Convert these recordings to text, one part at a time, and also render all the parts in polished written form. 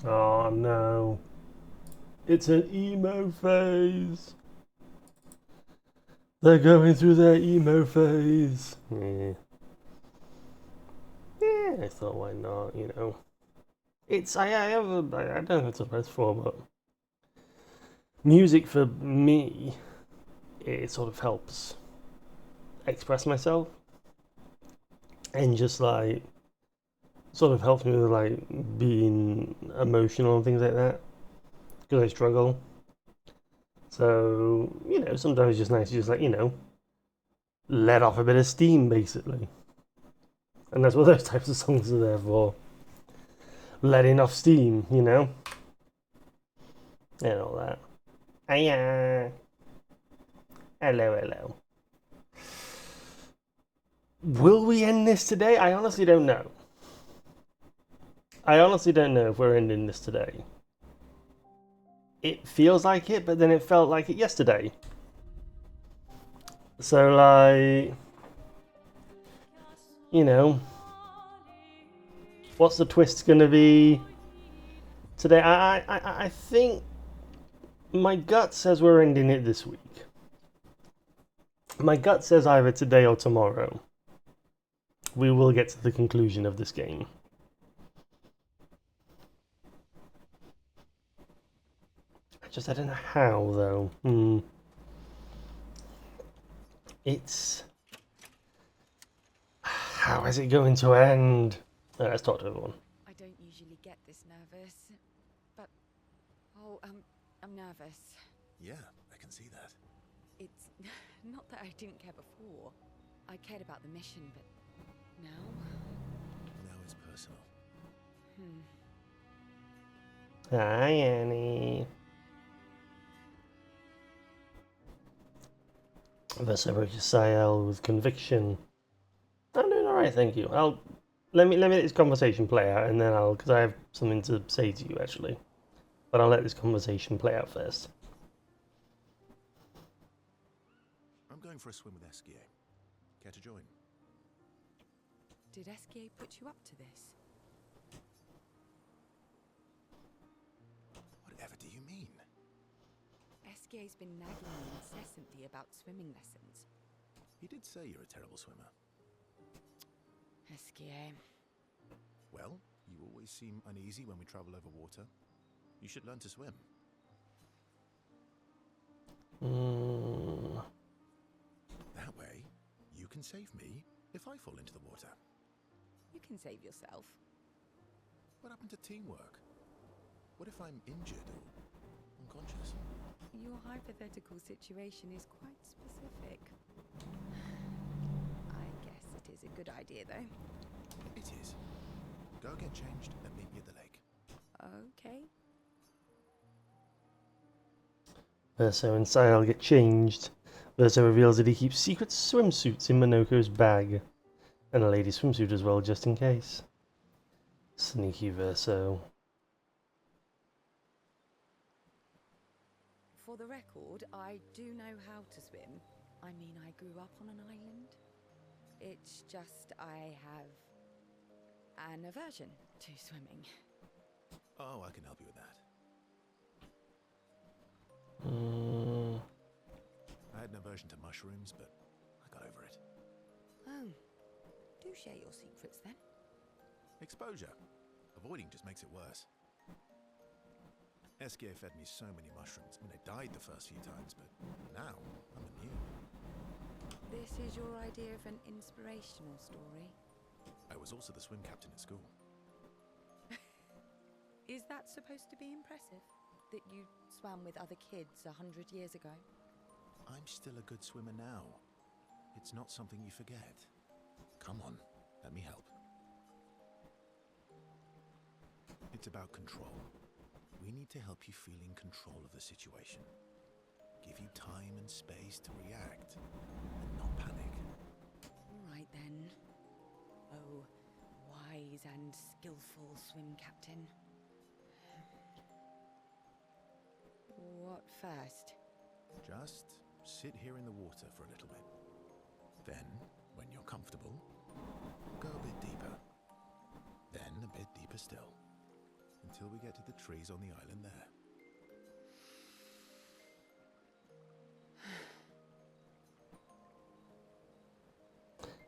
Oh no. It's an emo phase. They're going through their emo phase. Yeah. Yeah, I thought why not, you know. It's I have a, I don't know if it's a best form, but music for me, it sort of helps express myself and just like sort of helps me with like being emotional and things like that because I struggle. So you know, sometimes it's just nice to just like let off a bit of steam basically, and that's what those types of songs are there for, letting off steam, and all that. Hiya, hello, hello. Will we end this today? I honestly don't know. I honestly don't know if we're ending this today. It feels like it, but then it felt like it yesterday. So like, you know, what's the twist gonna be today? I think my gut says we're ending it this week. My gut says either today or tomorrow. We will get to the conclusion of this game. I don't know how though. It's how is it going to end? Let's talk to everyone. I don't usually get this nervous, but I'm nervous. Yeah, I can see that. It's not that I didn't care before. I cared about the mission, but now? Now it's personal. Hi, Annie. Versatile with conviction. I'm doing alright, thank you. Let me let this conversation play out, and then because I have something to say to you actually, but I'll let this conversation play out first. I'm going for a swim with Esquier. Care to join? Did Esquier put you up to this? Whatever do you mean? Esquier's been nagging me incessantly about swimming lessons. He did say you're a terrible swimmer. Esquier. Well, you always seem uneasy when we travel over water. You should learn to swim. That way, you can save me if I fall into the water. You can save yourself. What happened to teamwork? What if I'm injured or unconscious? Your hypothetical situation is quite specific. I guess it is a good idea, though. It is. Go get changed and meet me at the lake. Okay. Verso and Sayal get changed. Verso reveals that he keeps secret swimsuits in Monoko's bag, and a lady's swimsuit as well, just in case. Sneaky Verso. For the record, I do know how to swim. I mean, I grew up on an island. It's just I have an aversion to swimming. Oh, I can help you with that. I had an aversion to mushrooms, but I got over it. Oh, do share your secrets then. Exposure. Avoiding just makes it worse. Esquier fed me so many mushrooms. I mean, I died the first few times, but now I'm immune. This is your idea of an inspirational story? I was also the swim captain at school. Is that supposed to be impressive? That you swam with other kids 100 years ago? I'm still a good swimmer now. It's not something you forget. Come on, let me help. It's about control. We need to help you feel in control of the situation. Give you time and space to react, and not panic. All right then. Oh, wise and skillful swim captain. What first? Just sit here in the water for a little bit. Then, when you're comfortable, go a bit deeper. Then a bit deeper still. until we get to the trees on the island there.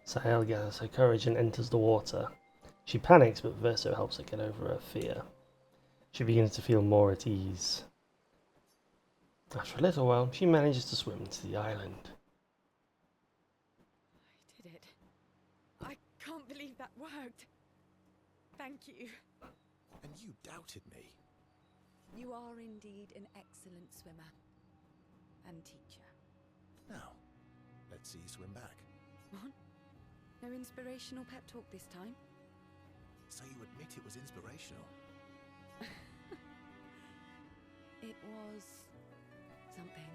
Sahel gathers her courage and enters the water. She panics, but Verso helps her get over her fear. She begins to feel more at ease. After a little while, she manages to swim to the island. I did it. I can't believe that worked. Thank you. And you doubted me. You are indeed an excellent swimmer and teacher. Now, let's see you swim back. What? No inspirational pep talk this time? So you admit it was inspirational? It was something.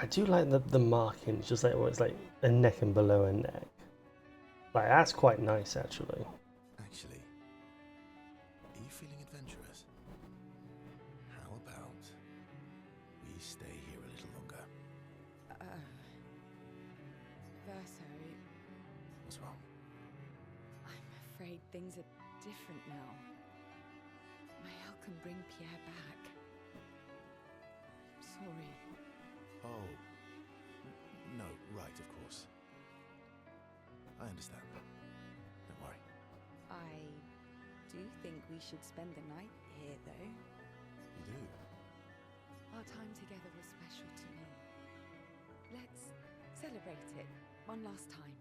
I do like the markings, just like it's like a neck and below a neck. Like that's quite nice, actually. Actually, are you feeling adventurous? How about we stay here a little longer? Verso, What's wrong? I'm afraid things are different now. My help can bring Pierre back. Sorry. Oh, no, right, of course. I understand. Don't worry. I do think we should spend the night here, though. You do? Our time together was special to me. Let's celebrate it one last time.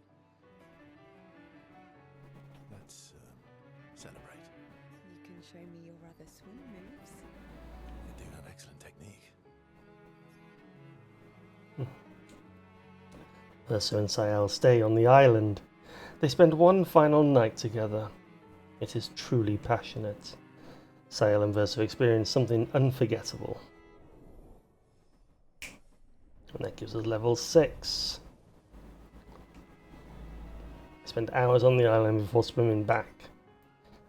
Let's celebrate. You can show me your other swim moves. You do have excellent technique. Verso and Sahel stay on the island. They spend one final night together. It is truly passionate. Sahel and Verso experience something unforgettable. And that gives us level 6. They spend hours on the island before swimming back.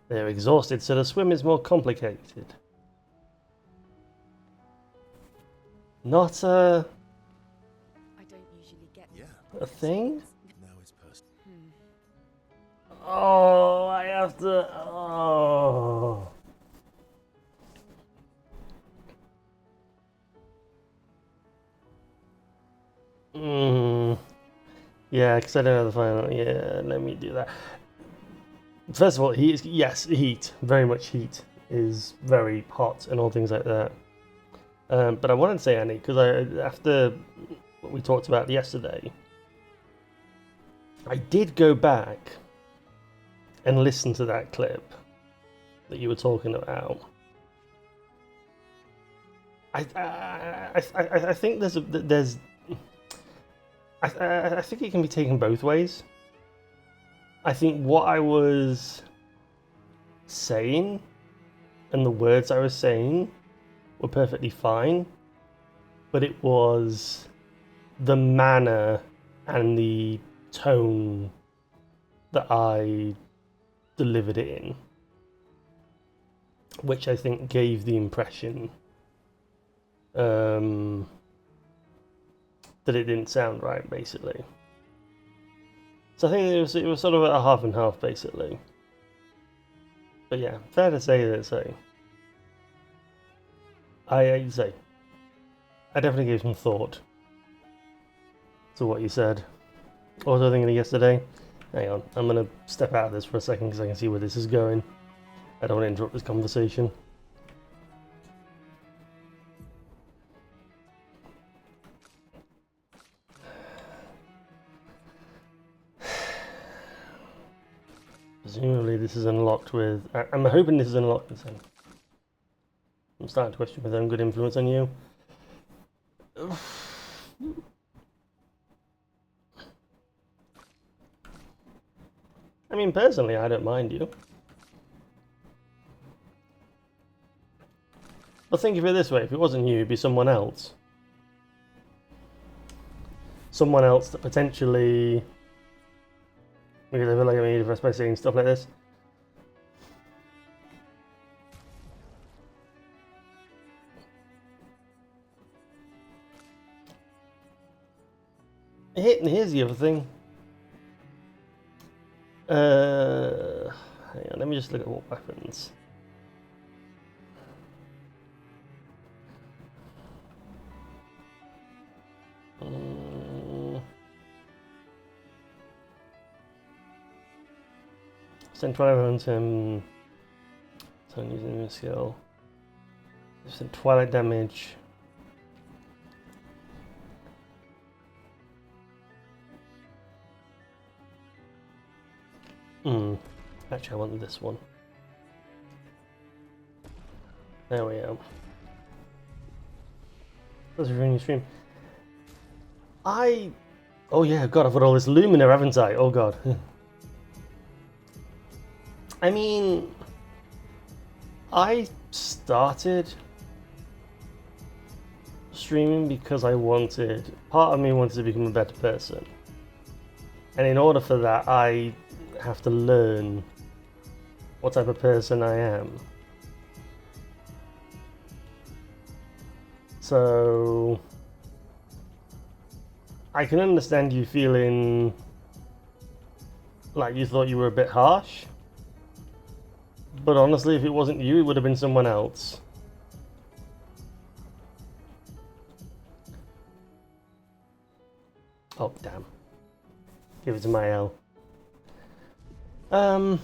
They are exhausted, so the swim is more complicated. Not I don't usually get Yeah. a thing? Now it's personal. Oh, I have to. Oh. Yeah, because I don't have the final. Yeah, let me do that. First of all, heat, very much heat, is very hot and all things like that. But I wanted to say, Annie, because after what we talked about yesterday, I did go back and listen to that clip that you were talking about. I think I think it can be taken both ways. I think what I was saying and the words I was saying were perfectly fine, but it was the manner and the tone that I delivered it in, which I think gave the impression that it didn't sound right, basically. So I think it was sort of a half and half, basically. But yeah, fair to say that. I definitely gave some thought to what you said. What was I thinking of yesterday? Hang on, I'm gonna step out of this for a second because I can see where this is going. I don't want to interrupt this conversation. Presumably this is unlocked with... I'm hoping this is unlocked with him. I'm starting to question whether I'm good influence on you. I mean, personally, I don't mind you. But think of it this way, if it wasn't you, it'd be someone else. Someone else that potentially... Because I feel like I'm impressed by saying stuff like this. Here's the other thing. Hang on, let me just look at what weapons. Send 12 on him. Turn using his skill. Send twilight damage. Actually, I want this one. There we go. That's a really stream. Oh yeah, God, I've got all this Lumina, haven't I? Oh God. I mean, I started streaming because part of me wanted to become a better person. And in order for that, I have to learn what type of person I am. So I can understand you feeling like you thought you were a bit harsh. But honestly, if it wasn't you, it would have been someone else. Oh, damn. Give it to my L. I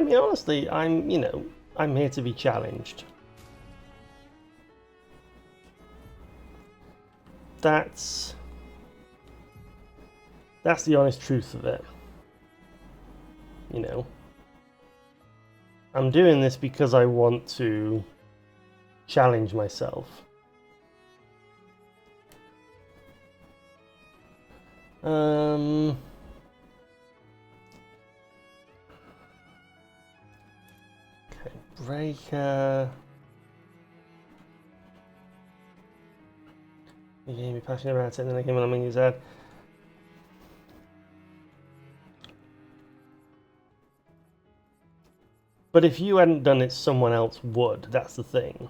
mean, honestly, I'm here to be challenged. That's the honest truth of it. You know, I'm doing this because I want to challenge myself. Okay, Breaker. You gave me passionate about it, and then I came on his head. But if you hadn't done it, someone else would. That's the thing.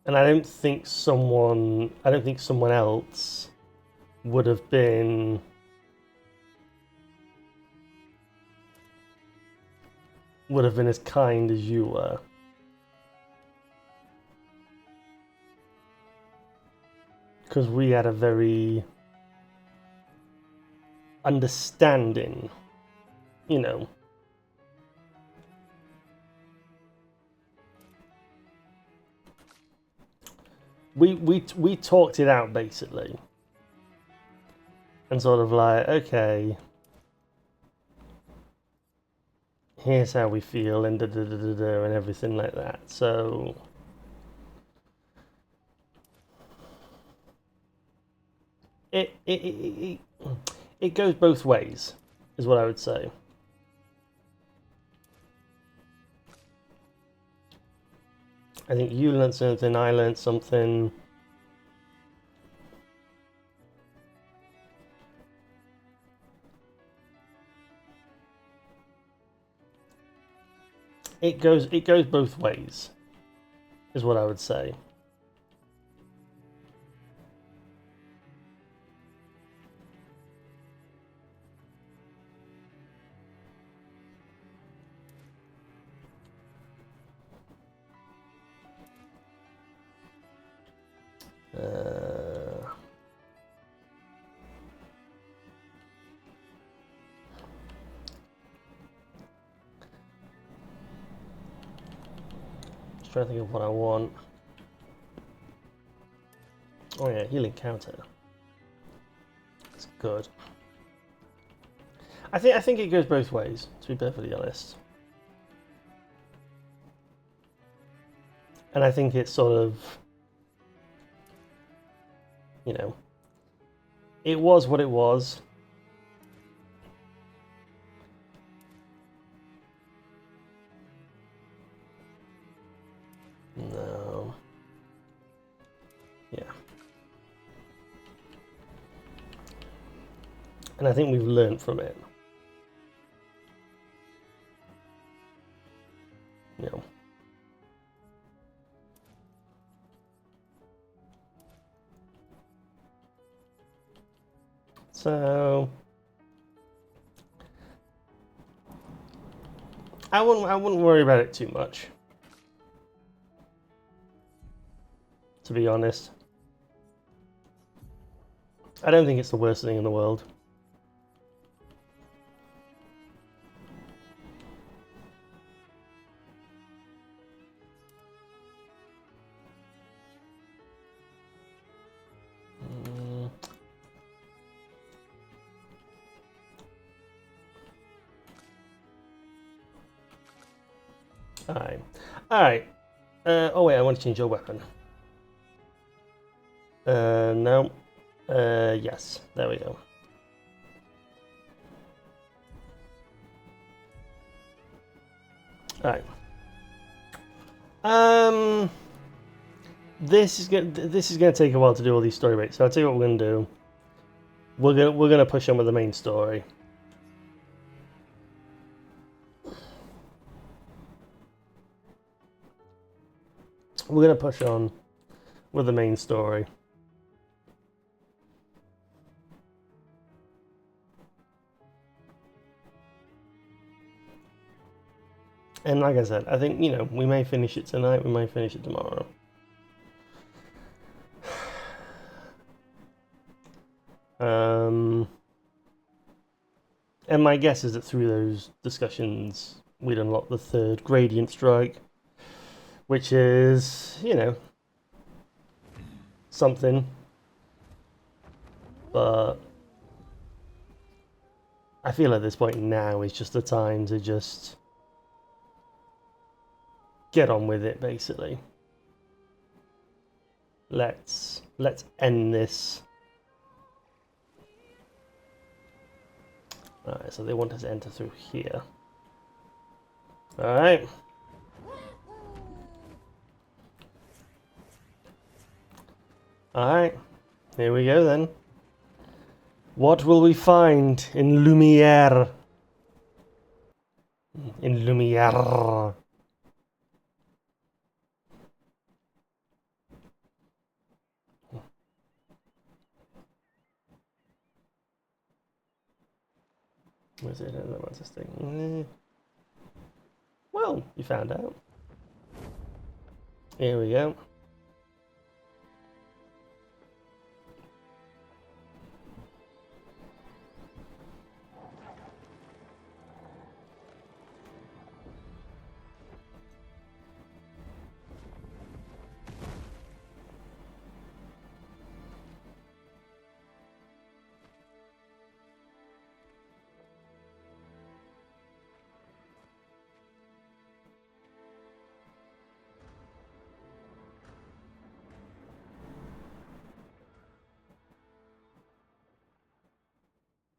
And I don't think someone else would have been as kind as you were. Because we had a very understanding, you know. We talked it out basically. And sort of like, okay, here's how we feel, and da da da da da, and everything like that. So it goes both ways, is what I would say. I think you learned something, I learned something. It goes both ways, is what I would say. Just trying to think of what I want. Oh yeah, healing counter. That's good. I think it goes both ways, to be perfectly honest. And I think it's sort of, you know, it was what it was. No. Yeah. And I think we've learned from it. You know. So I wouldn't worry about it too much. to be honest. I don't think it's the worst thing in the world. Alright. Alright. Oh wait, I want to change your weapon. No. Yes. There we go. Alright. This is gonna take a while to do all these story breaks, so I'll tell you what we're gonna do. We're gonna push on with the main story. We're gonna push on with the main story. And like I said, I think, you know, we may finish it tonight, we may finish it tomorrow. And my guess is that through those discussions, we'd unlock the third gradient strike, which is, you know, something. But I feel at this point now is just the time to just get on with it, basically. Let's end this. Alright, so they want us to enter through here. Alright. Alright, here we go then. What will we find in Lumiere? In Lumiere. Where's it? What's this thing? Well, you found out. Here we go.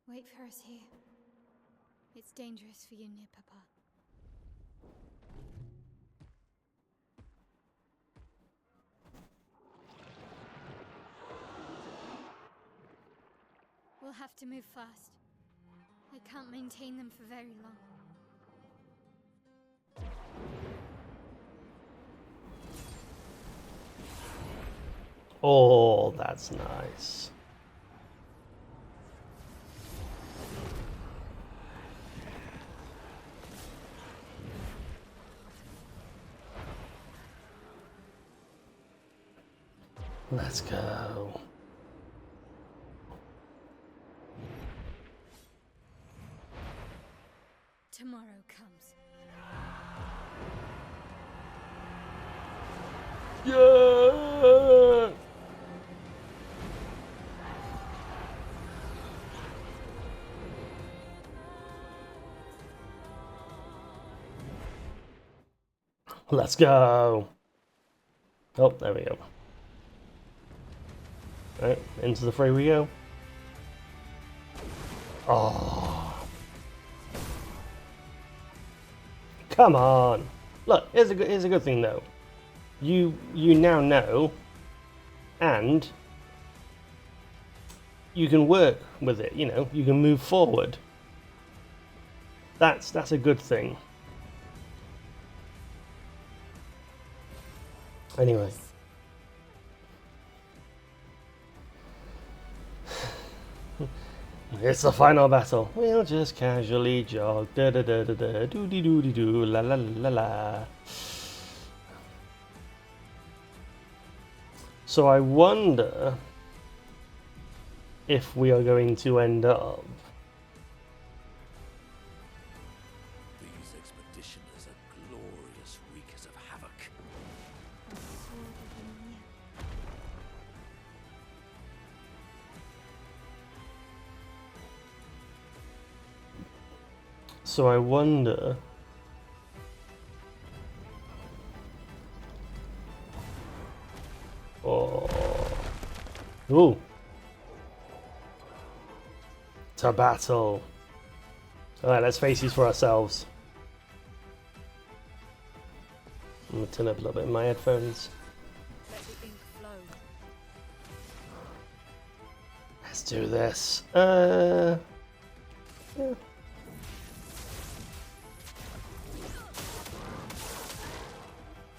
Wait for us here. It's dangerous for you near Papa. We'll have to move fast. I can't maintain them for very long. Oh, that's nice. Let's go. Tomorrow comes. Yeah! Let's go. Oh, there we go. Right, into the fray we go. Oh. Come on. Look, here's a good thing though. You now know, and you can work with it, you know, you can move forward. That's a good thing. Anyway. It's the final battle. We'll just casually jog. Da da da da da. Doo dee doo dee doo. La la la la. So I wonder if we are going to end up. These expeditioners are glorious wreakers of havoc. So I wonder. Oh. Ooh. To battle. Alright, let's face these for ourselves. I'm gonna turn up a little bit in my headphones. Let the ink flow. Let's do this. Yeah.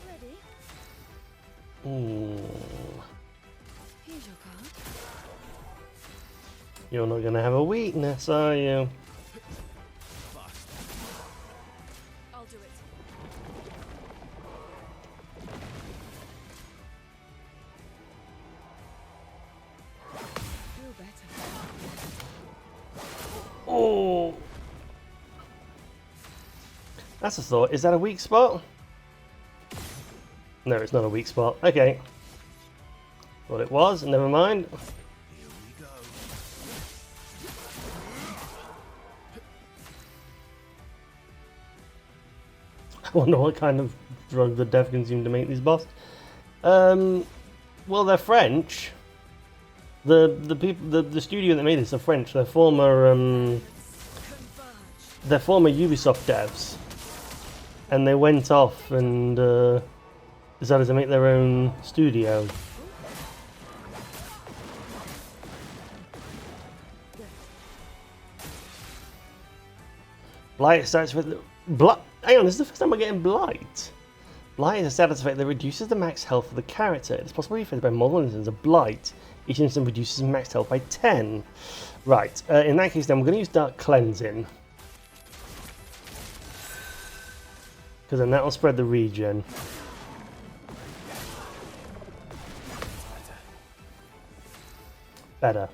Ready? Ooh. Here's your card. You're not gonna have a weakness, are you? I'll do it. Feel better. Oh. That's a thought. Is that a weak spot? No, it's not a weak spot. Okay. Thought it was. Never mind. Here we go. I wonder what kind of drug the dev consumed to make these boss. Well, they're French. The people, the studio that made this are French. They're former Ubisoft devs, and they went off and decided to make their own studio. Blight starts with blight. Hang on, this is the first time we're getting blight. Blight is a status effect that reduces the max health of the character. It is possible to be affected by multiple instances of blight. Each instance reduces max health by 10. Right, in that case then we're going to use Dark Cleansing. Because then that will spread the regen. Better.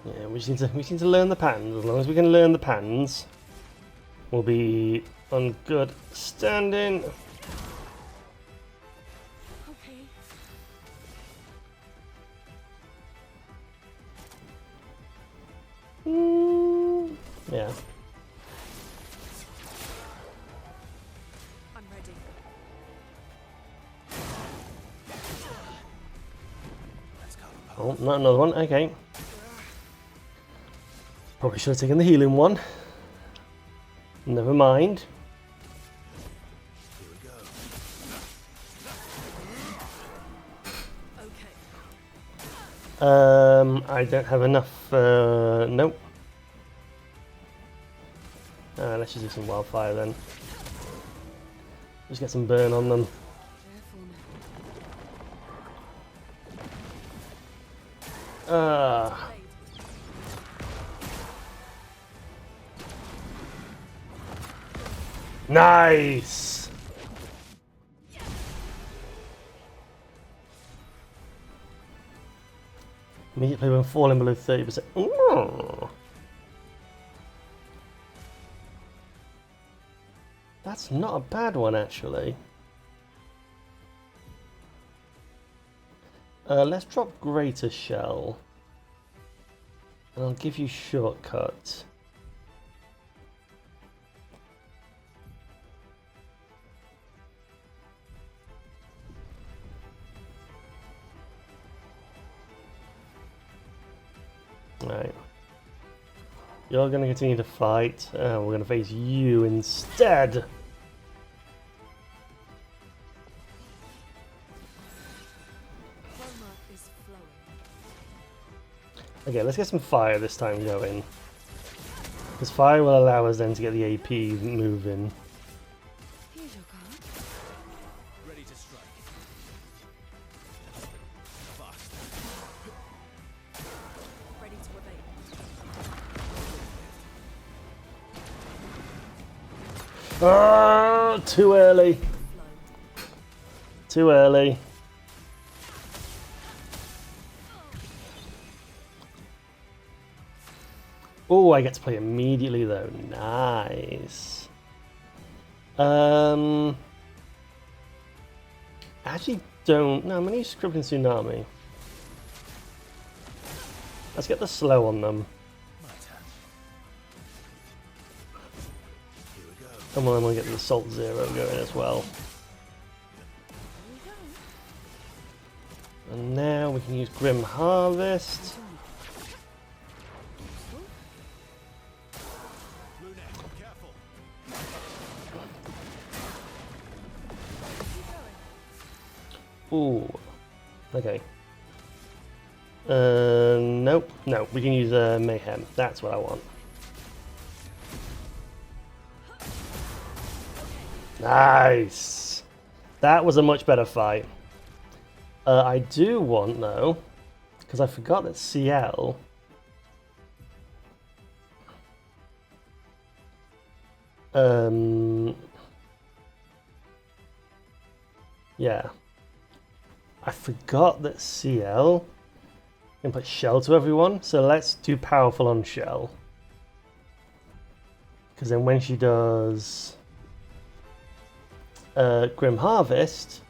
Yeah, we just need to learn the patterns. As long as we can learn the patterns, we'll be on good standing. Okay. Yeah. I'm ready. Let's go. Oh, not another one. Okay. Probably should have taken the healing one. Never mind. Here we go. Okay. I don't have enough. Nope. Let's just do some wildfire then. Just get some burn on them. Careful now. Ah. Nice. Immediately when falling below 30%. Ooh. That's not a bad one, actually. Let's drop Greater Shell. And I'll give you Shortcut. Right. You're going to continue to fight. We're going to face you instead. Chroma is flowing. Okay, let's get some fire this time going. Because fire will allow us then to get the AP moving. Here's your card. Ready to strike. Fast. Ready to evade. Ah, too early. Flow. Too early. Oh, I get to play immediately though. Nice. I actually don't. No, I'm gonna use Scribbling Tsunami. Let's get the slow on them. And then we'll get the Salt Zero going as well. And now we can use Grim Harvest. Ooh. Okay. Nope. No, we can use Mayhem. That's what I want. Nice! That was a much better fight. I do want, though, because I forgot that CL... yeah. I forgot that CL can put Shell to everyone, so let's do Powerful on Shell. Because then when she does Grim Harvest,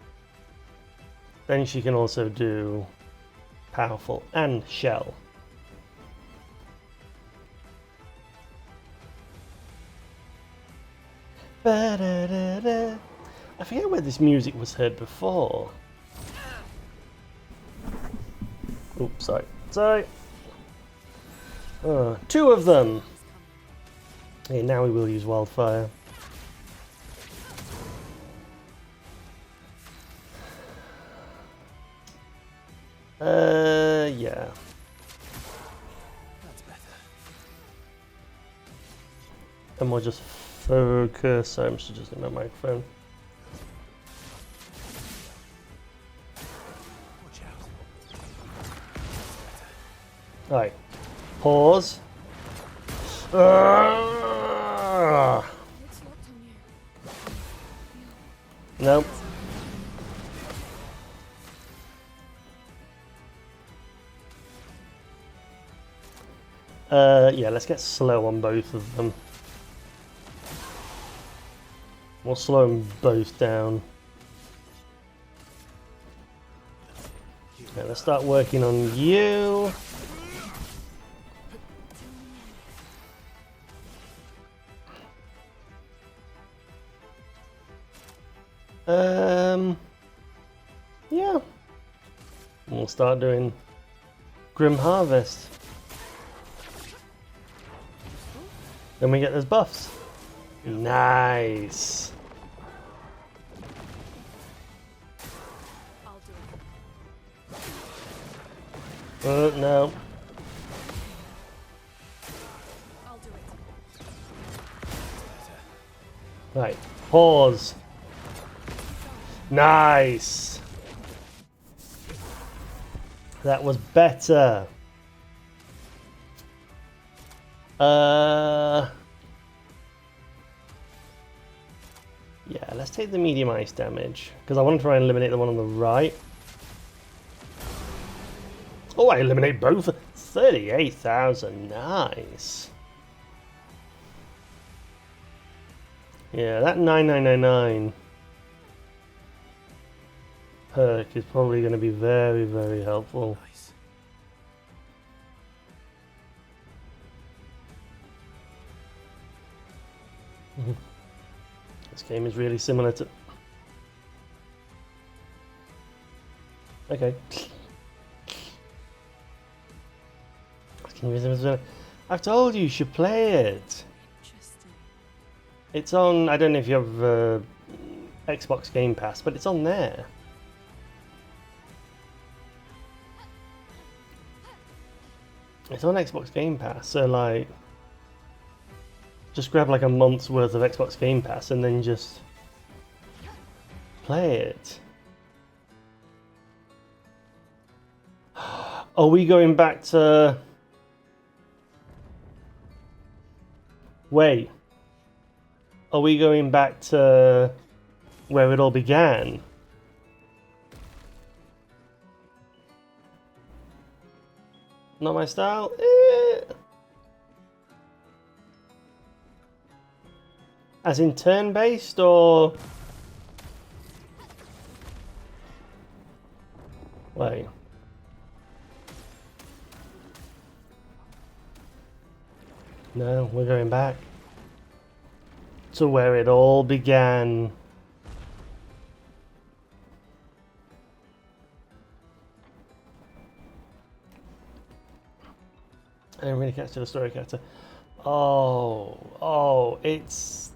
then she can also do Powerful and Shell. Ba-da-da-da. I forget where this music was heard before. Oops, sorry. Sorry. Two of them. Okay, now we will use Wildfire. Yeah. That's better. And we'll just focus. Sorry, I'm just adjusting my microphone. Watch out. Right. Pause. Nope. Yeah, let's get slow on both of them. We'll slow them both down. Yeah, let's start working on you. Yeah. We'll start doing Grim Harvest. Then we get those buffs. Nice. I'll do it. No. I'll do it. Right. Pause. Nice. That was better. Yeah, let's take the medium ice damage because I want to try and eliminate the one on the right. Oh, I eliminate both. 38,000. Nice. Yeah, that 9999 perk is probably going to be very, very helpful. Nice. This game is really similar to... Okay. I've told you should play it. Interesting. It's on... I don't know if you have Xbox Game Pass, but it's on there. It's on Xbox Game Pass, so like... Just grab like a month's worth of Xbox Game Pass and then just play it. Are we going back to... Wait. Are we going back to where it all began? Not my style. As in turn-based, or... Wait. No, we're going back to where it all began. I didn't really catch the story character. Oh, it's...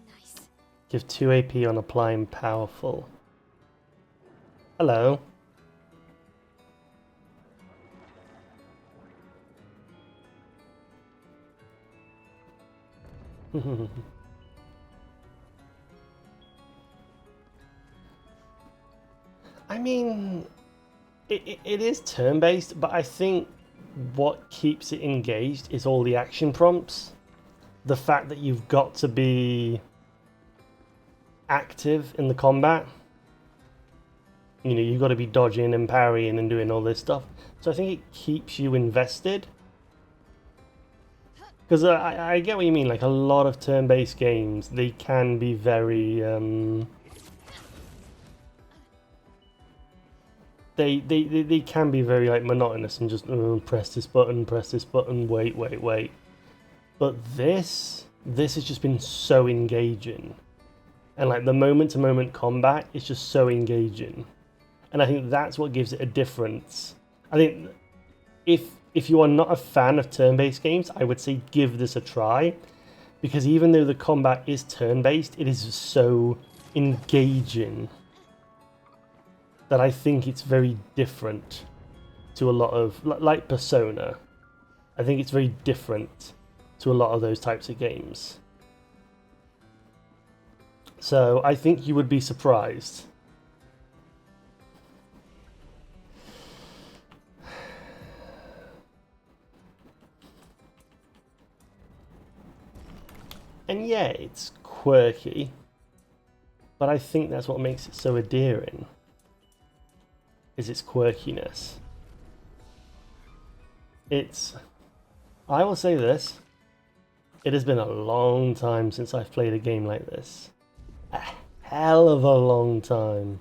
Nice. Give 2 AP on applying powerful. Hello. I mean, it is turn-based, but I think what keeps it engaged is all the action prompts. The fact that you've got to be active in the combat. You know, you've got to be dodging and parrying and doing all this stuff. So I think it keeps you invested. Because I get what you mean, like a lot of turn-based games, they can be very... They can be very like monotonous and just press this button, wait. But this has just been so engaging. And like the moment-to-moment combat is just so engaging. And I think that's what gives it a difference. I think if you are not a fan of turn-based games, I would say give this a try. Because even though the combat is turn-based, it is so engaging that I think it's very different to a lot of... Like Persona. I think it's very different to a lot of those types of games. So I think you would be surprised. And yeah, it's quirky, but I think that's what makes it so endearing, is its quirkiness. I will say this, it has been a long time since I've played a game like this. A hell of a long time.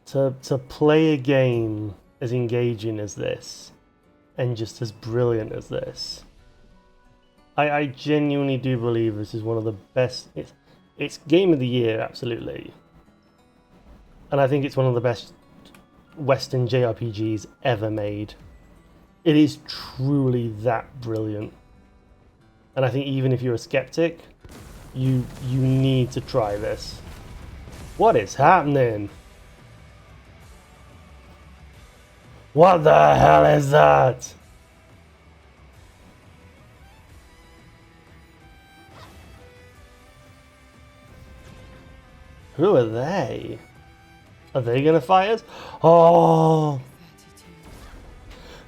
To play a game as engaging as this, and just as brilliant as this. I genuinely do believe this is one of the best... It's game of the year, absolutely. And I think it's one of the best Western JRPGs ever made. It is truly that brilliant. And I think even if you're a skeptic, you need to try this. What is happening? What the hell is that? Who are they? Are they gonna fight us? Oh!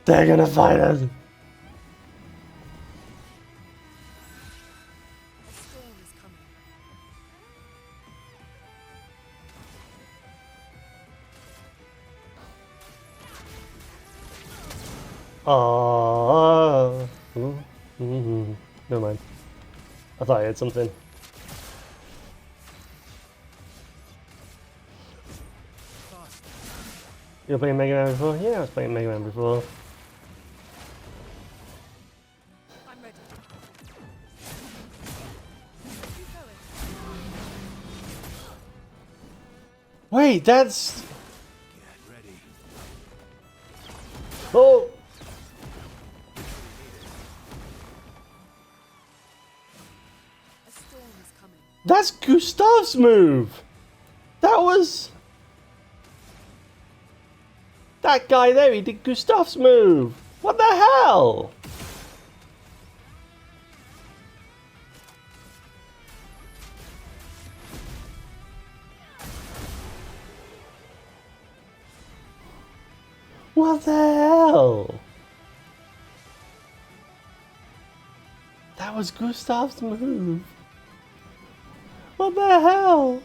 They're gonna fight us! Oh! Never mind. I thought I had something. You were playing Mega Man before? Yeah, I was playing Mega Man before. I'm ready. Wait, that's... Get ready. Oh! A storm is coming. That's Gustav's move! That was... That guy there, he did Gustav's move! What the hell? What the hell? That was Gustav's move. What the hell?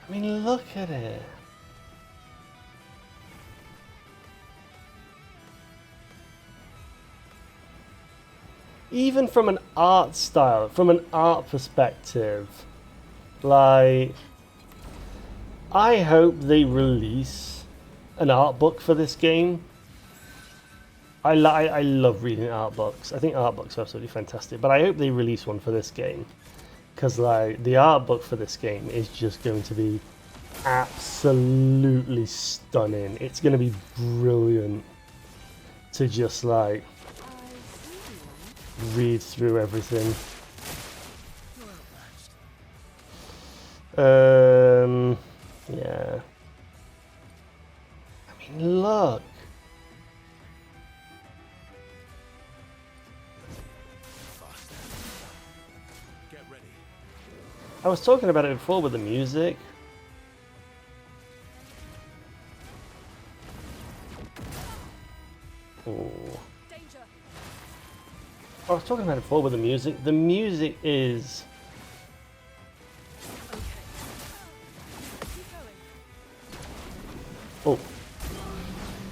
I mean, look at it. Even from an art style, from an art perspective, like, I hope they release an art book for this game. I love reading art books. I think art books are absolutely fantastic, but I hope they release one for this game. Because, like, the art book for this game is just going to be absolutely stunning. It's going to be brilliant to just, like, read through everything. Yeah. I mean, look. Get ready. I was talking about it before with the music. Ooh. I was talking about it before with the music. The music is... Oh.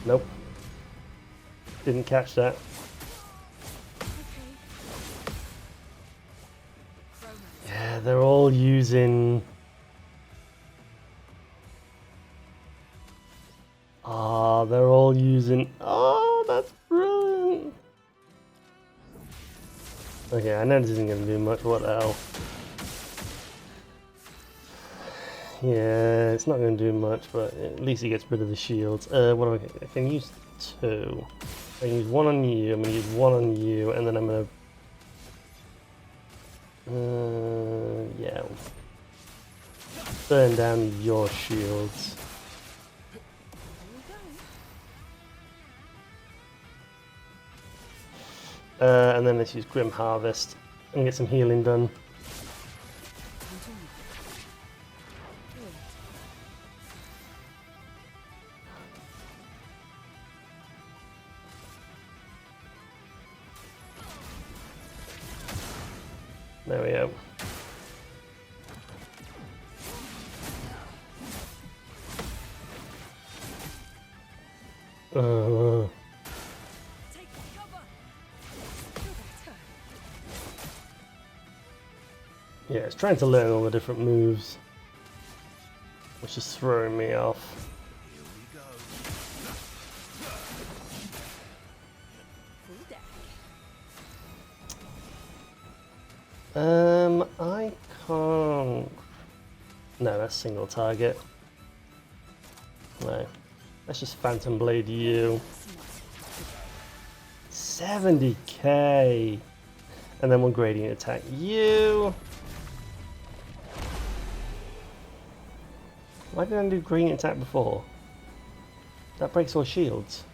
Nope. Didn't catch that. Yeah, they're all using... Ah, they're all using... Oh, that's brilliant! Okay, I know this isn't going to do much. What the hell? Yeah, it's not going to do much, but at least he gets rid of the shields. What do I can use 2. I can use 1 on you, I'm going to use 1 on you, and then I'm going to... yeah. Burn down your shields. And then let's use Grim Harvest and get some healing done. There we go. Yeah, it's trying to learn all the different moves, which is throwing me off. Here we go. I can't... No, that's single target. No. Let's just Phantom Blade you. 70k! And then we'll Gradient Attack you. Why did I do Gradient Attack before? That breaks all shields.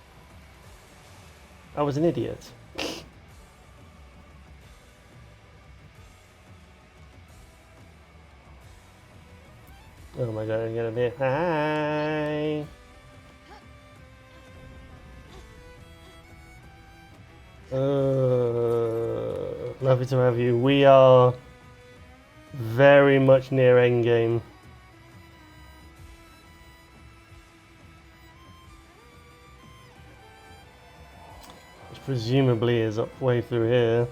I was an idiot. Oh my god, I'm gonna be... Hi! Lovely to have you. We are very much near endgame. Which presumably is up way through here.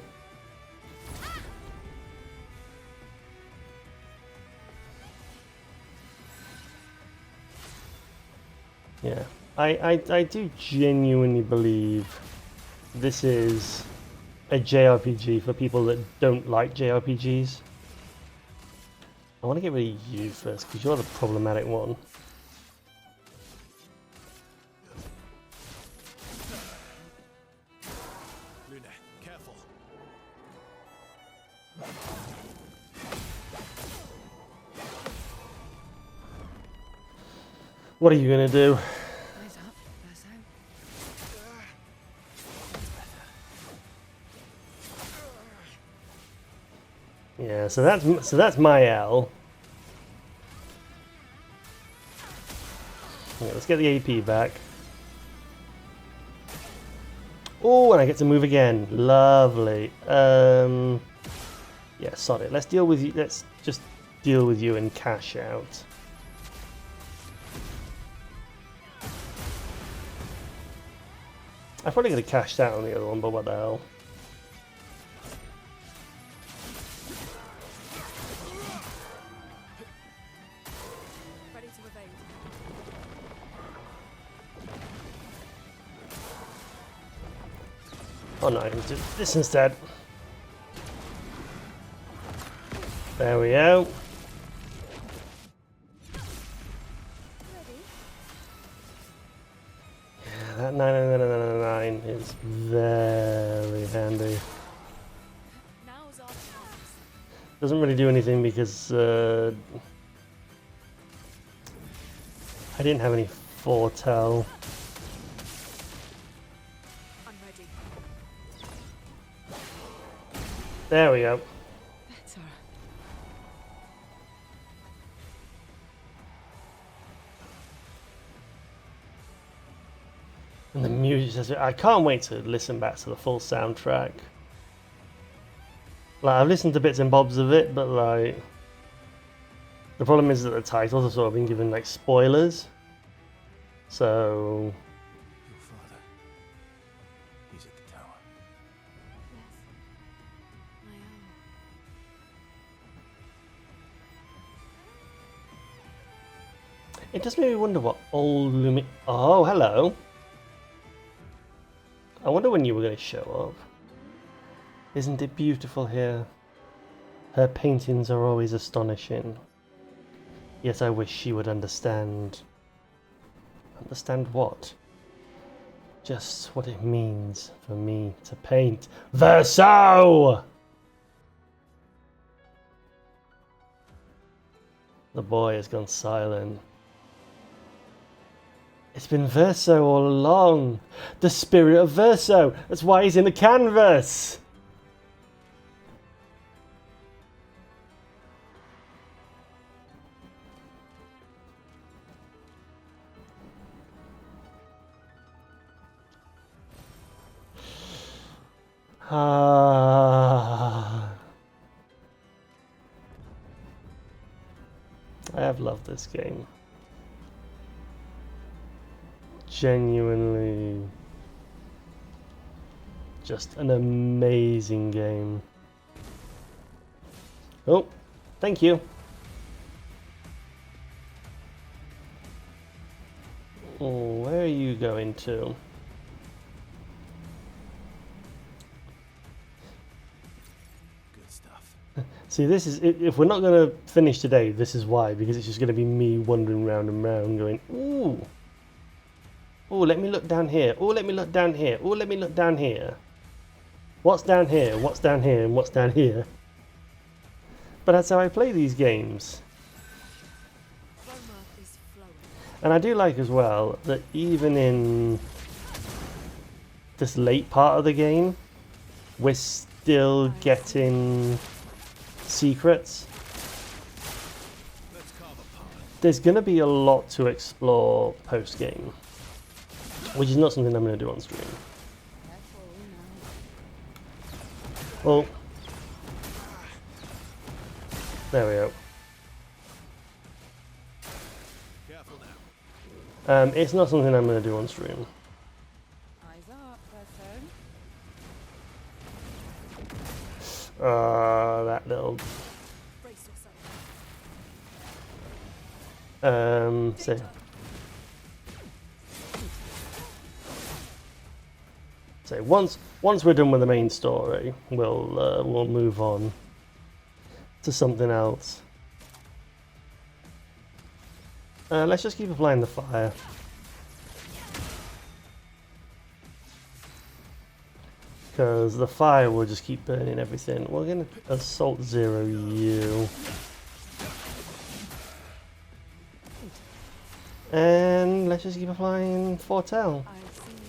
Yeah, I do genuinely believe this is a JRPG for people that don't like JRPGs. I want to get rid of you first, because you're the problematic one. Luna, careful. What are you going to do? Eyes up, Verso. Yeah, so that's my L. Yeah, let's get the AP back. Oh, and I get to move again. Lovely. Yeah, sod it. Let's deal with you. Let's just deal with you and cash out. I probably could have cashed out on the other one, but what the hell. Ready to evade. Oh no, I can do this instead. There we go. Yeah, that 999 is very handy. Now's our chance. Doesn't really do anything because I didn't have any foretell. I'm ready. There we go. Better. And the music says, I can't wait to listen back to the full soundtrack. Like, I've listened to bits and bobs of it, but like, the problem is that the titles have sort of been given like spoilers. So, Your father. He's at the tower. Yes. I am. it does make me wonder what old Lumi... Oh, hello. I wonder when you were going to show up. Isn't it beautiful here? Her paintings are always astonishing. Yet I wish she would understand. Understand what? Just what it means for me to paint Verso! The boy has gone silent. It's been Verso all along. The spirit of Verso. That's why he's in the canvas. Ah. I have loved this game. Genuinely just an amazing game. Oh, thank you. Oh, where are you going to? Good stuff. See, this is if we're not going to finish today, this is why, because it's just going to be me wandering round and round going, ooh. Oh, let me look down here. Oh, let me look down here. Oh, let me look down here. What's down here? What's down here? And what's down here? But that's how I play these games. Roma is flowing. And I do like as well that even in this late part of the game, we're still getting secrets. Let's carve apart. There's going to be a lot to explore post-game, which is not something I'm going to do on stream. Careful now. Well, there we go. Careful now. It's not something I'm going to do on stream. Eyes up, person. That little... Brace yourself. So once we're done with the main story, we'll move on to something else. Let's just keep applying the fire. Because the fire will just keep burning everything. We're going to assault zero you. And let's just keep applying foretell. I've seen you.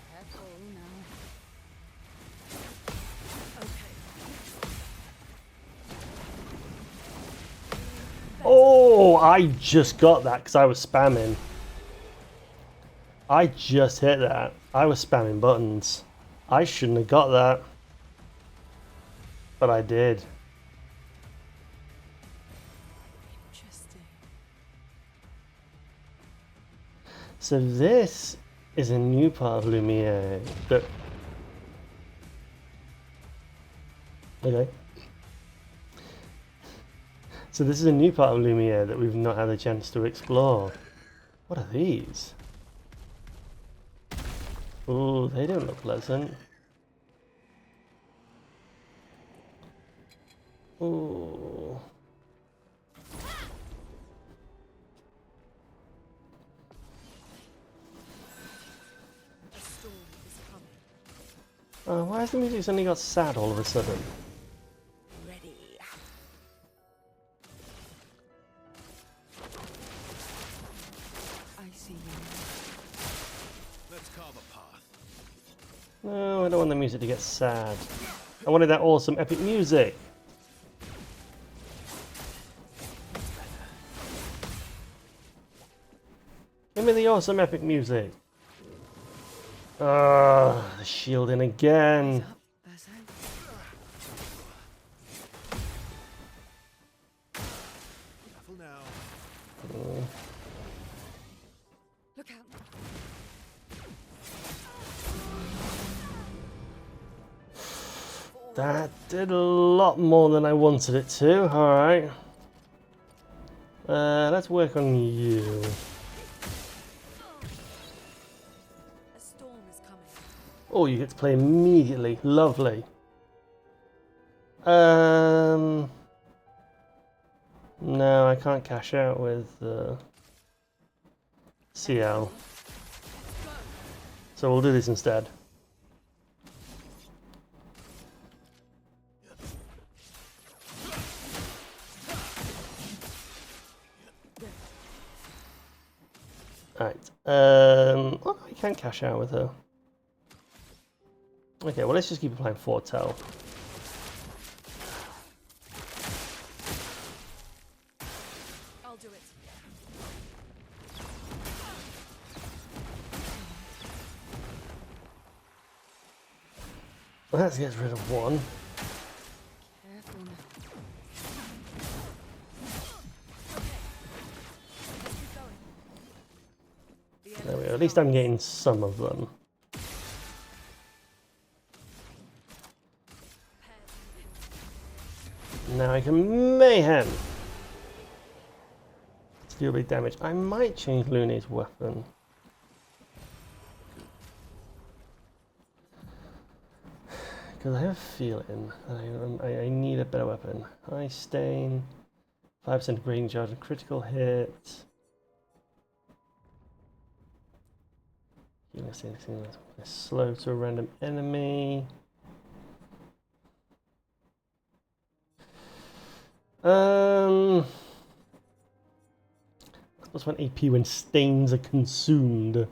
Careful now. Okay. I just got that because I was spamming. I just hit that. I was spamming buttons. I shouldn't have got that. But I did. Interesting. So this is a new part of Lumiere that... Okay. So this is a new part of Lumiere that we've not had a chance to explore. What are these? Ooh, they don't look pleasant. Ooh. A storm is coming. Oh, why has the music suddenly got sad all of a sudden? Ready. I see you. Let's carve a path. No, I don't want the music to get sad. I wanted that awesome epic music. Give me the awesome epic music. Ah, the shielding again. Up, Basso. Careful now. Look out. That did a lot more than I wanted it to. Alright. Let's work on you. A storm is coming. Oh, you get to play immediately. Lovely. No, I can't cash out with CL. So we'll do this instead. Alright. Oh, I can't cash out with her. Okay, well, let's just keep applying Foretell. I'll do it. Let's get rid of one. Careful now. There we go. At least I'm getting some of them. Now I can mayhem. Let's do a big damage. I might change Luna's weapon. Because I have a feeling that I need a better weapon. High stain, 5% grading charge and critical hit. Healing stain slow to a random enemy. Plus 1 AP when stains are consumed.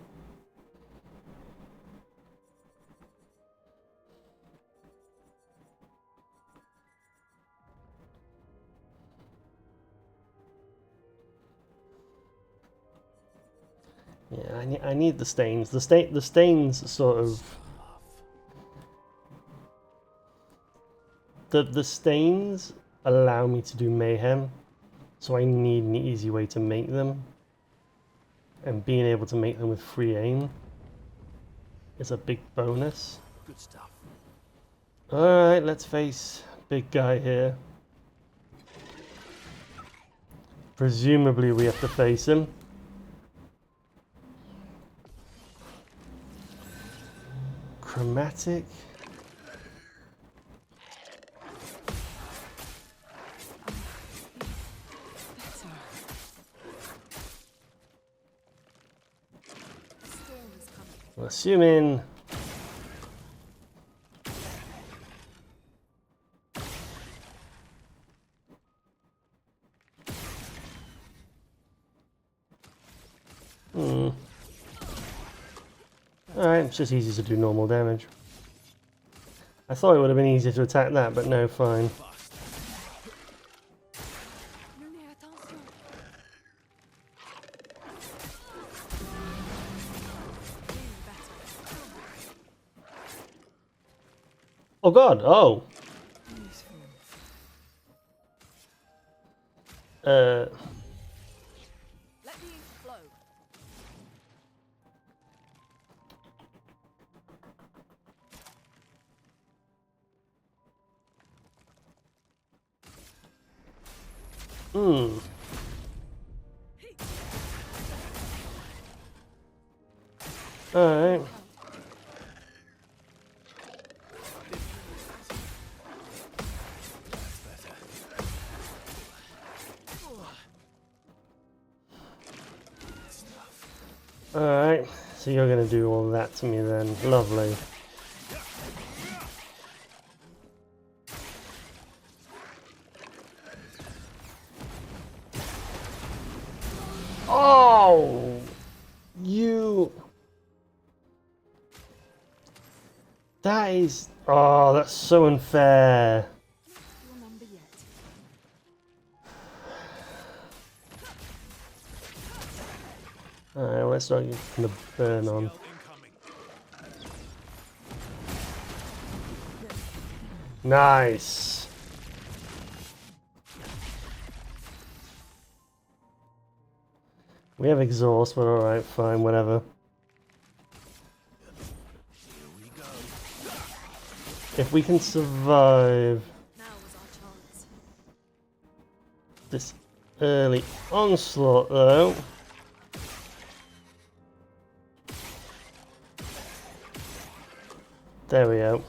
Yeah, I need the stains. The stains sort of the stains allow me to do mayhem, so I need an easy way to make them. And being able to make them with free aim is a big bonus. Good stuff. Alright, let's face big guy here. Presumably we have to face him. Chromatic. Well, assuming alright, it's just easy to do normal damage. I thought it would have been easier to attack that, but no, fine. Oh god, oh. Let me flow. Hmm. Alright. Alright, so you're gonna do all that to me then. Lovely. Oh! You... That is... Oh, that's so unfair. Your number yet. Alright, let's start getting the burn on. Nice! We have exhaust, but alright, fine, whatever. If we can survive Now was our chance. this early onslaught, though... There we go.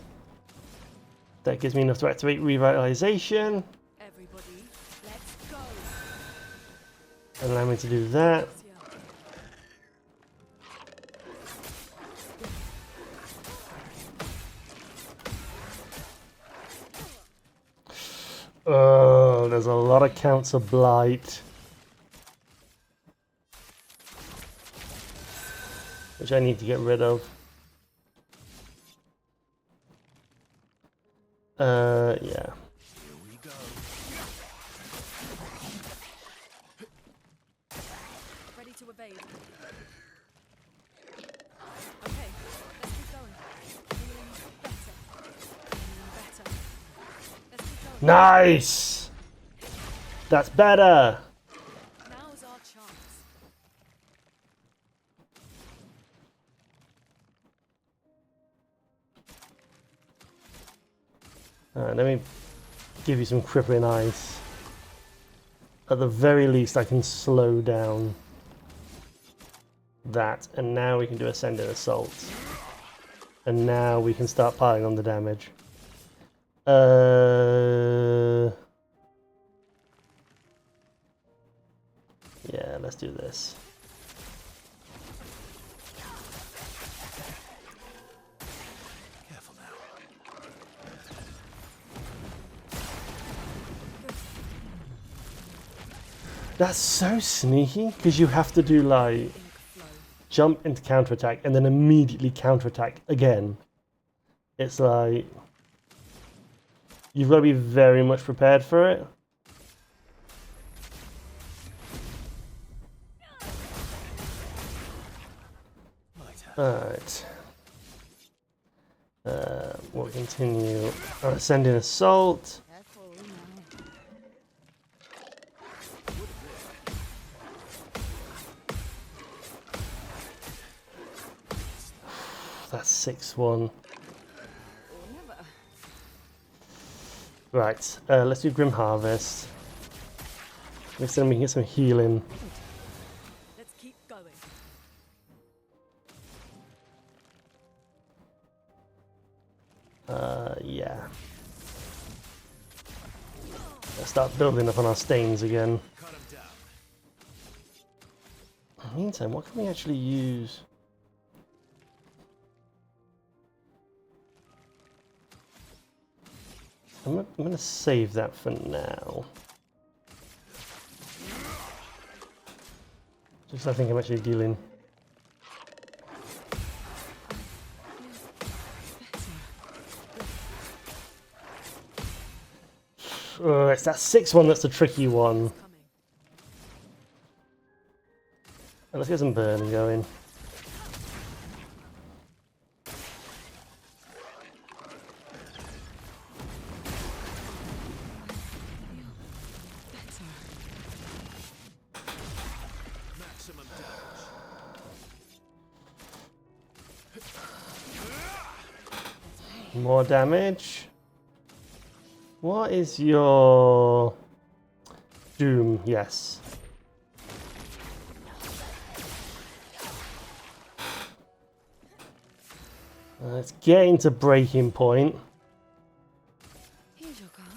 That gives me enough to activate revitalization. Everybody, let's go. Allow me to do that. Oh, there's a lot of counts of blight. Which I need to get rid of. Yeah. Here we go. Ready to evade. Okay, let's keep going. Feeling better. Feeling better. Let's keep going. Nice! That's better! Now's our chance. Alright, let me give you some crippling ice. At the very least, I can slow down that. And now we can do Ascending Assault. And now we can start piling on the damage. Yeah, let's do this. Careful now. That's so sneaky, because you have to do like jump into counterattack and then immediately counterattack again. It's like you've got to be very much prepared for it. Alright. We'll continue our Ascending Assault. Careful now. That's 6-1. Or never. Right, let's do Grim Harvest. Next time we can get some healing. Let's keep going. Yeah. Let's start building up on our stains again. Cut him down. In the meantime, what can we actually use? I'm going to save that for now. Just I think I'm actually dealing. It's that 6-1 that's the tricky one. Coming. Let's get some burning going. More damage. What is your doom? Yes. It's getting to breaking point. Here's your card.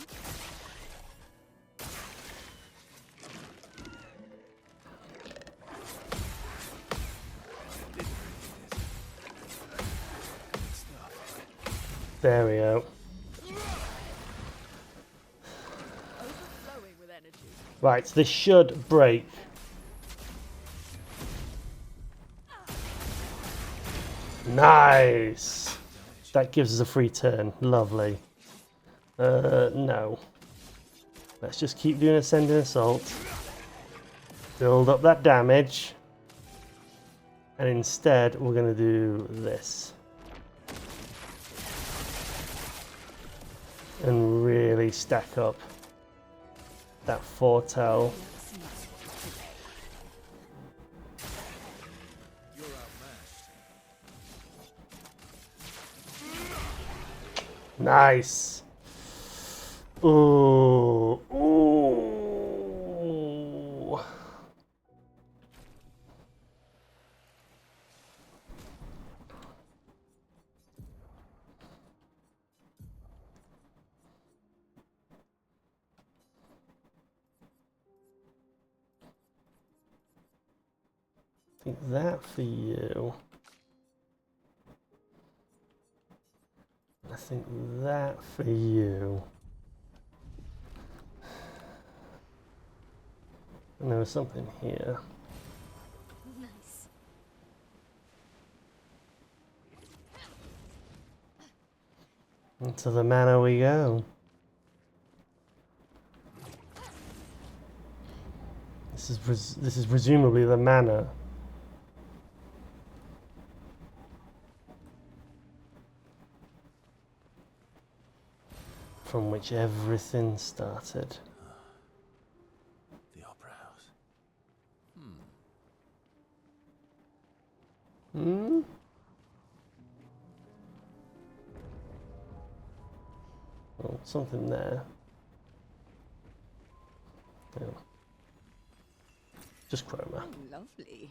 There we go. Overflowing with energy. Right, so this should break. Nice! That gives us a free turn. Lovely. No. Let's just keep doing Ascending Assault. Build up that damage. And instead, we're going to do this. And really stack up that foretell. You're outmatched. Nice. Ooh. Ooh. I think that for you. I think that for you. And there was something here. Nice. Into the manor we go. This is presumably the manor. From which everything started. The opera house. Hmm? Oh, something there. Yeah. Just chroma. Oh, lovely.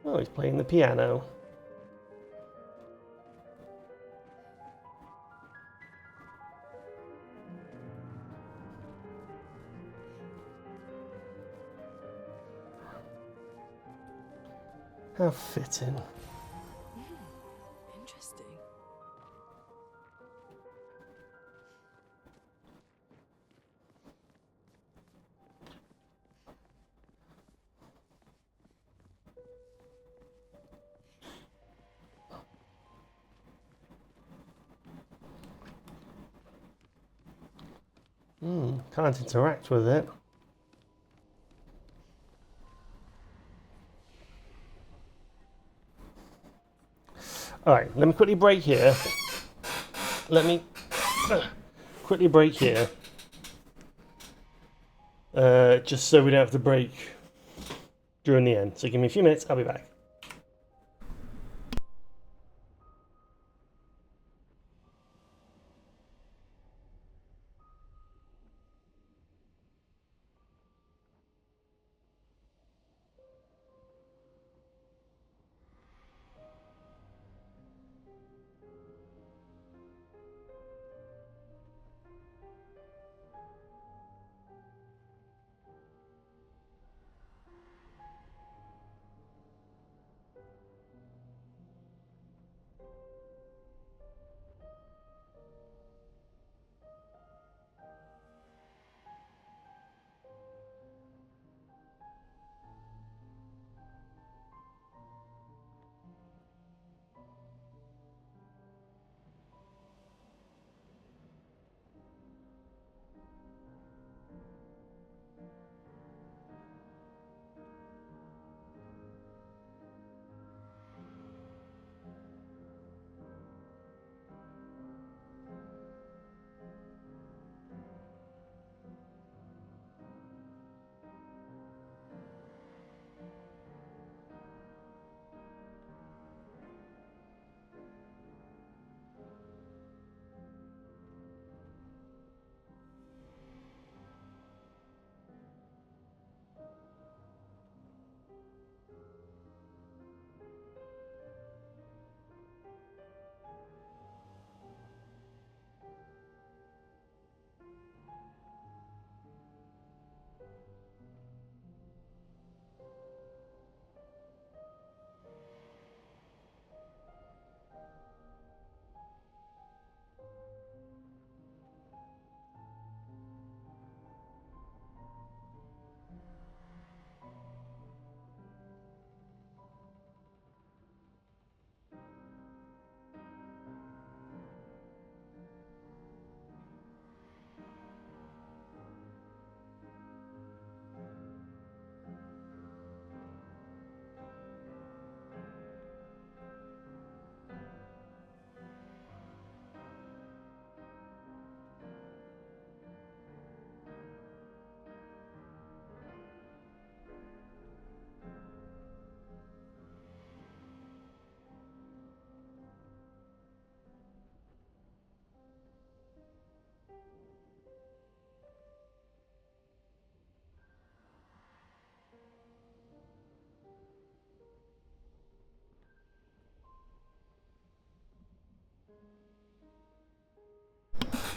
Oh, he's playing the piano. How fitting. Interesting. Can't interact with it. Alright, let me quickly break here. Let me quickly break here. Just so we don't have to break during the end. So give me a few minutes, I'll be back.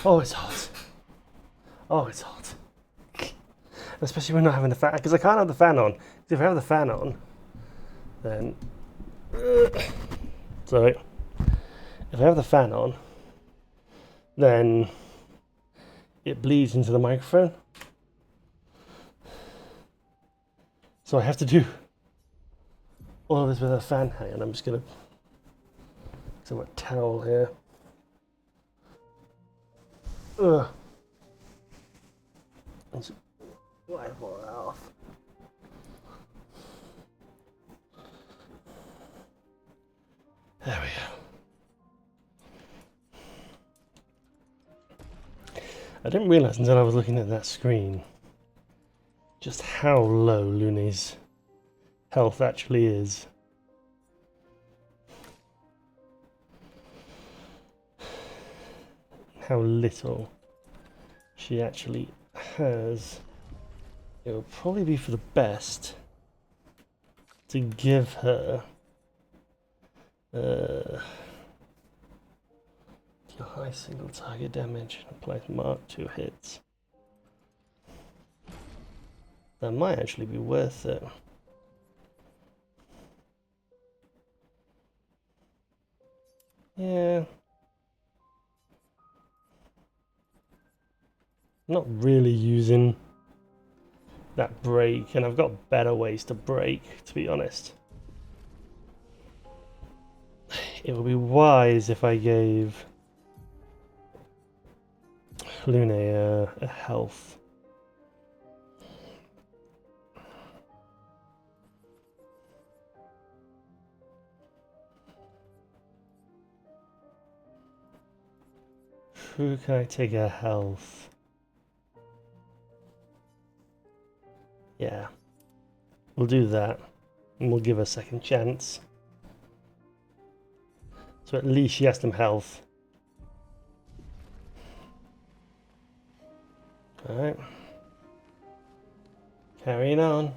Oh, it's hot. Oh, it's hot. Especially when not having the fan, because I can't have the fan on. 'Cause if I have the fan on, then sorry. If I have the fan on, then it bleeds into the microphone. So I have to do all of this with a fan. Hang on, I'm just gonna. So a towel here. Ugh. Let's wipe all that off. There we go. I didn't realise until I was looking at that screen just how low Lune's health actually is. How little she actually has. It would probably be for the best to give her your high single target damage and apply mark 2 hits. That might actually be worth it. Yeah. Not really using that break, and I've got better ways to break, to be honest. It would be wise if I gave Lune a health. Who can I take a health? Yeah, we'll do that, and we'll give her a second chance. So at least she has some health. Alright. Carrying on.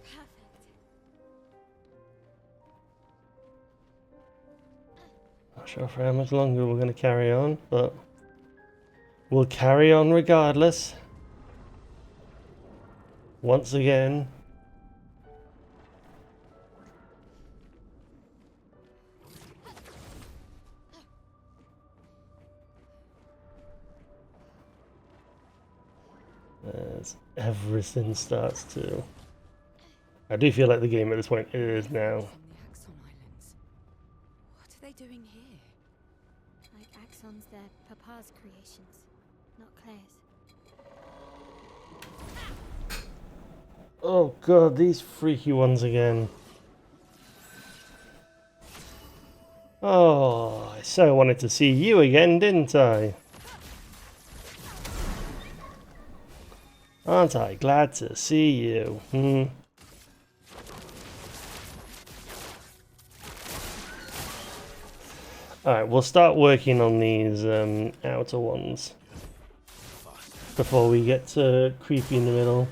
Perfect. Not sure for how much longer we're going to carry on, but we'll carry on regardless. Once again. As everything starts to... I do feel like the game at this point is now. From the Axon Islands. What are they doing here? Like Axon's their papa's creations, not Claire's. Oh god, these freaky ones again. Oh, I so wanted to see you again, didn't I? Aren't I glad to see you? Alright, we'll start working on these outer ones before we get creepy in the middle.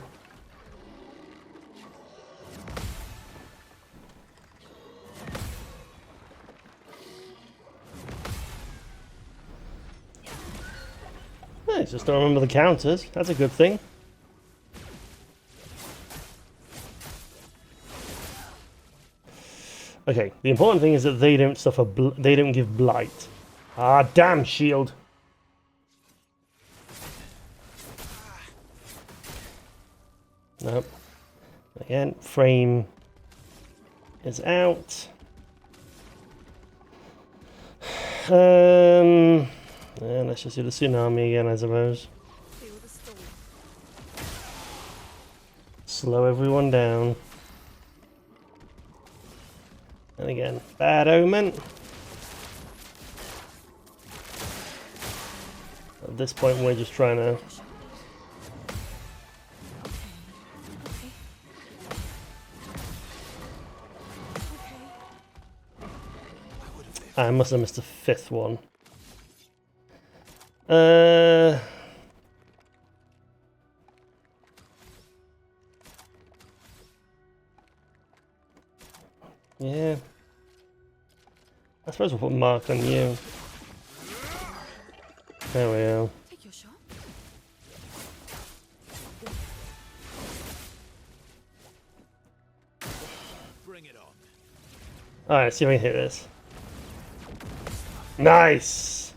I just don't remember the counters. That's a good thing. Okay, the important thing is that they don't suffer. They don't give blight. Ah, damn shield! Nope. Again, frame is out. Yeah, let's just do the tsunami again, I suppose. Feel the storm. Slow everyone down. And again, bad omen. At this point, we're just trying to... I must have missed the 5th one. Yeah. suppose we'll put Mark on you. There we go. Take your shot. Bring it on. Alright, see if I can hit this. Nice!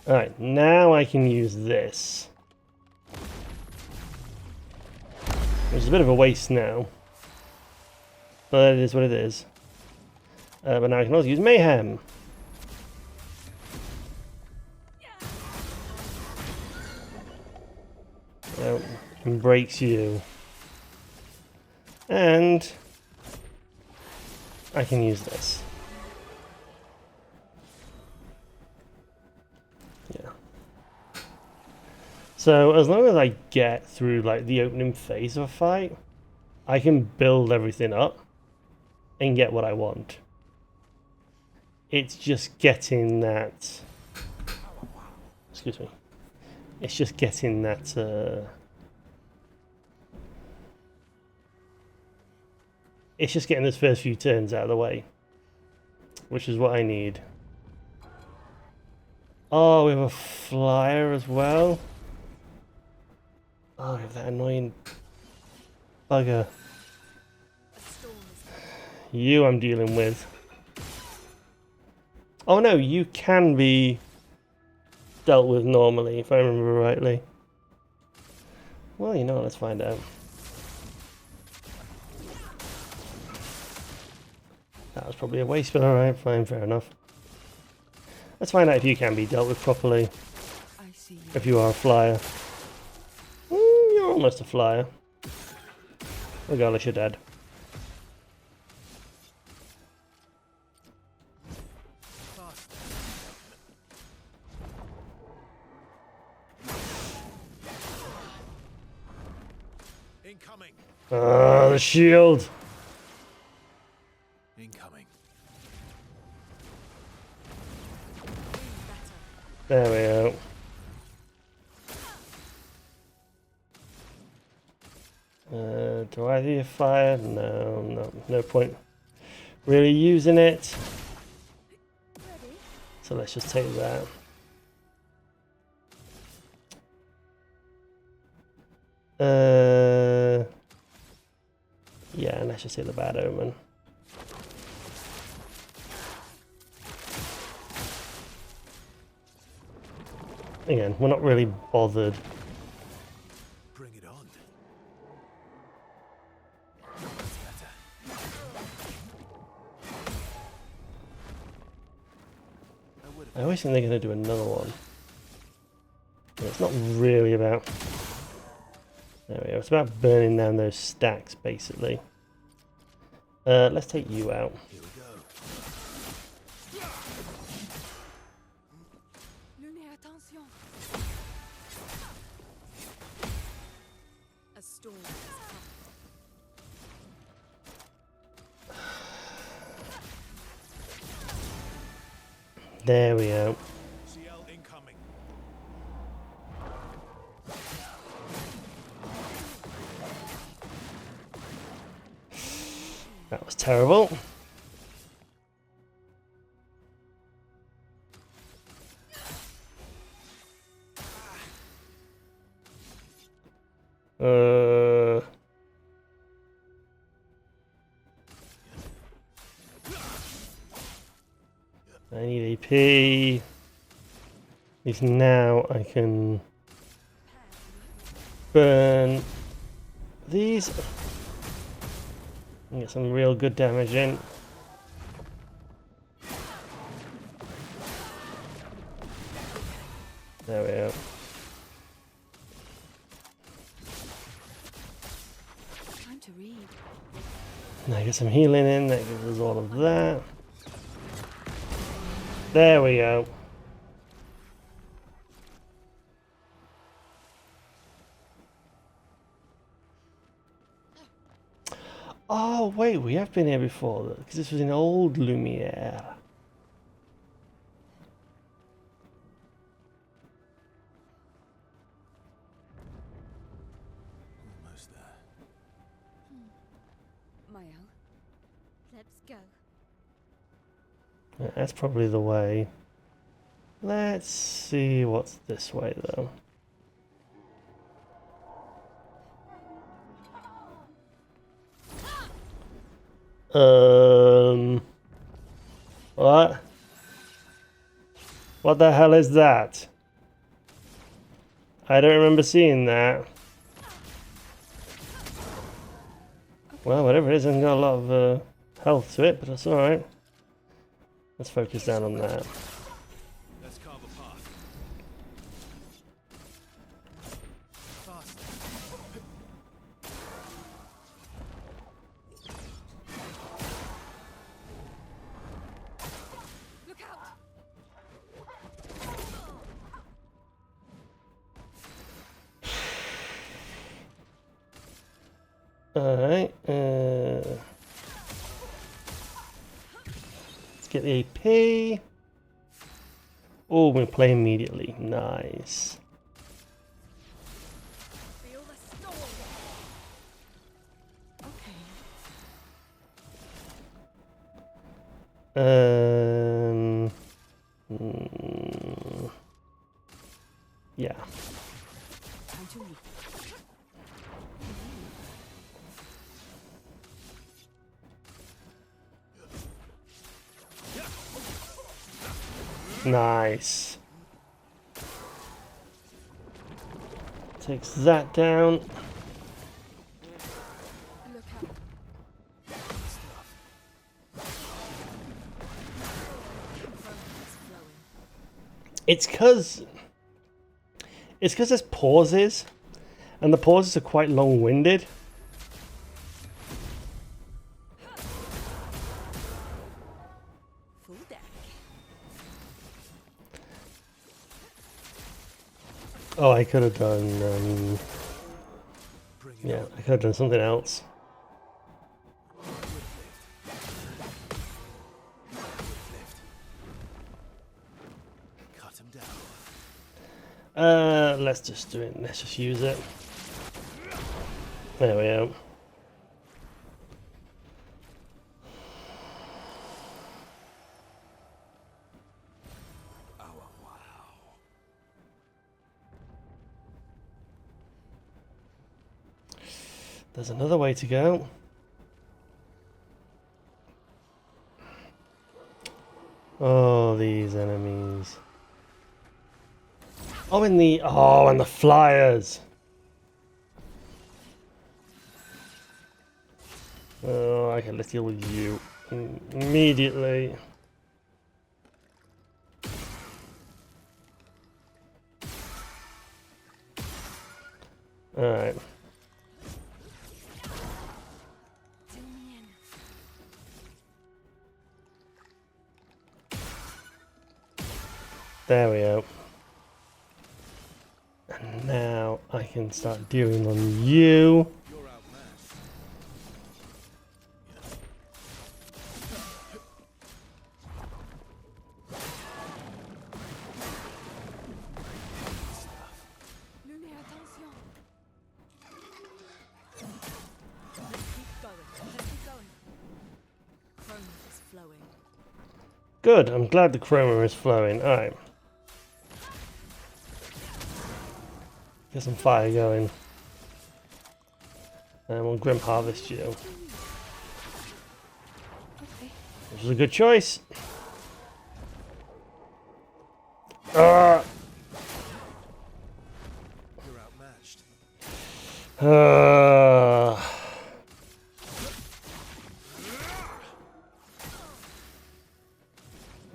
Alright, now I can use this. Which is a bit of a waste now. But it is what it is. But now I can also use Mayhem. Oh, and breaks you. And I can use this. Yeah. So as long as I get through like the opening phase of a fight, I can build everything up and get what I want. It's just getting that. Excuse me. It's just getting that. It's just getting those first few turns out of the way, which is what I need. Oh, we have a flyer as well. Oh, we have that annoying bugger. You I'm dealing with. Oh no, you can be dealt with normally, if I remember rightly. Well, you know, let's find out. That was probably a waste, but alright, fine, fair enough. Let's find out if you can be dealt with properly. I see you. If you are a flyer. You're almost a flyer. Regardless, you're dead. Incoming. Ah, the shield! Incoming. There we go. Do I do fire? No, no point really using it. So let's just take that. Yeah, and let's just hit the bad omen. Again, we're not really bothered. Bring it on. I always think they're going to do another one. But it's not really about... There we go. It's about burning down those stacks, basically. Let's take you out. Here we go. Luné, attention. A storm has come. There we go. CL incoming. That was terrible. I need AP. At least now I can burn these and get some real good damage in. There we go. Time to read. Now get some healing in, that gives us all of that. There we go. Oh wait, we have been here before, because this was in old Lumiere. Almost there. Mael, Let's go. Yeah, that's probably the way. Let's see what's this way though. What? What the hell is that? I don't remember seeing that. Well, whatever it is, I've got a lot of health to it, but that's alright. Let's focus down on that. Let's carve a path. Fast. Look out! Alright, let's get the AP. Oh, we're play immediately. Nice. Feel the storm. Okay. Yeah. Time to leave. Nice. Takes that down. Look out. It's cause there's pauses, and the pauses are quite long-winded. Full deck. Oh, I could have done. Yeah, I could have done something else. Cut him down. Let's just do it. Let's just use it. There we go. Oh, wow. There's another way to go. Oh, these enemies. Oh, and the flyers. Oh, okay, let's deal with you immediately. All right. There we go. And now I can start dealing on you. You're outmatched. Lune, attention. Let's keep going. Let's keep going. Chrome is flowing. Good, I'm glad the chroma is flowing. Alright. Get some fire going. And we'll Grim Harvest you. Okay. Which is a good choice. Ah! You're outmatched.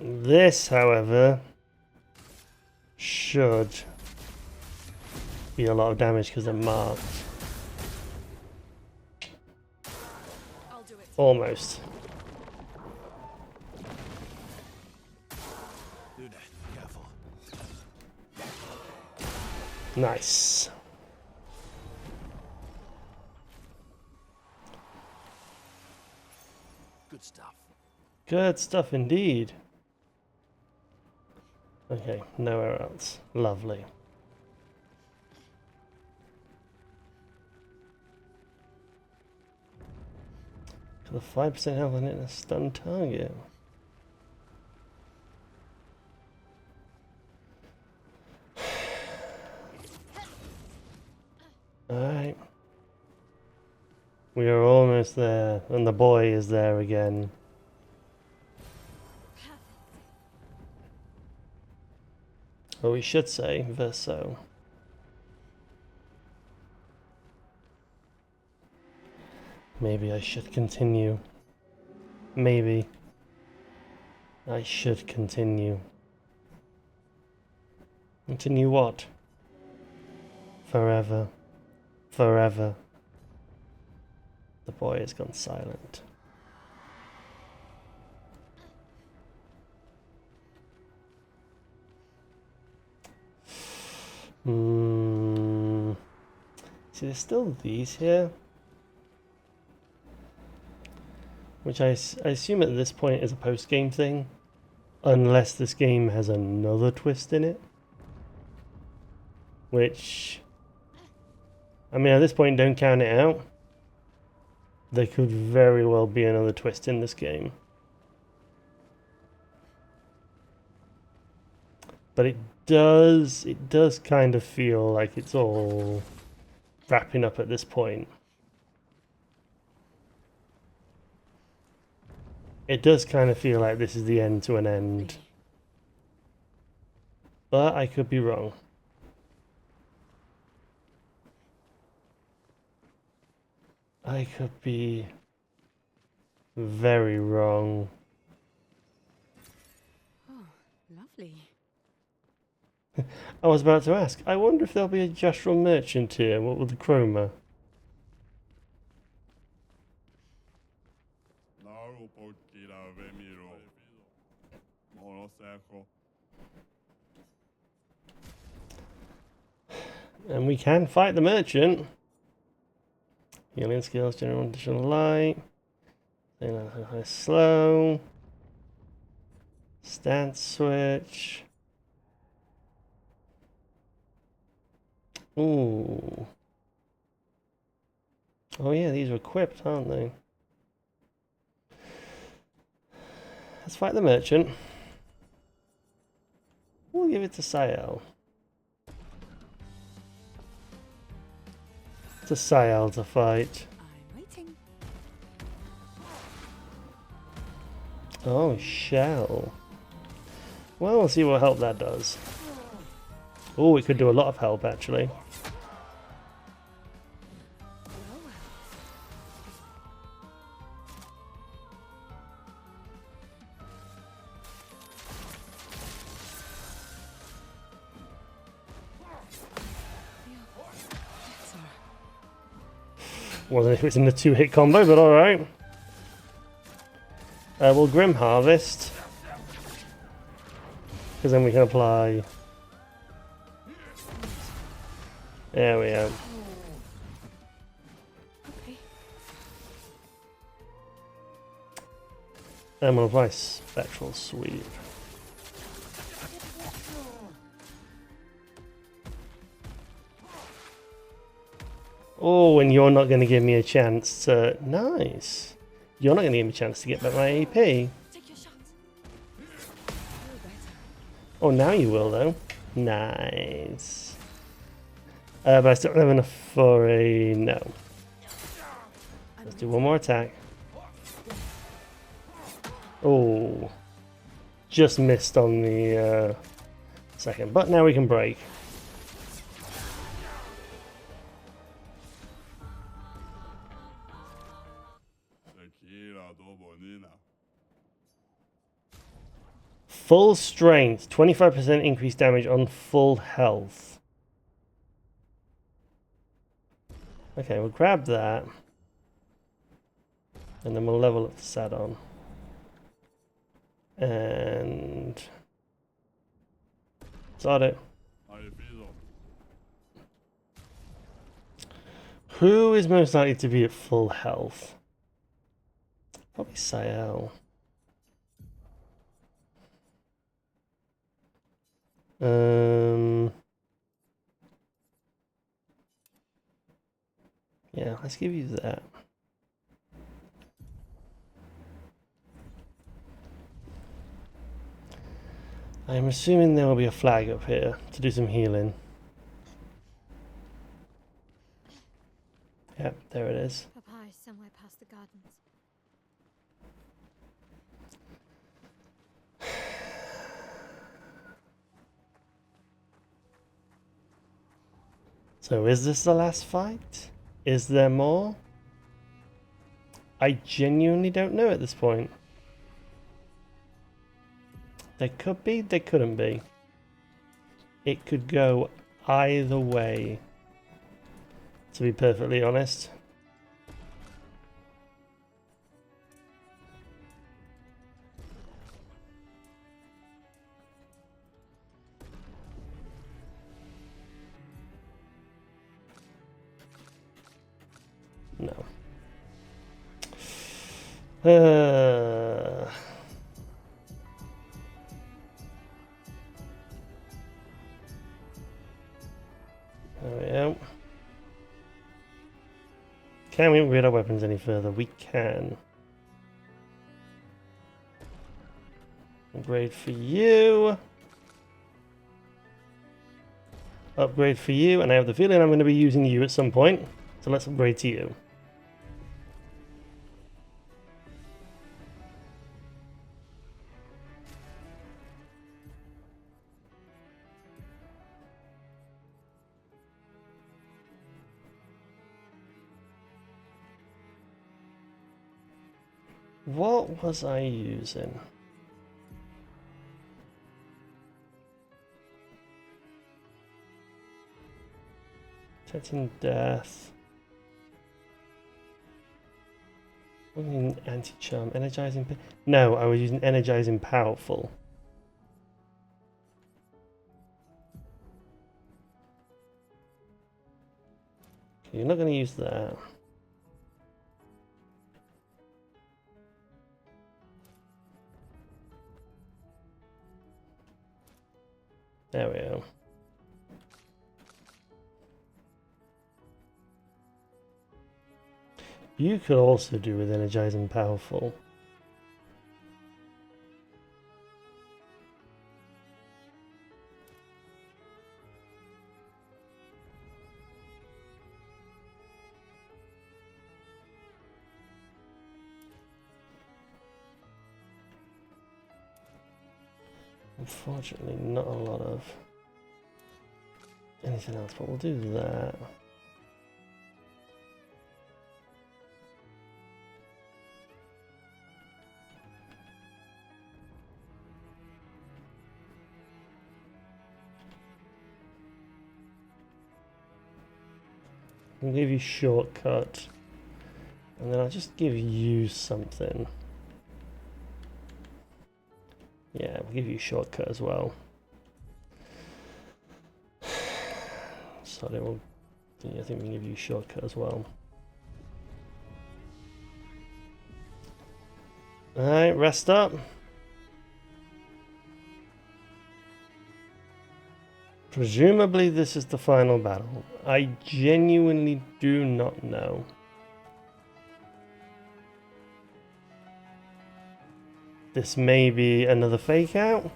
This, however, should be a lot of damage because they're marked. I'll do it. Almost. Lune, careful. Nice. Good stuff. Good stuff indeed. Okay, nowhere else. Lovely. for the 5% health on it and a stun target. Alright. We are almost there, and the boy is there again. Or we should say, verso. Maybe I should continue. Maybe I should continue. Continue what? Forever. Forever. The boy has gone silent. See, there's still these here. Which I assume at this point is a post-game thing. Unless this game has another twist in it. Which... I mean, at this point, don't count it out. There could very well be another twist in this game. But it does kind of feel like it's all wrapping up at this point. It does kind of feel like this is the end to an end. But I could be wrong. I could be very wrong. Oh, lovely. I was about to ask, I wonder if there'll be a Joshua merchant here. What with the chroma? And we can fight the merchant. Healing skills, general additional light. Slow. Stance switch. Ooh. Oh yeah, these are equipped, aren't they? Let's fight the merchant. We'll give it to Sayel. To Sayel to fight. I'm waiting. Oh, shell. Well, we'll see what help that does. Oh, it could do a lot of help, actually. Wasn't if it's in the 2-hit combo, but alright. We'll Grim Harvest. Because then we can apply... There we go. Okay. And we'll apply Spectral Sweep. Oh, and you're not going to give me a chance to... Nice. You're not going to give me a chance to get back my AP. Take your shot. Oh, now you will, though. Nice. But I still don't have enough for a... No. Let's do one more attack. Oh. Just missed on the second. But now we can break. Full strength, 25% increased damage on full health. Okay, we'll grab that. And then we'll level up the Sadon. And... Start it. Who is most likely to be at full health? Probably Sayel. Yeah, let's give you that. I'm assuming there will be a flag up here to do some healing. Yep, there it is. Papa is somewhere past the gardens. So is this the last fight? Is there more? I genuinely don't know at this point. There could be, there couldn't be. It could go either way, to be perfectly honest. No. There we go. Can we upgrade our weapons any further? We can. Upgrade for you. Upgrade for you, and I have the feeling I'm going to be using you at some point. So let's upgrade to you. What was I using? Protecting death. Anti-charm, energizing. No, I was using energizing powerful. Okay, you're not going to use that. There we go. You could also do with energizing powerful. Unfortunately, not a lot of anything else, but we'll do that. I'll give you shortcut, and then I'll just give you something. Yeah, we'll give you shortcut as well. Sorry, yeah, I think we can give you shortcut as well. Alright, rest up. Presumably this is the final battle. I genuinely do not know. This may be another fake out.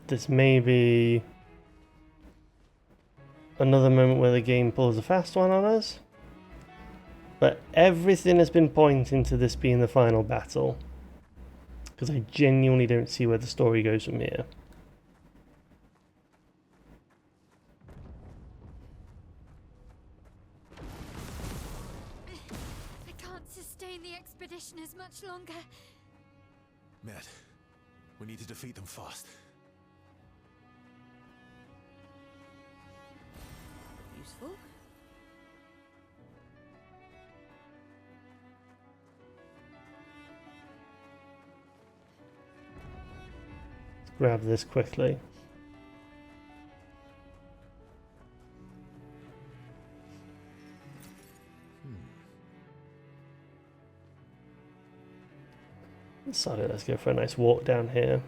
This may be another moment where the game pulls a fast one on us. But everything has been pointing to this being the final battle. Because I genuinely don't see where the story goes from here. I can't sustain the expedition as much longer. Matt, we need to defeat them fast. Useful. Grab this quickly. Sorry, let's go for a nice walk down here.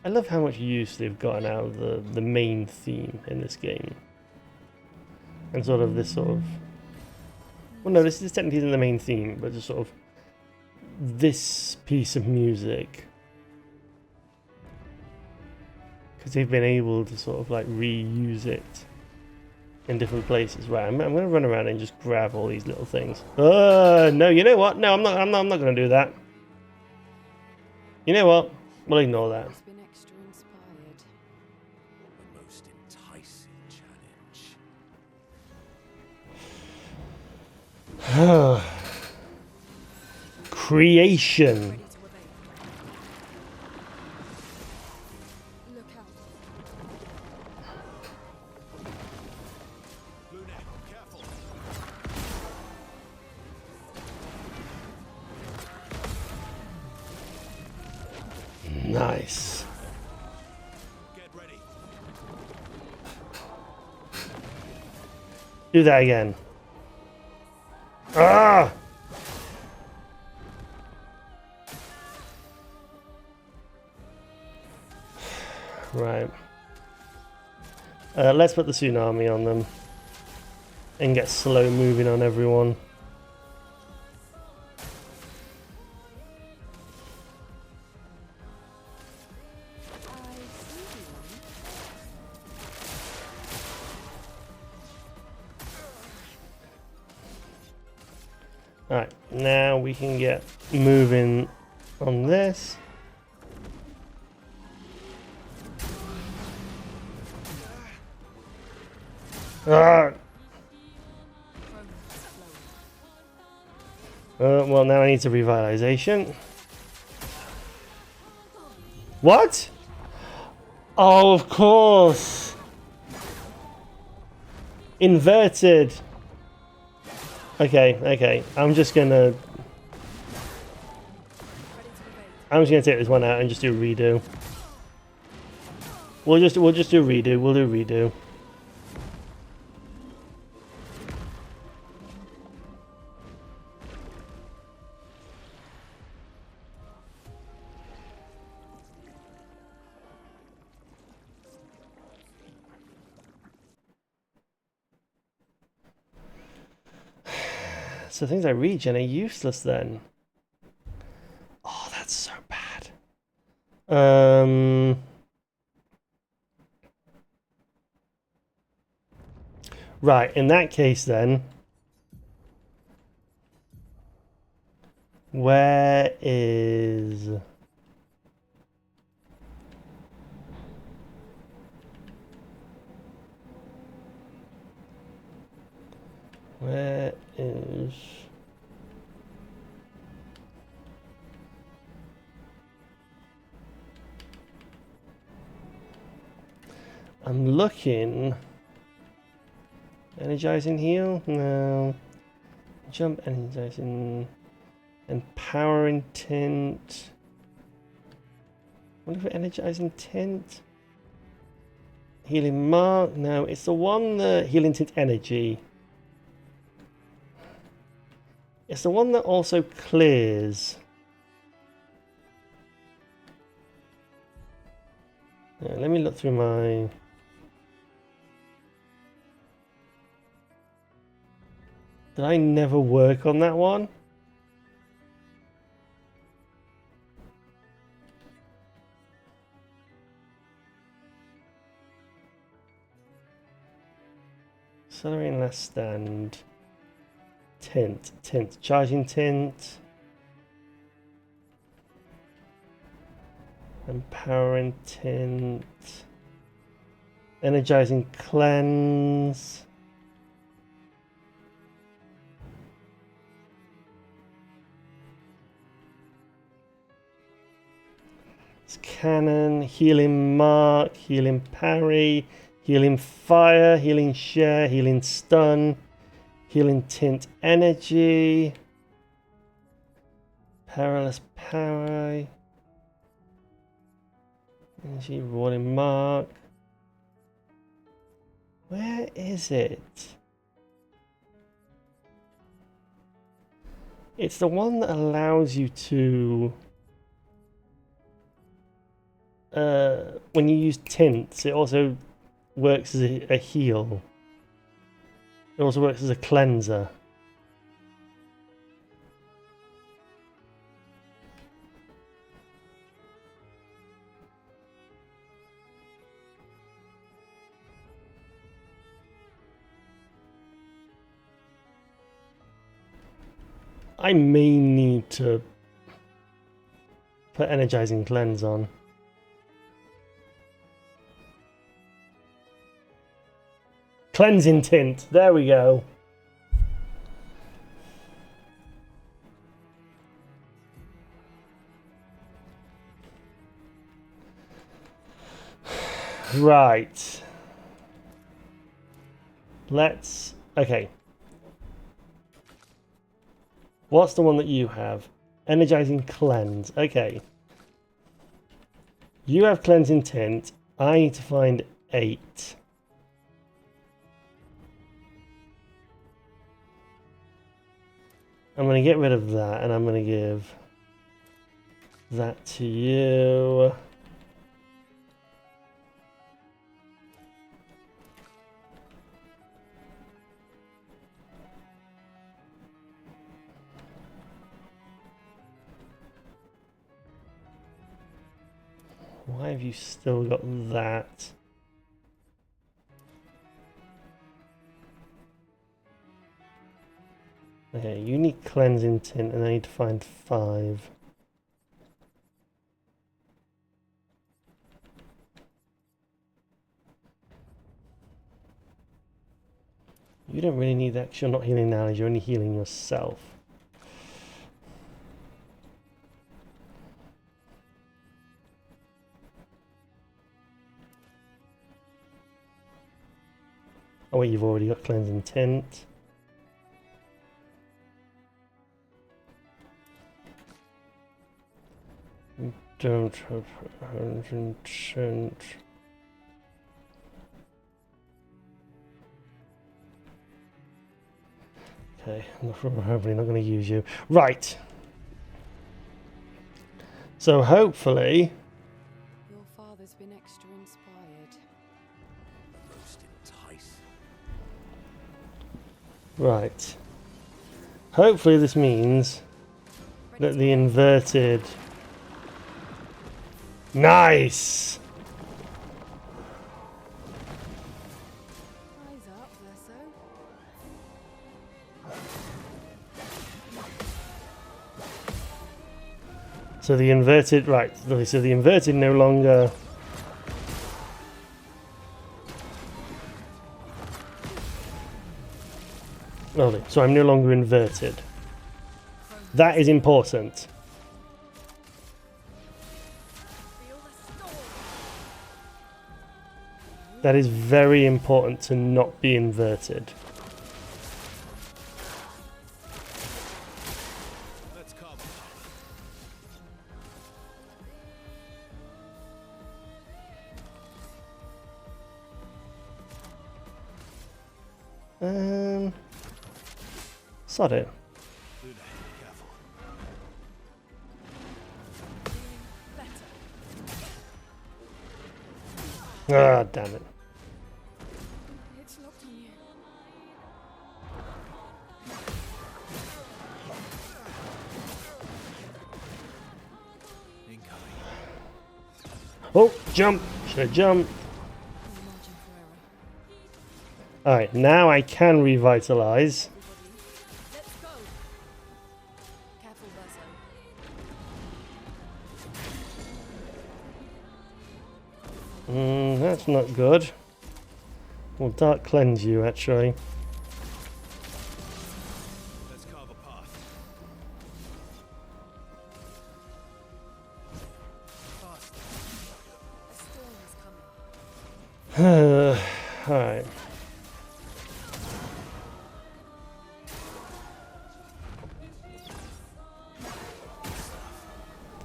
I love how much use they've gotten out of the main theme in this game. And sort of this sort of... Well, no, this is technically the main theme, but just sort of this piece of music. Because they've been able to sort of like reuse it in different places. Right, I'm going to run around and just grab all these little things. No, you know what? No, I'm not going to do that. You know what? We'll ignore that. It's been extra inspired. The most enticing challenge. Creation. Ready to obey. Look out. Luna, careful. Nice. Get ready. Do that again. Ah! Right. Let's put the tsunami on them and get slow moving on everyone. Alright, now we can get moving on this. Well, now I need to revitalization. What? Oh, of course. Inverted. Okay. I'm just gonna take this one out and just do a redo. We'll just do a redo. We'll do a redo. So things like regen are useless then. Oh, that's so bad. Right, in that case then, where is... Where is... I'm looking... Energizing heal? No. Jump, energizing... Empowering tint... What if energizing tint? Healing mark? No, it's the one that... Healing tint energy. It's the one that also clears. Yeah, let me look through my... Did I never work on that one? Accelerating last stand. Tint. Charging tint. Empowering tint. Energizing cleanse. It's cannon, healing mark, healing parry, healing fire, healing share, healing stun. Healing tint energy. Perilous parry. Energy rolling mark. Where is it? It's the one that allows you to... when you use tints, it also works as a heal. It also works as a cleanser. I may need to put energizing cleanse on. Cleansing tint, there we go. Right. Let's... Okay. What's the one that you have? Energizing cleanse. Okay. You have cleansing tint. I need to find 8. I'm going to get rid of that and I'm going to give that to you. Why have you still got that? Okay, you need cleansing tint and I need to find 5. You don't really need that because you're not healing now, you're only healing yourself. Oh wait, you've already got cleansing tint. Don't have cleansing tint. Okay, I'm probably not going to use you. Right. So hopefully... Your father's been extra inspired. Most entice. Right. Hopefully this means that the inverted... Nice! Eyes up, Verso. So the inverted... Right, so the inverted no longer... Lovely. So I'm no longer inverted. That is important. That is very important to not be inverted. Let's come. Sod it. Luna, careful. Ah, damn it. It's locked on you. Incoming. Oh, jump. Should I jump? No margin for error. Alright, now I can revitalize. Let's go. Careful, Verso. That's not good. We'll dark cleanse you, actually. Let's carve a path. Fast. A storm is coming. Alright.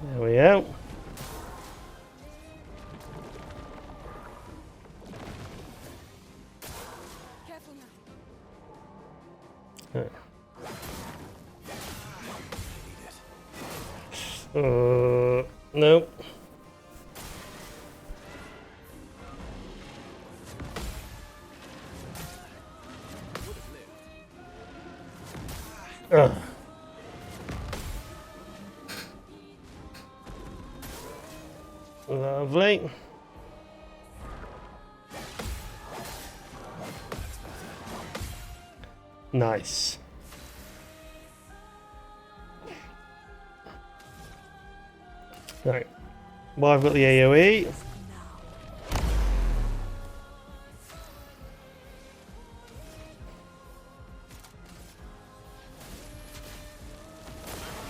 There we go. Careful now. Alright. Nope. Ugh. Lovely. Nice. Right. Well, I've got the AoE.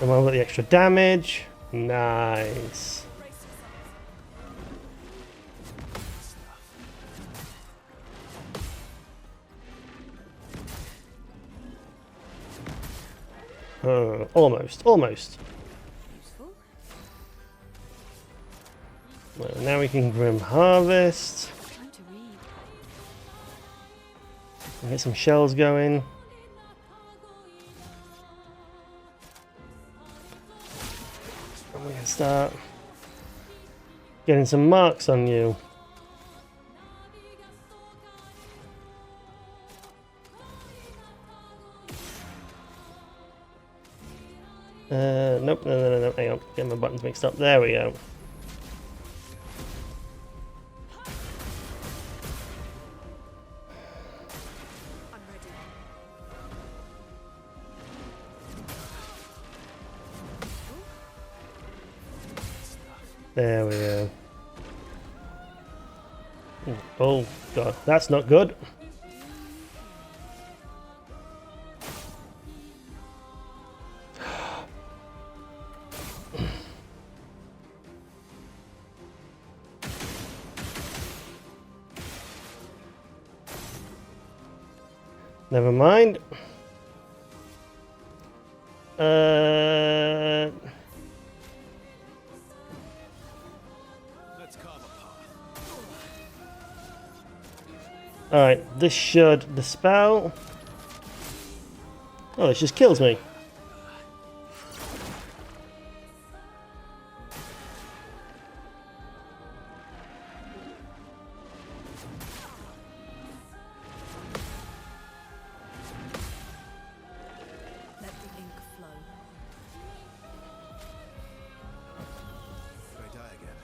And I've got the extra damage. Nice. Almost. Useful. Well, now we can Grim Harvest. Time to read. Get some shells going. And we can start getting some marks on you. Nope, no, hang on, get my buttons mixed up, there we go. I'm ready. There we go. Oh god, that's not good. Never mind. Let's carve a path. Alright, this should dispel. Oh, this just kills me. Let the ink flow. Could I die again?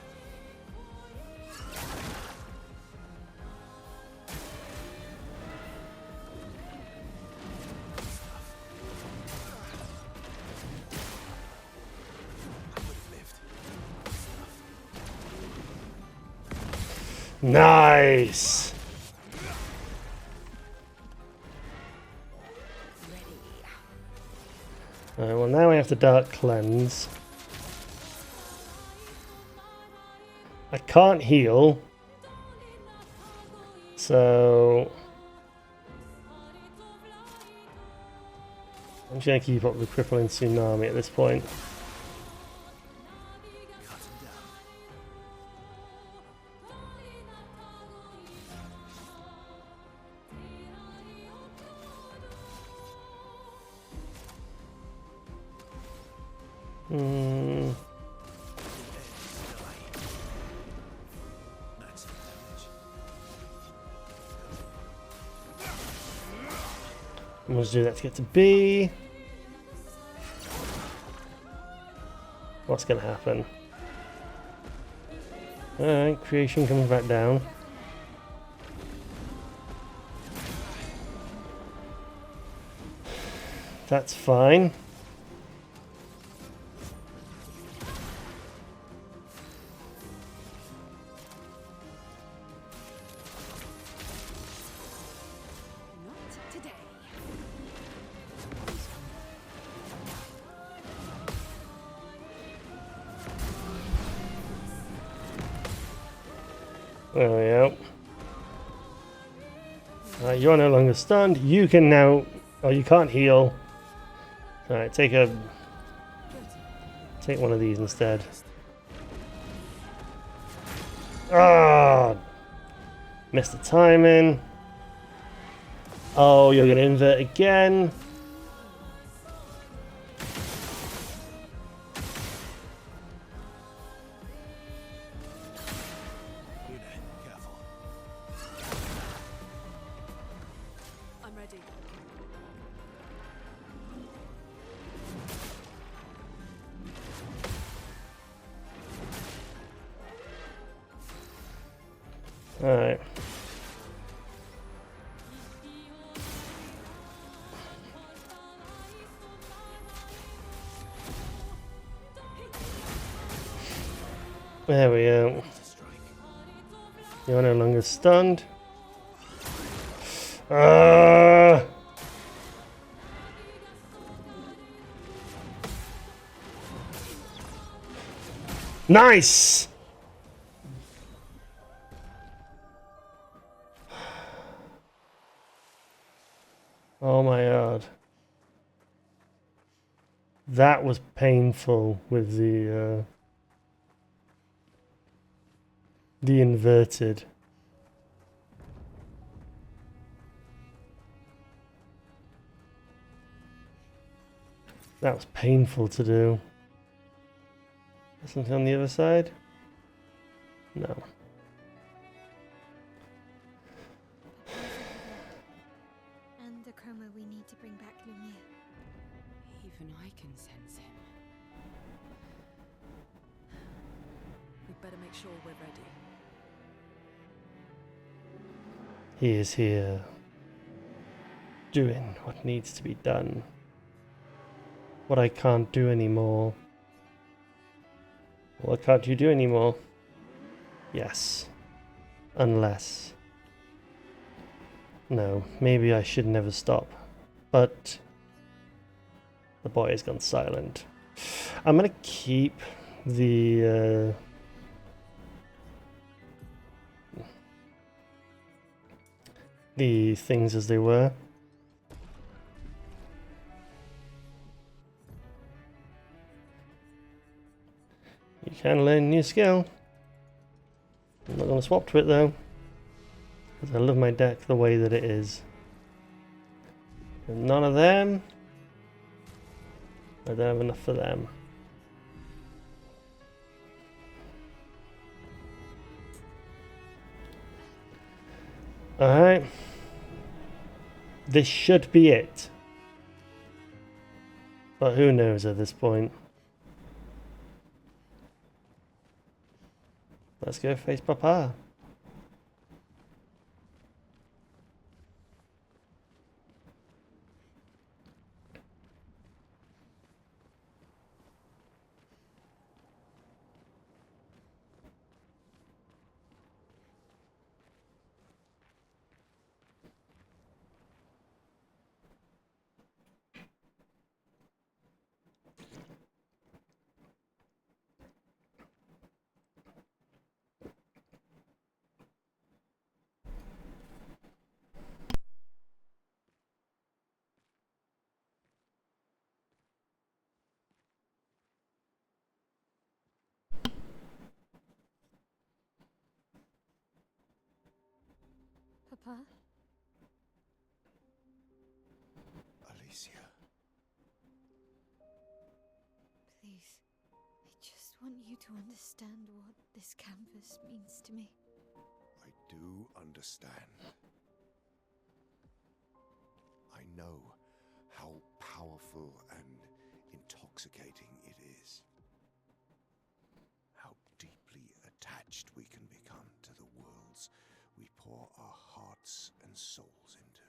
I would have lived. Nice. Ready. Alright, well now we have to Dark Cleanse. I can't heal. So I'm just going to keep up with the crippling tsunami at this point. Cut him down. Maximum damage. I'm going to do that to get to B. What's going to happen? Alright, creation comes back down. That's fine. Not today. There we go. You're no longer stunned. You can now... Oh, you can't heal. Alright, take one of these instead. Ah! Missed the timing. Oh, you're going to invert again. Alright. There we go. You're no longer stunned. Nice! Oh my god. That was painful with the inverted. That was painful to do. Something on the other side? No. And the chroma we need to bring back Lumiere. Even I can sense him. We'd better make sure we're ready. He is here. Doing what needs to be done. What I can't do anymore. What can't you do anymore? Yes. Unless. No, maybe I should never stop. But the boy has gone silent. I'm gonna keep the things as they were. You can learn a new skill. I'm not going to swap to it though, because I love my deck the way that it is. And none of them. I don't have enough for them. Alright. This should be it. But who knows at this point. Let's go face Papa. Papa? Alicia. Please. I just want you to understand what this canvas means to me. I do understand. I know how powerful and intoxicating it is. How deeply attached we can become to the worlds we pour our hearts and souls into.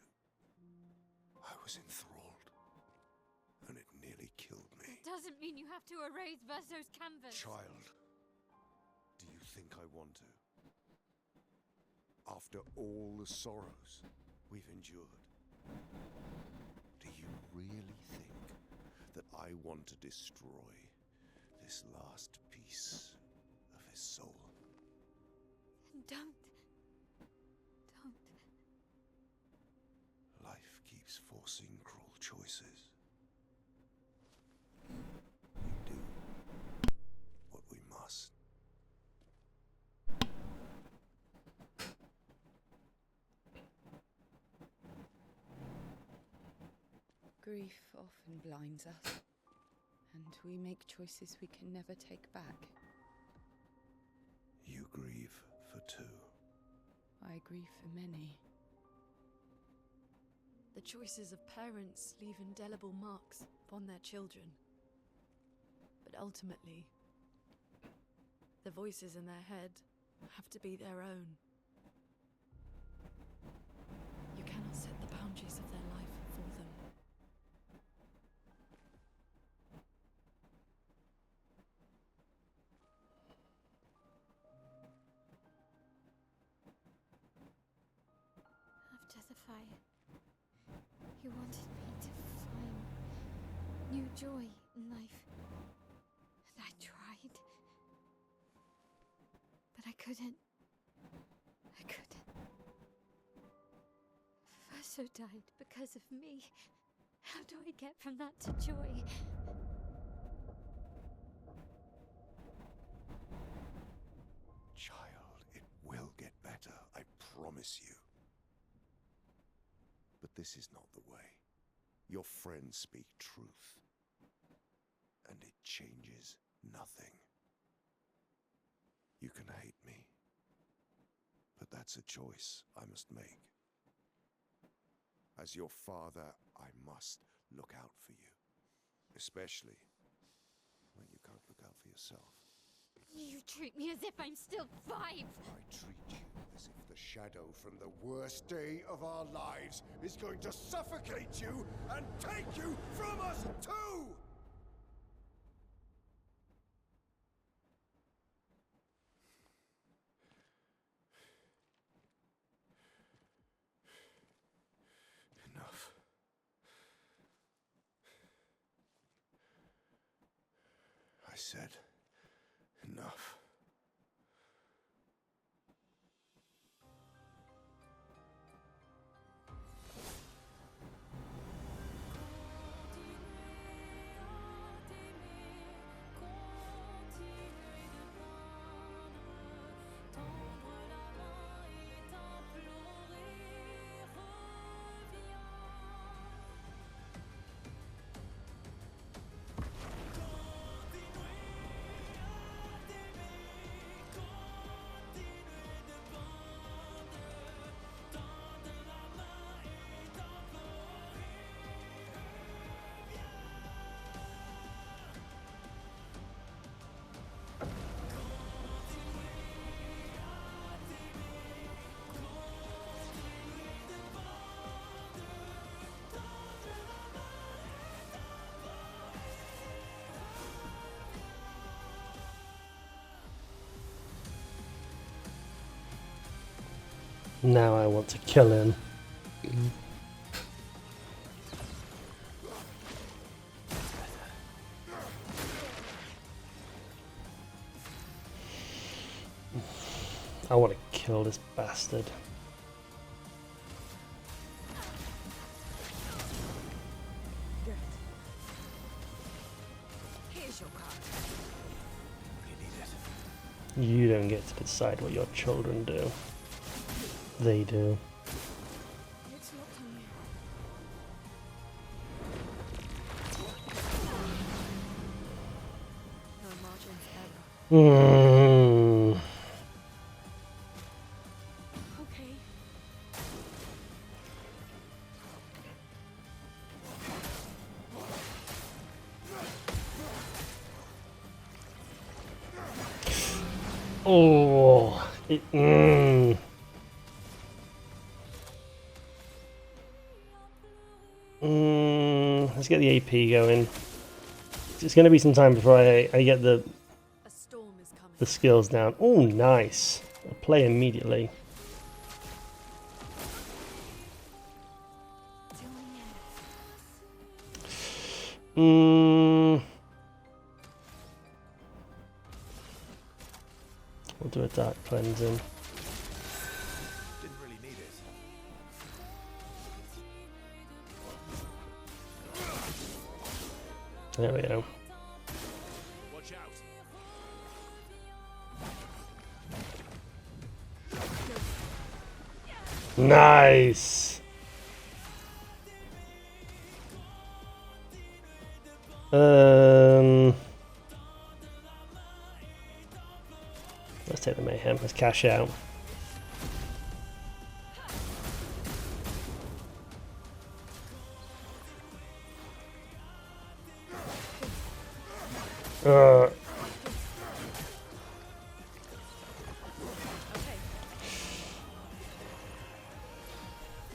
I was enthralled, and it nearly killed me. Doesn't mean you have to erase Verso's canvas. Child, do you think I want to? After all the sorrows we've endured, do you really think that I want to destroy this last piece of his soul? Don't. Life keeps forcing cruel choices. We do what we must. Grief often blinds us, and we make choices we can never take back. You grieve for two. I grieve for many. The choices of parents leave indelible marks upon their children. But ultimately, the voices in their head have to be their own. boundaries of their life for them. After the fire, he wanted me to find new joy in life. And I tried. But I couldn't. Verso died because of me. How do I get from that to joy? Child, it will get better, I promise you. But this is not the way. Your friends speak truth. And it changes nothing. You can hate me. But that's a choice I must make. As your father, I must look out for you. Especially when you can't look out for yourself. You treat me as if I'm still 5. I treat you as if the shadow from the worst day of our lives is going to suffocate you and take you from us too! Enough. I said enough. Now I want to kill him. I want to kill this bastard. Good. Here's your card. Really need it. You don't get to decide what your children do. They do. It's not on you. No margins ever. Okay. Oh, let's get the AP going. It's going to be some time before I get A storm is coming. the skills down. Oh, nice. I'll play immediately. We'll do a dark cleansing. Didn't really need it. There we go. Watch out. Nice. Let's take the mayhem. Let's cash out.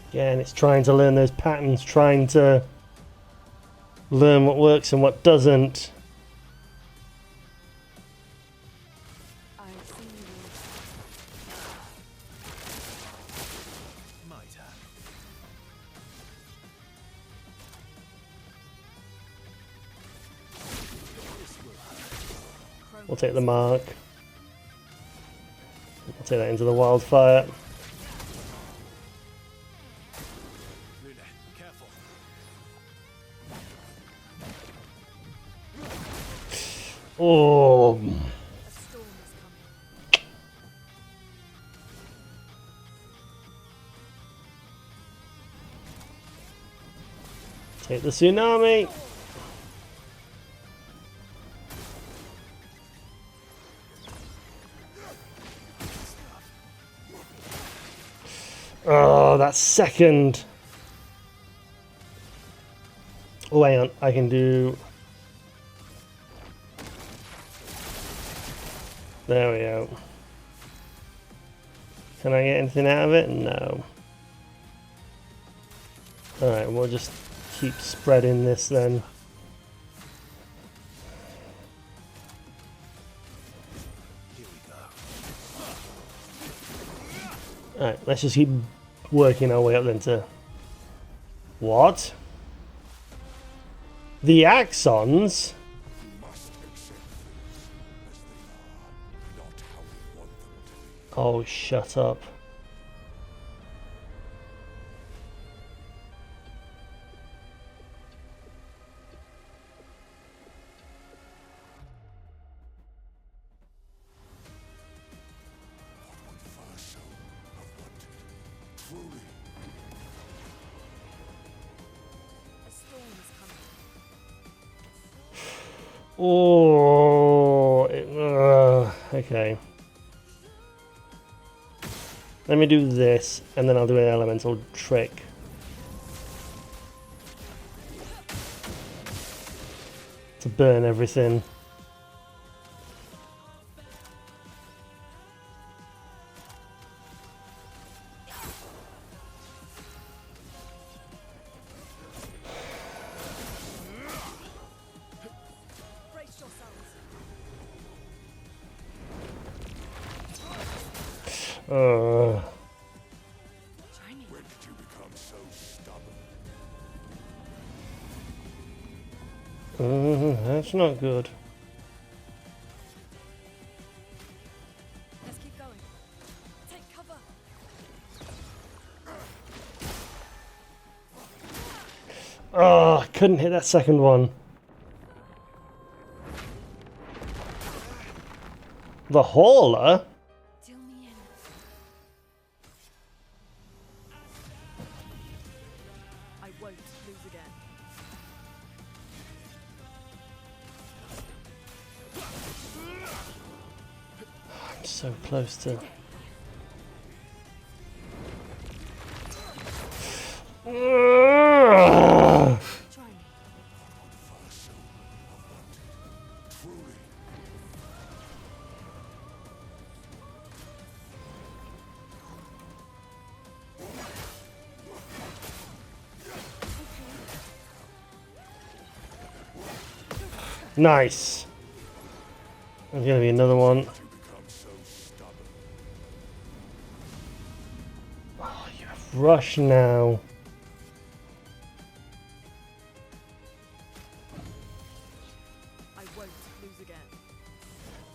Again, it's trying to learn those patterns, trying to learn what works and what doesn't. I've seen you. My turn. We'll take the mark. We'll take that into the wildfire. Luna, careful. Oh, A storm is coming. take the tsunami. Oh, that second. Oh, hang on. I can do. There we go. Can I get anything out of it? No. Alright, we'll just keep spreading this then. Here we go. Alright, let's just keep working our way up then to... What? The axons? We must accept things as they are, not how we want them to be. Oh, shut up. What would Verso have wanted? Truly, A storm is coming. Oh, okay. Let me do this, and then I'll do an elemental trick. To burn everything. Brace yourselves. Try me. when did you become so stubborn? That's not good. Let's keep going. Take cover. Oh, couldn't hit that second one. The hauler? Till me in. I won't lose again. I'm so close to... Try me. Verso have wanted? Truly, Nice. There's gonna be another one. you become so stubborn. Oh, you have rush now. I won't lose again.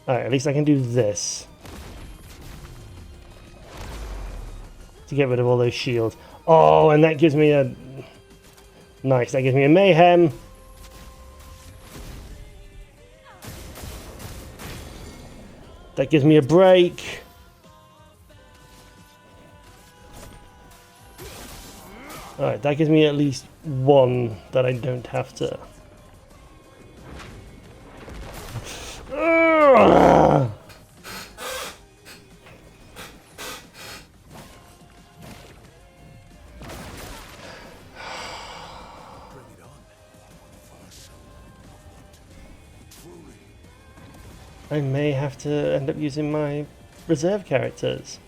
Alright, at least I can do this. To get rid of all those shields. Oh, and that gives me a... Nice, that gives me a mayhem. That gives me a break. Alright, that gives me at least one that I don't have to... Ugh! Bring it on. Verso have wanted? Truly, I may have to end up using my reserve characters.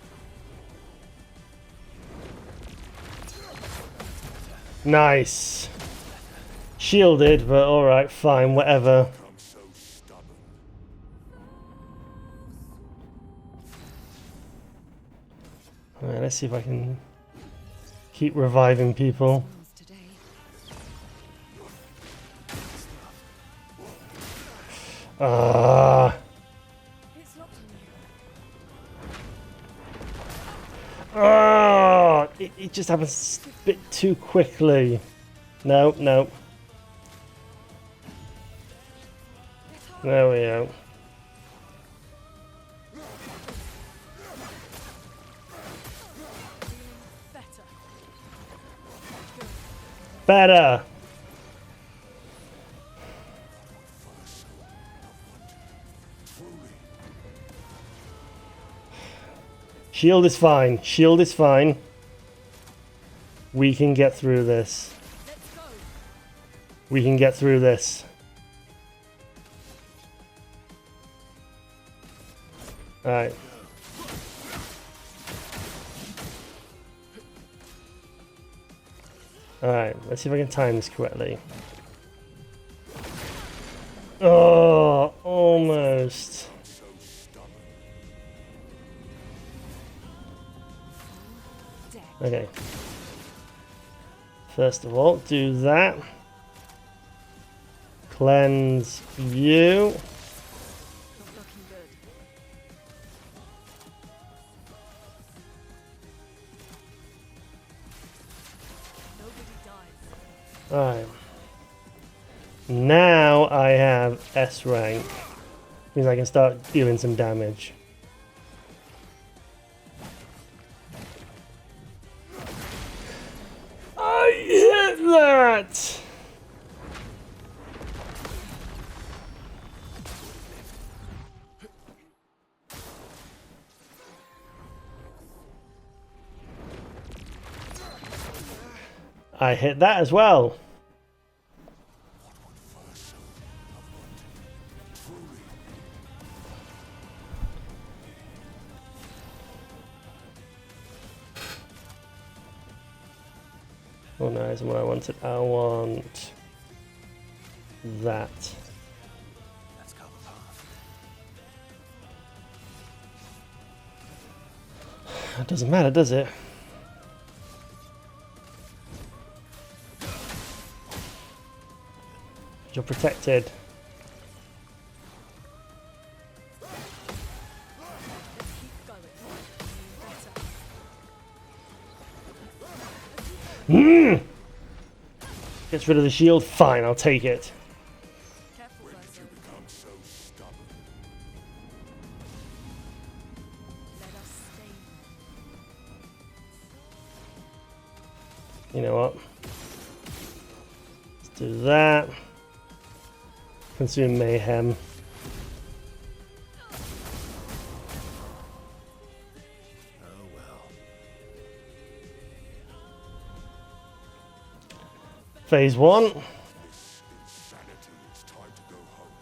Nice. Shielded, but alright, fine, whatever. Come so stubborn. Alright, let's see if I can keep reviving people. Today. Ah. It's locked on you. Oh, it just happens a bit too quickly. No, no. There we go. Better. Better. Shield is fine. Shield is fine. We can get through this. Let's go. We can get through this. Alright. Alright, let's see if I can time this correctly. Oh, almost. Okay. First of all, do that. Cleanse you. Not looking good. Nobody dies. Alright. Now I have S rank. Means I can start dealing some damage. I hit that! I hit that as well. Oh no, isn't what I wanted. I want that. Let's go the path. It doesn't matter, does it? You're protected. Let's keep going. Better. Gets rid of the shield. Fine, I'll take it. Careful, guys. Become so stubborn. Let us stay. You know what? Let's do that. Consume mayhem. Oh well. Phase 1. This insanity. It's time to go home.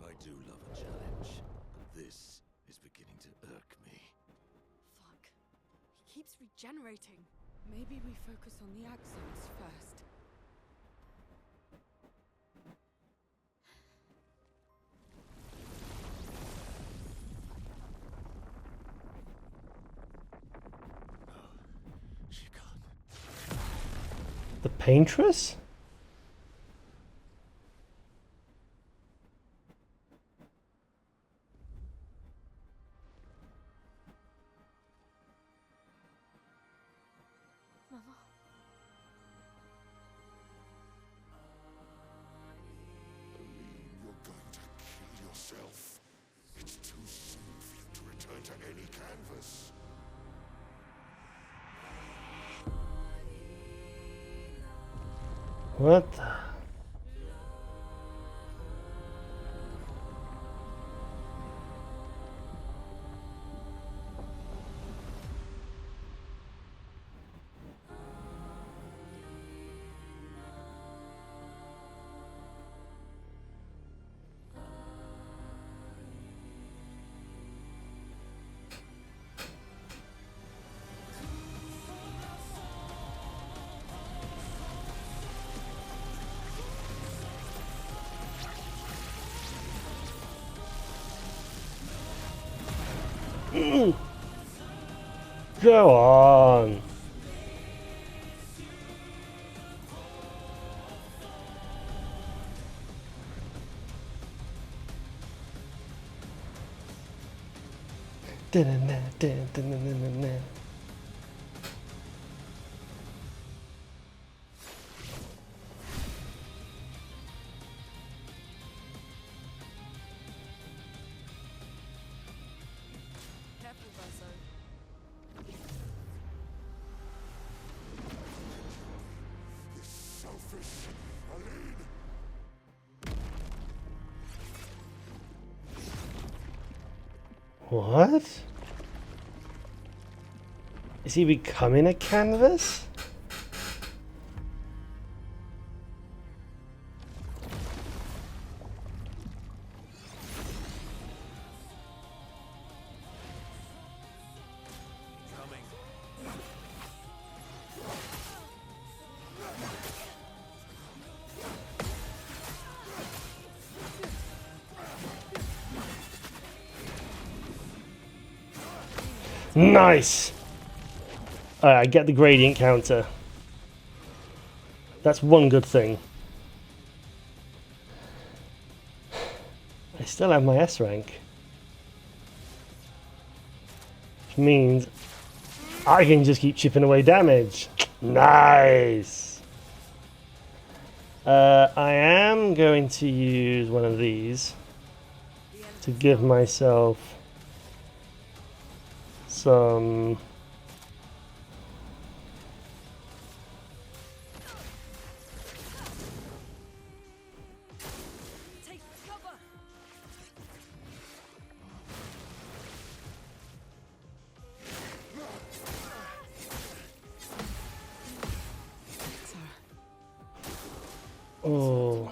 I do love a challenge, but this is beginning to irk me. Fuck. He keeps regenerating. Maybe we focus on the axons first. She can't. The paintress? Mama. You're going to kill yourself. It's too soon for you to return to any canvas. What the? Go on. Da-na-na-da-da-na-na-na. Careful, Verso. Selfish. Aline. What? Is he becoming a canvas? Coming. Nice! Alright, I get the gradient counter. That's one good thing. I still have my S rank. Which means I can just keep chipping away damage. Nice! I am going to use one of these to give myself some... Take cover! Oh.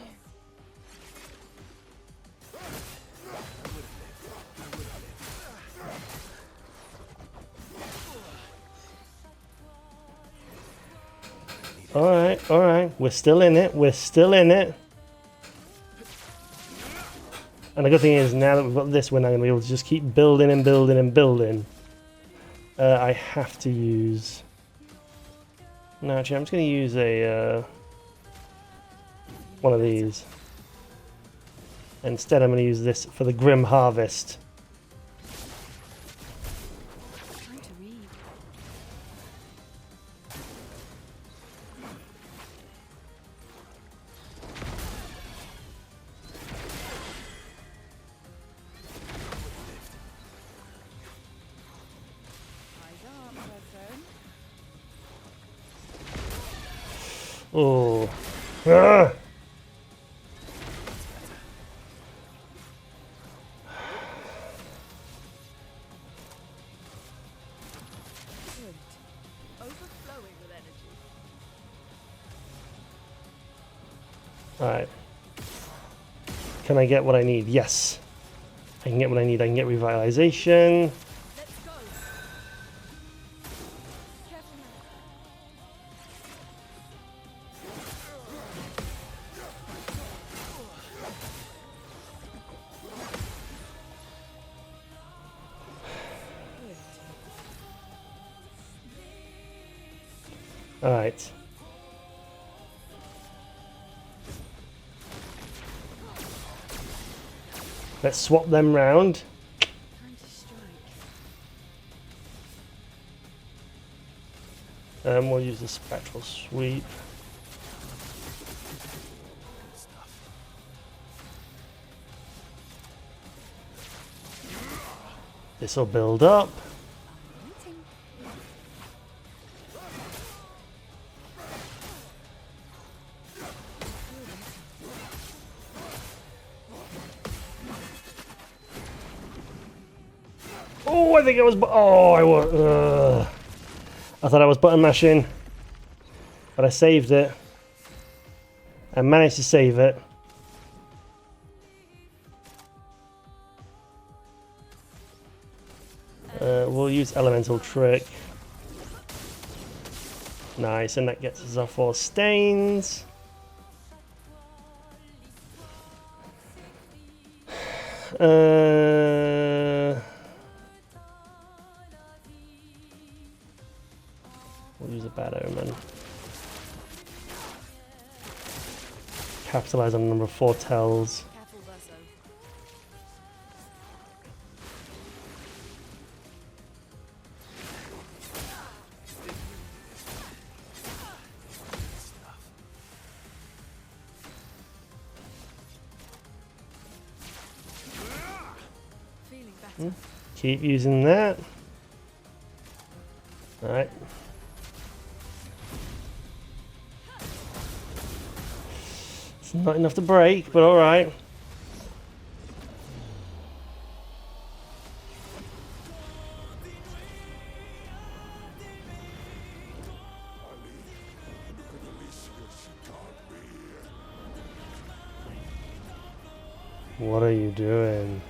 Alright, we're still in it, we're still in it. And the good thing is, now that we've got this, we're now going to be able to just keep building and building and building. I have to use... No, actually, I'm just going to use a... one of these. Instead, I'm going to use this for the Grim Harvest. Trying to read. Eyes up, Verso. Oh. Ah! Good. Overflowing with energy. Alright. Can I get what I need? Yes. I can get what I need. I can get revitalization. Let's go! Careful now. Alright. Let's swap them round. Time to strike. We'll use the spectral sweep. This will build up. Waiting. Oh, I think I was. Oh, I was. I thought I was button mashing, but I saved it. I managed to save it. We'll use elemental trick. Nice, and that gets us our 4 stains. bad omen. Capitalize on a number of foretells. Careful, Verso. Feeling better. Keep using that. Alright. It's not enough to break, but alright. What are you doing?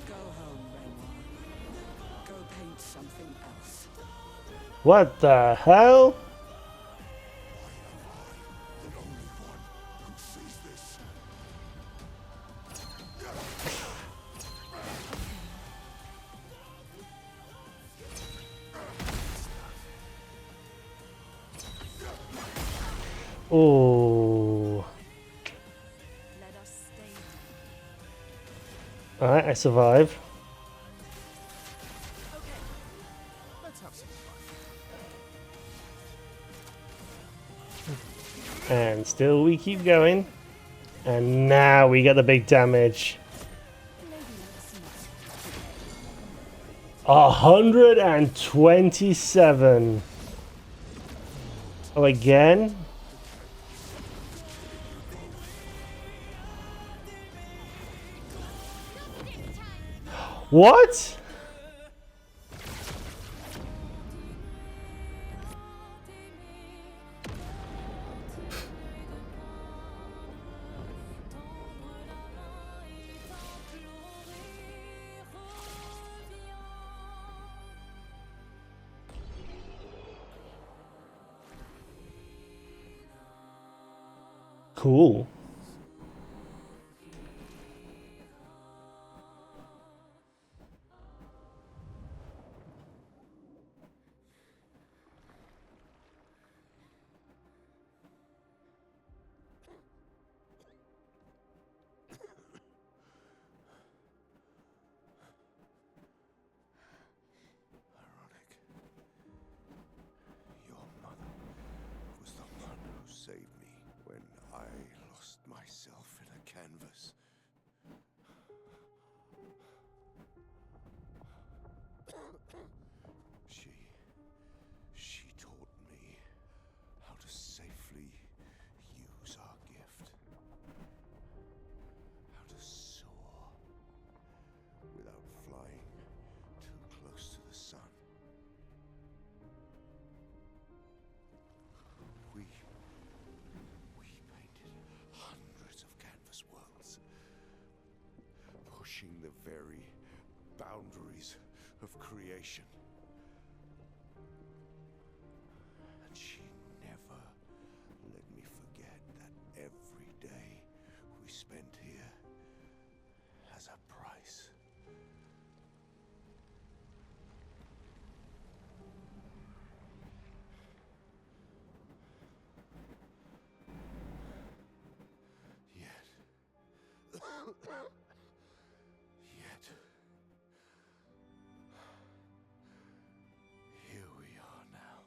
Go home, Renoir. Go paint something else. What the hell? Oh. Let us stay. Alright, I survive. Let's have some fun. And still we keep going. And now we get the big damage. 127. Oh, again? What? Cool. Ironic. Your mother was the one who saved me when I lost myself in a canvas. She taught me how to safely use our gift. How to soar without flying too close to the sun. We painted hundreds of canvas worlds, pushing the very boundaries of creation. And she never let me forget that every day we spent here has a price. Yet, here we are now.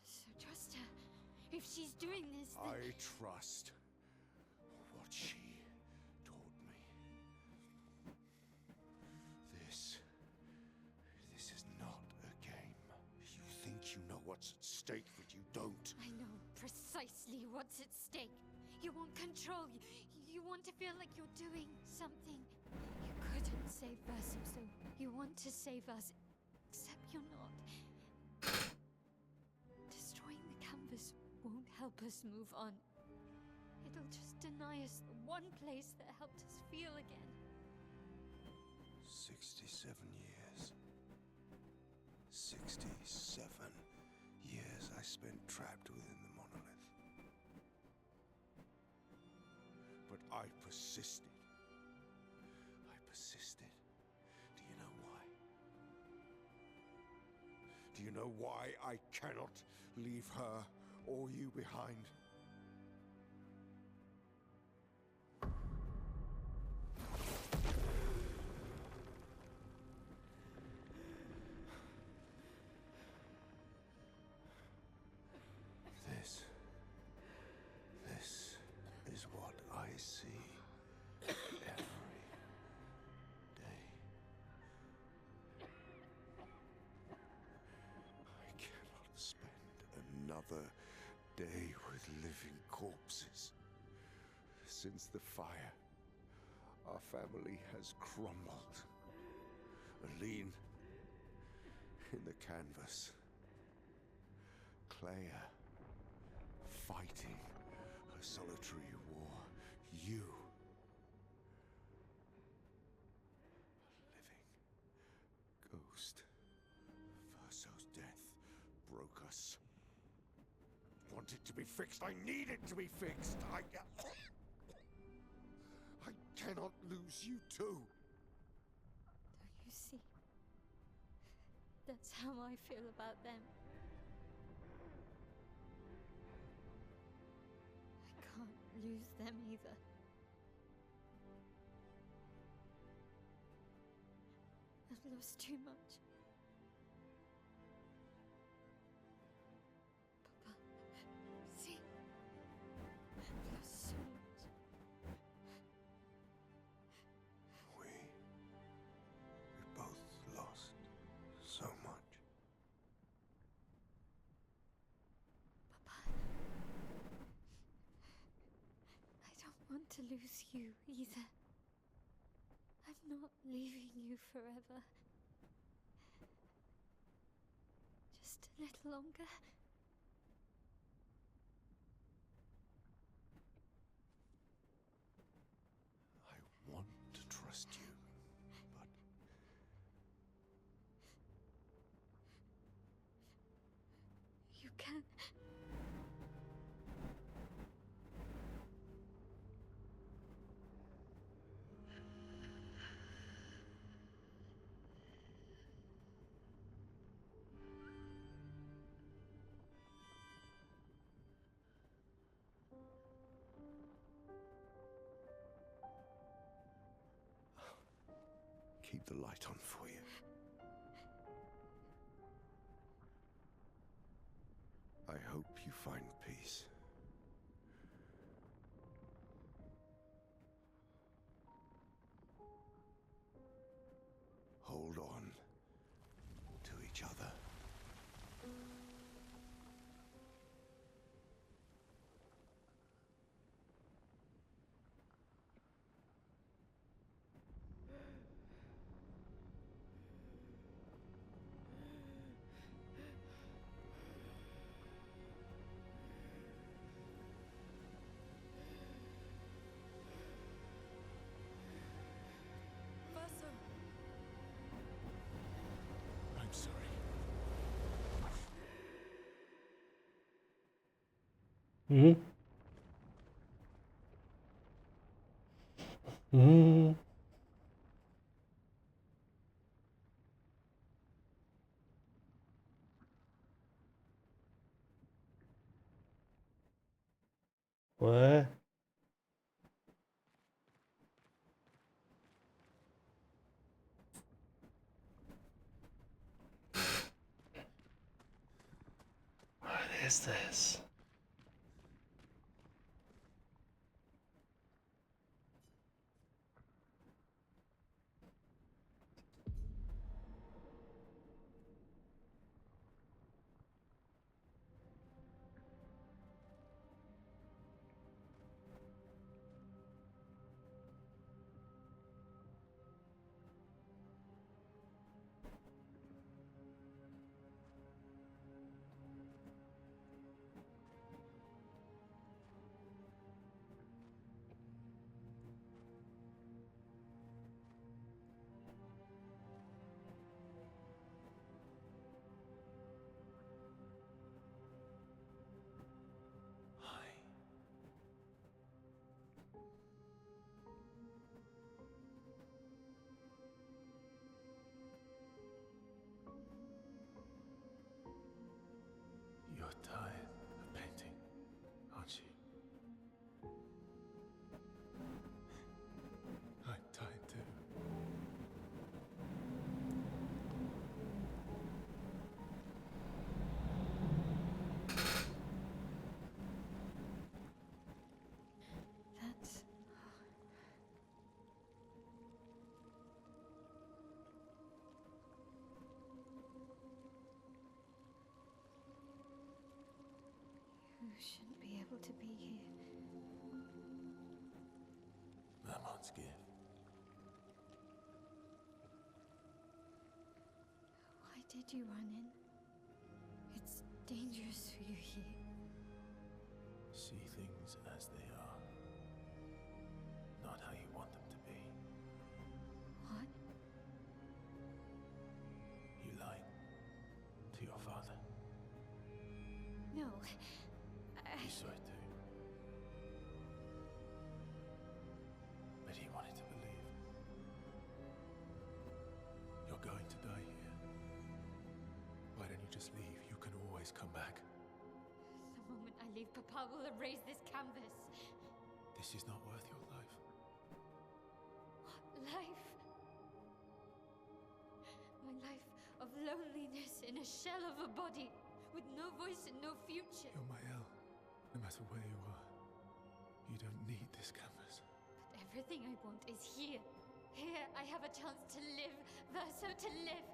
So trust her. If she's doing this, then... I trust what she taught me. This is not a game. You think you know what's at stake, but you don't. I know precisely what's at stake. You want control. You want to feel like you're doing something. You couldn't save Verso, so you want to save us. Except you're not. Destroying the canvas won't help us move on. It'll just deny us the one place that helped us feel again. 67 years. 67 years I spent trapped within the monolith. But I persisted. I persisted. Do you know why? Do you know why I cannot leave her or you behind? This is what I see every day. I cannot spend another day with living corpses. Since the fire, our family has crumbled. Aline in the canvas. Clair fighting a solitary war. You, a living ghost. Verso's death broke us. Want it to be fixed. I need it to be fixed. I cannot lose you too. Don't you see? That's how I feel about them. I can't lose them either. I've lost too much. Papa, see? I've lost so much. We both lost so much. Papa, I don't want to lose you either. I'm not leaving you forever. Just a little longer. I want to trust you, but You can. keep the light on for you. I hope you find peace. Hold on to each other. Verso! I'm sorry. Hmm. Hmm. What? What is this? tired of painting, aren't you? I'm tired too. That's... You shouldn't be able to be here. I'm on scared. Why did you run in? It's dangerous for you here. See things as they are, not how you want them to be. What? You lied to your father. No. You saw it too. But he wanted to believe. You're going to die here. Why don't you just leave? You can always come back. The moment I leave, Papa will erase this canvas. This is not worth your life. What life? My life of loneliness in a shell of a body, with no voice and no future. You're my Elle. No matter where you are, you don't need this canvas. But everything I want is here. Here I have a chance to live, Verso to live.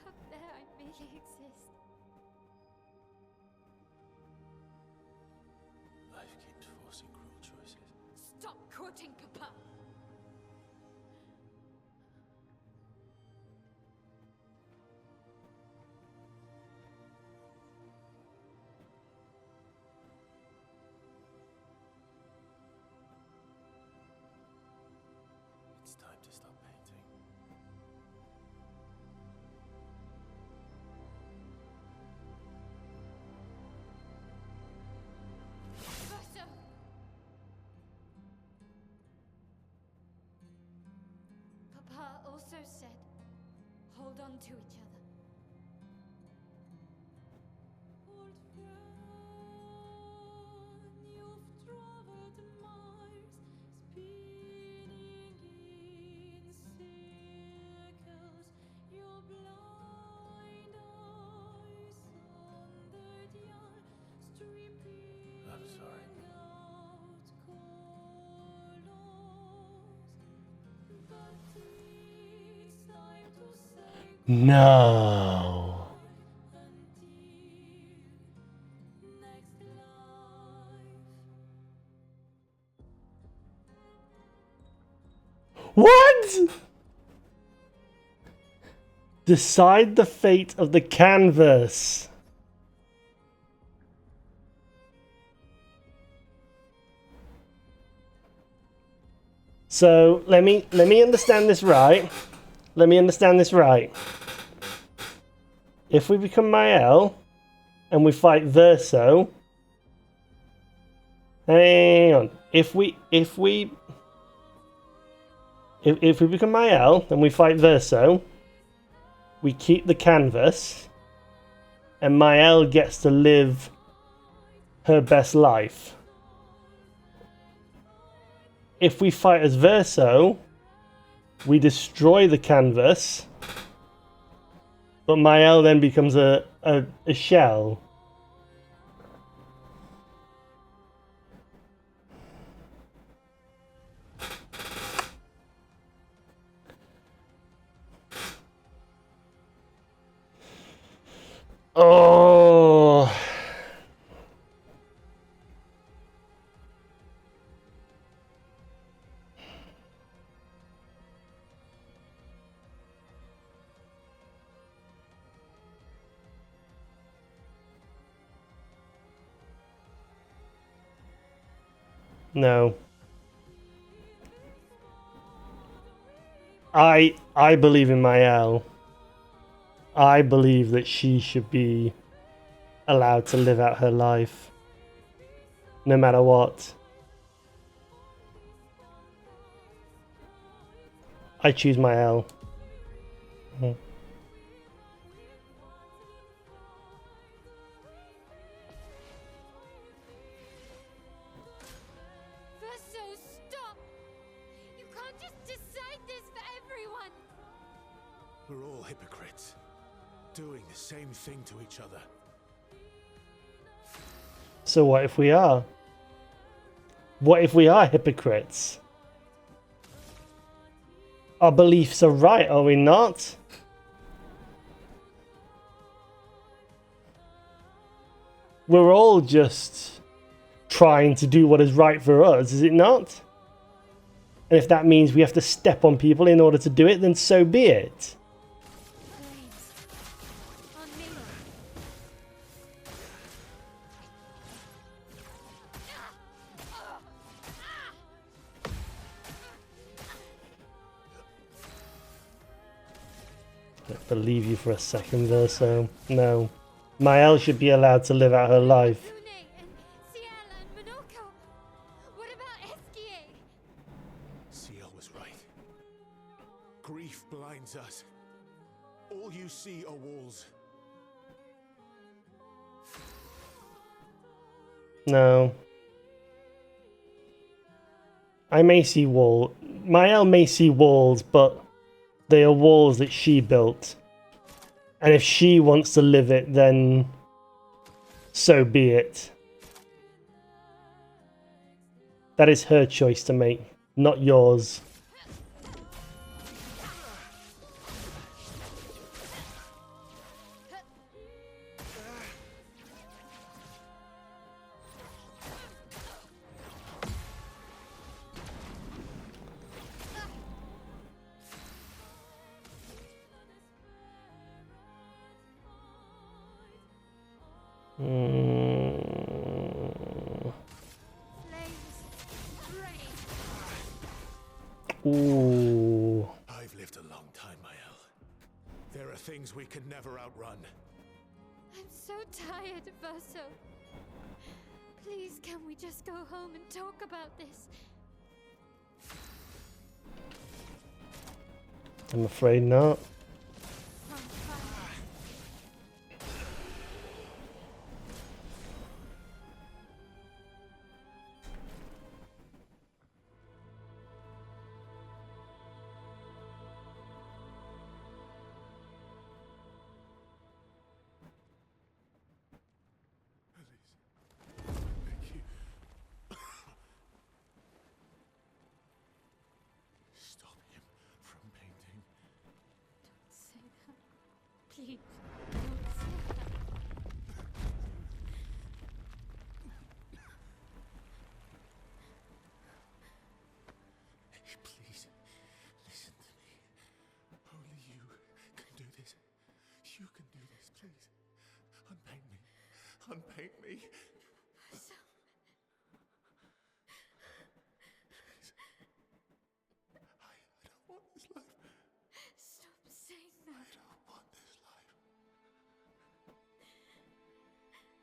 Up there I merely exist. Life keeps forcing cruel choices. Stop quoting Papa! It's time to stop painting. Verso! Papa also said, hold on to each other. Old friend, you've traveled miles, spinning in circles, your blind eyes on the dial, stripping I'm sorry. out colors. But it's time to say No. until next life. What? Decide the fate of the canvas. So let me understand this right. Let me understand this right. If we become Mael and we fight Verso, hang on. If we become Mael and we fight Verso, we keep the canvas, and Mael gets to live her best life. If we fight as Verso, we destroy the canvas, but Mael then becomes a shell. Oh. No. I believe in Mael. I believe that she should be allowed to live out her life, no matter what. I choose Mael. doing the same thing to each other. So what if we are? What if we are hypocrites? Our beliefs are right, are we not? We're all just trying to do what is right for us, is it not? And if that means we have to step on people in order to do it, then so be it. Flames. On me. I don't believe you for a second there, so no. Mael should be allowed to live out her life. Lune and Ciela and Monoko. What about Esquier? Ciel was right. Grief blinds us. All you see are walls. No. I may see wall. Mael may see walls, but they are walls that she built. And if she wants to live it, then so be it. That is her choice to make, not yours. Ooh. I've lived a long time, Mael. There are things we can never outrun. I'm so tired, Verso. Please, can we just go home and talk about this? I'm afraid not. I'm fine. Thank you. Stop him from painting. Don't say that. Please, don't say that. Hey, please, listen to me. Only you can do this. You can do this, please. Unpaint me. Unpaint me. Verso. I don't want this life. Stop saying that. I don't want this life.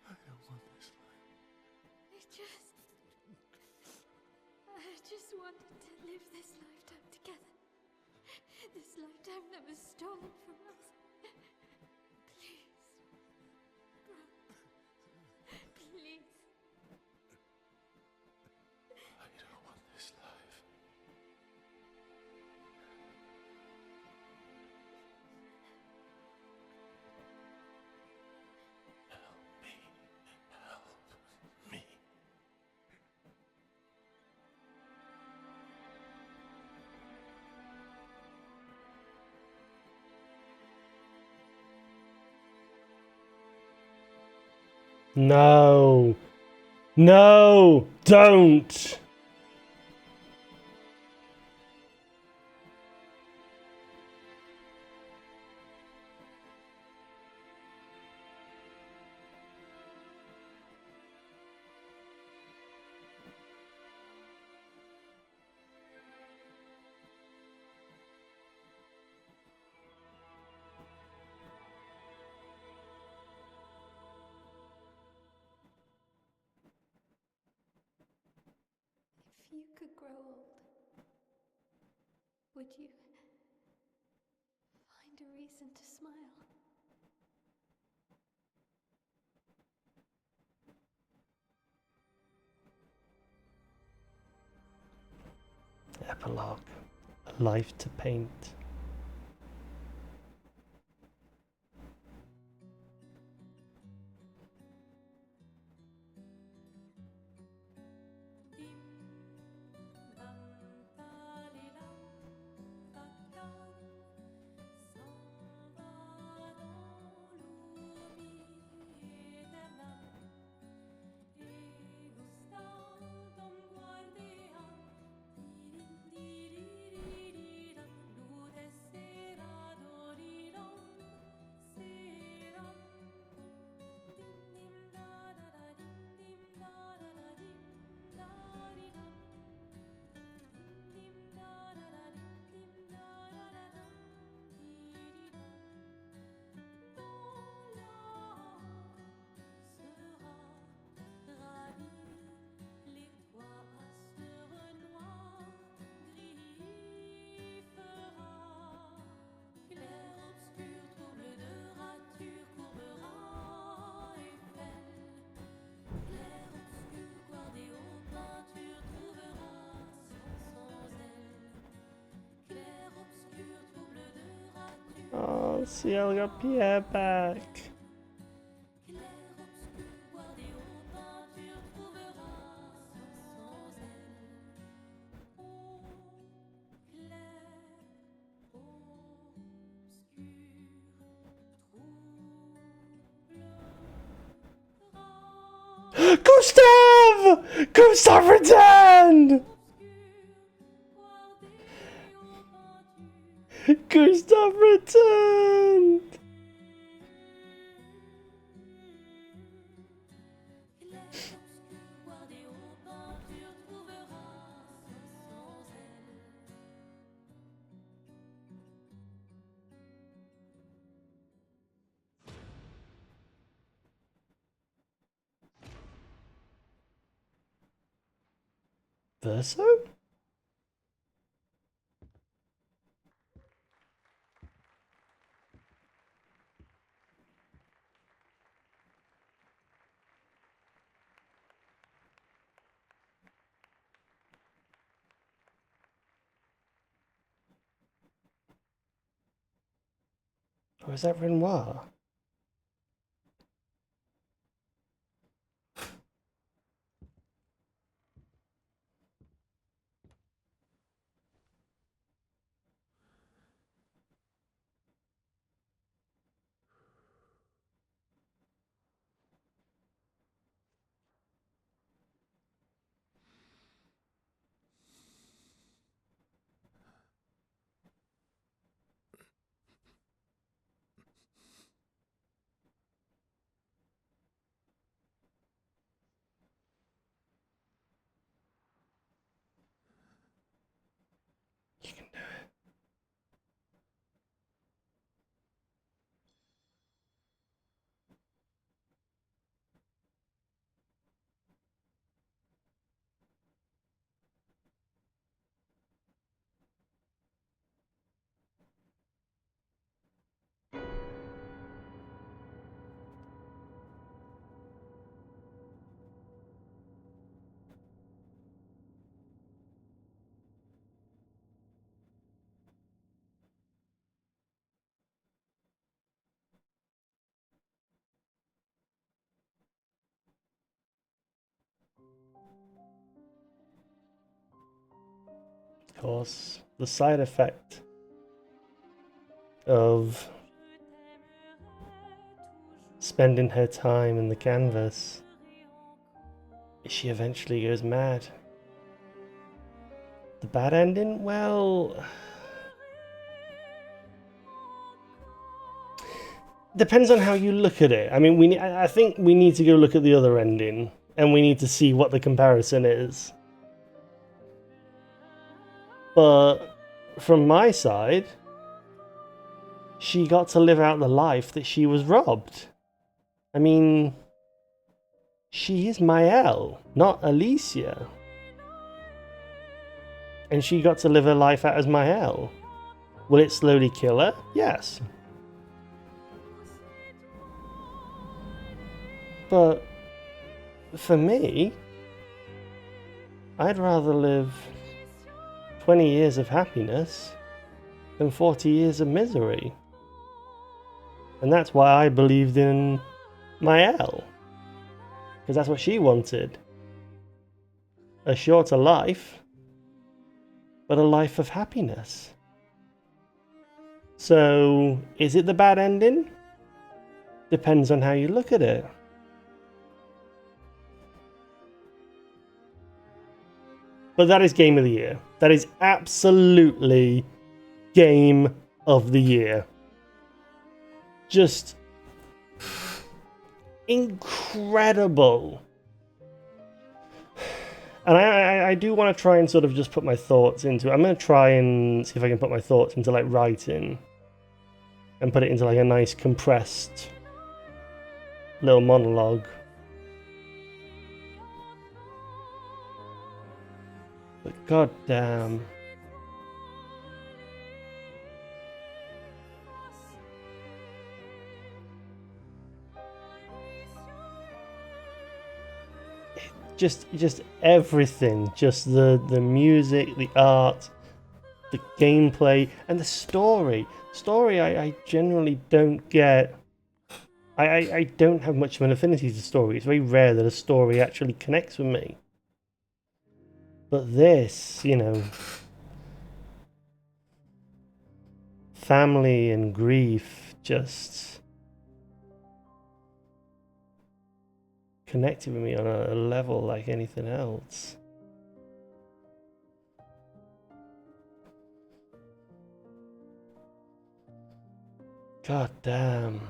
I don't want this life. I just wanted to live this lifetime together. This lifetime that was stolen from us. Please. Bro. Please. I don't want this life. Help me. Help me. No. No, don't. If you could grow old, would you find a reason to smile? Epilogue. A life to paint. Ciel got Pierre back. Gustav! Gustav returned! Gustav returned! Verso? Or is that Renoir? You can do it. Of course, the side effect of spending her time in the canvas is she eventually goes mad. The bad ending? Well, depends on how you look at it. I mean, I think we need to go look at the other ending, and we need to see what the comparison is. But from my side, she got to live out the life that she was robbed. I mean, she is Maëlle, not Alicia. And she got to live her life out as Maëlle. Will it slowly kill her? Yes. But for me, I'd rather live 20 years of happiness than 40 years of misery. And that's why I believed in Maëlle. Because that's what she wanted. A shorter life, but a life of happiness. So, is it the bad ending? Depends on how you look at it. But that is Game of the Year. That is absolutely Game of the Year. Just incredible. And I do want to try and sort of just put my thoughts into it. I'm going to try and see if I can put my thoughts into like writing and put it into like a nice compressed little monologue. But goddamn. Just everything, just the music, the art, the gameplay, and the story. Story, I generally don't get. I don't have much of an affinity to story. It's very rare that a story actually connects with me. But this, you know, family and grief just connected with me on a level like anything else. God damn.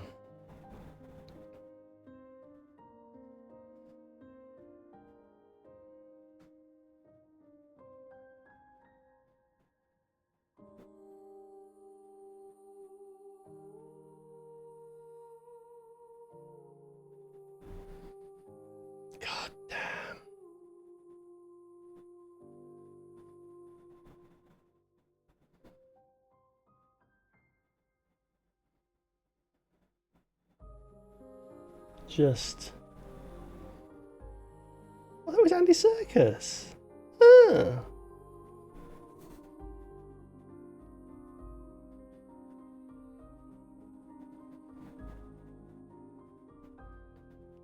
God damn. Just. Oh, that was Andy Serkis. Ah.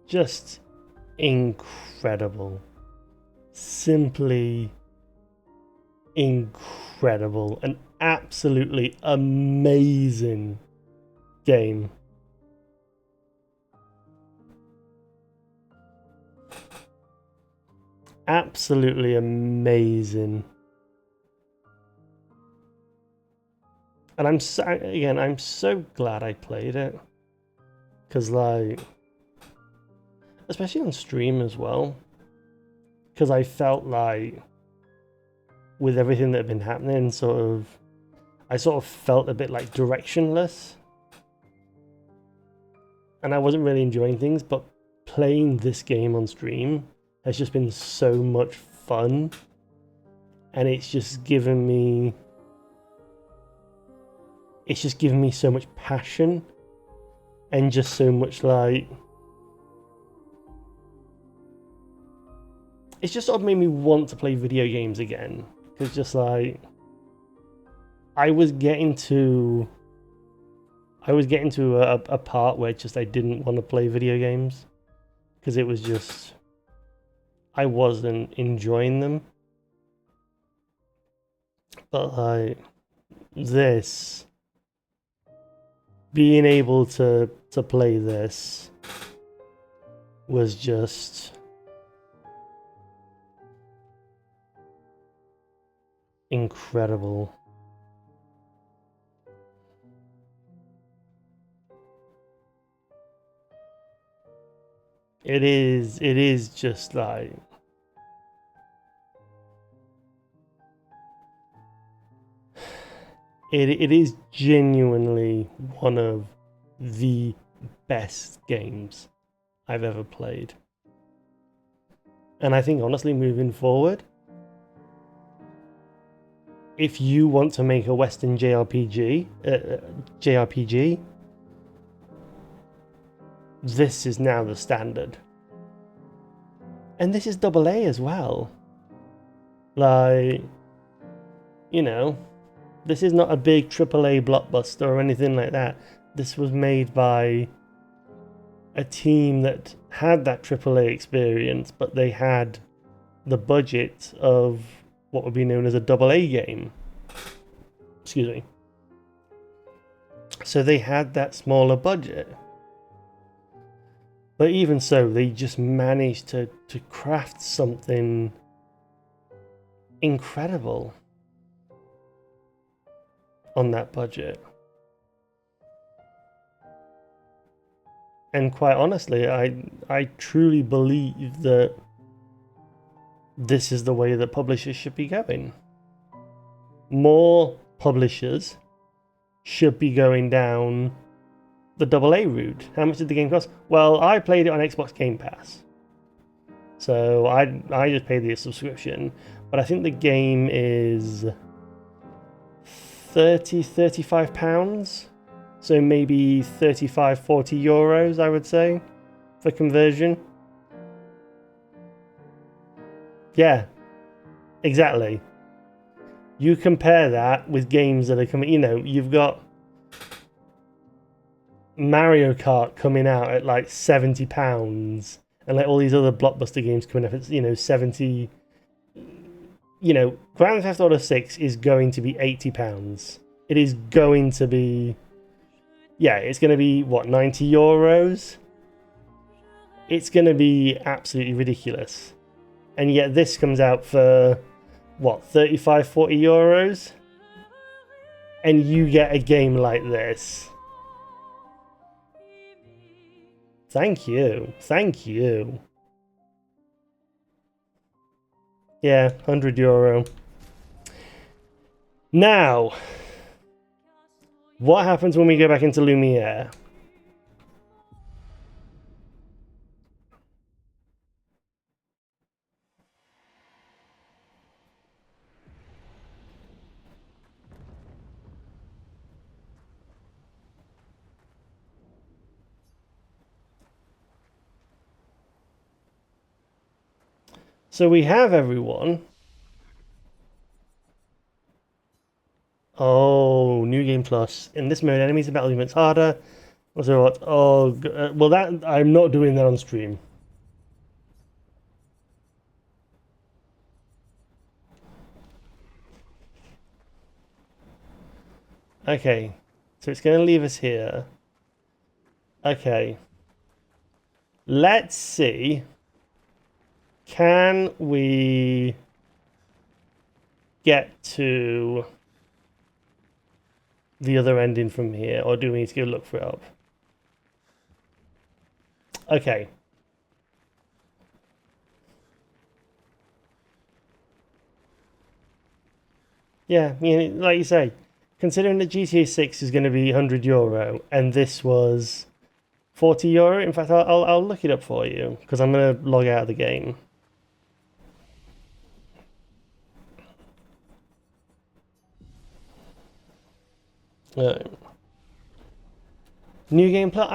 Just incredible. Simply incredible. An absolutely amazing game. Absolutely amazing. And I'm so glad I played it. Because, like, especially on stream as well. Because I felt like, with everything that had been happening, I sort of felt a bit like directionless. And I wasn't really enjoying things, but playing this game on stream has just been so much fun. And it's just given me so much passion. And just so much, like, it's just sort of made me want to play video games again. Because just like, I was getting to a part where just I didn't want to play video games. Because it was just, I wasn't enjoying them. But like, this, being able to play this was just incredible. It is just like, it is genuinely one of the best games I've ever played. And I think honestly, moving forward, if you want to make a Western JRPG, this is now the standard. And this is AA as well. Like, you know, this is not a big AAA blockbuster or anything like that. This was made by a team that had that AAA experience, but they had the budget of what would be known as a AA game. Excuse me. So they had that smaller budget. But even so, they just managed to craft something incredible on that budget. And quite honestly, I truly believe that this is the way that publishers should be going. More publishers should be going down the AA route. How much did the game cost? Well, I played it on Xbox Game Pass. So I just paid the subscription. But I think the game is £35. So maybe 35-40 euros, I would say, for conversion. Yeah, exactly. You compare that with games that are coming, you know, you've got Mario Kart coming out at like £70, and like all these other blockbuster games coming up at, you know, 70. You know, Grand Theft Auto 6 is going to be £80. It is going to be, yeah, it's going to be, what, €90? It's going to be absolutely ridiculous. And yet this comes out for, what, 35, €40? And you get a game like this. Thank you. Thank you. Yeah, €100. Now, what happens when we go back into Lumiere? So we have everyone. Oh, New Game Plus. In this mode, enemies and battle units harder. So what? Oh, well, that I'm not doing that on stream. Okay, so it's going to leave us here. Okay. Let's see. Can we get to the other ending from here, or do we need to go look for it up? Okay. Yeah, like you say, considering that GTA 6 is going to be €100 and this was €40. In fact, I'll look it up for you because I'm going to log out of the game. New Game Plus.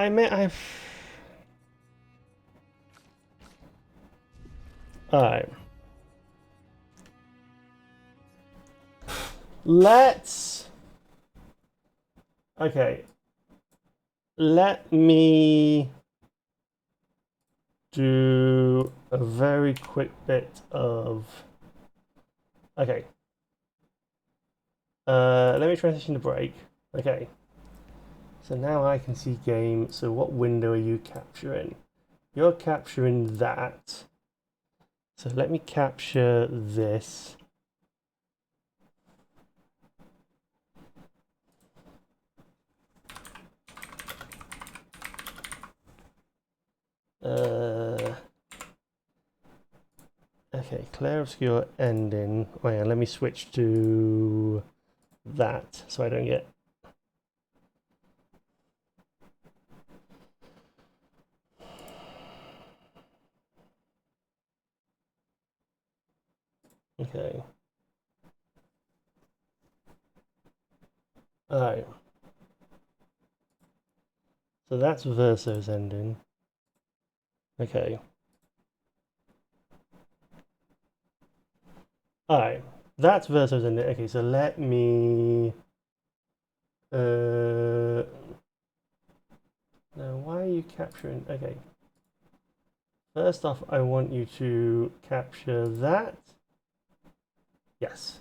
Alright. Okay. Let me do a very quick bit of... Okay. Let me transition to break. Okay. So now I can see game. So what window are you capturing? You're capturing that. So let me capture this. Okay, clairobscur ending. Oh yeah, let me switch to that so I don't get... Okay. Alright. So that's Verso's ending. Okay. Alright. That's Verso's ending. Okay, so let me... Now, why are you capturing... Okay. First off, I want you to capture that. Yes.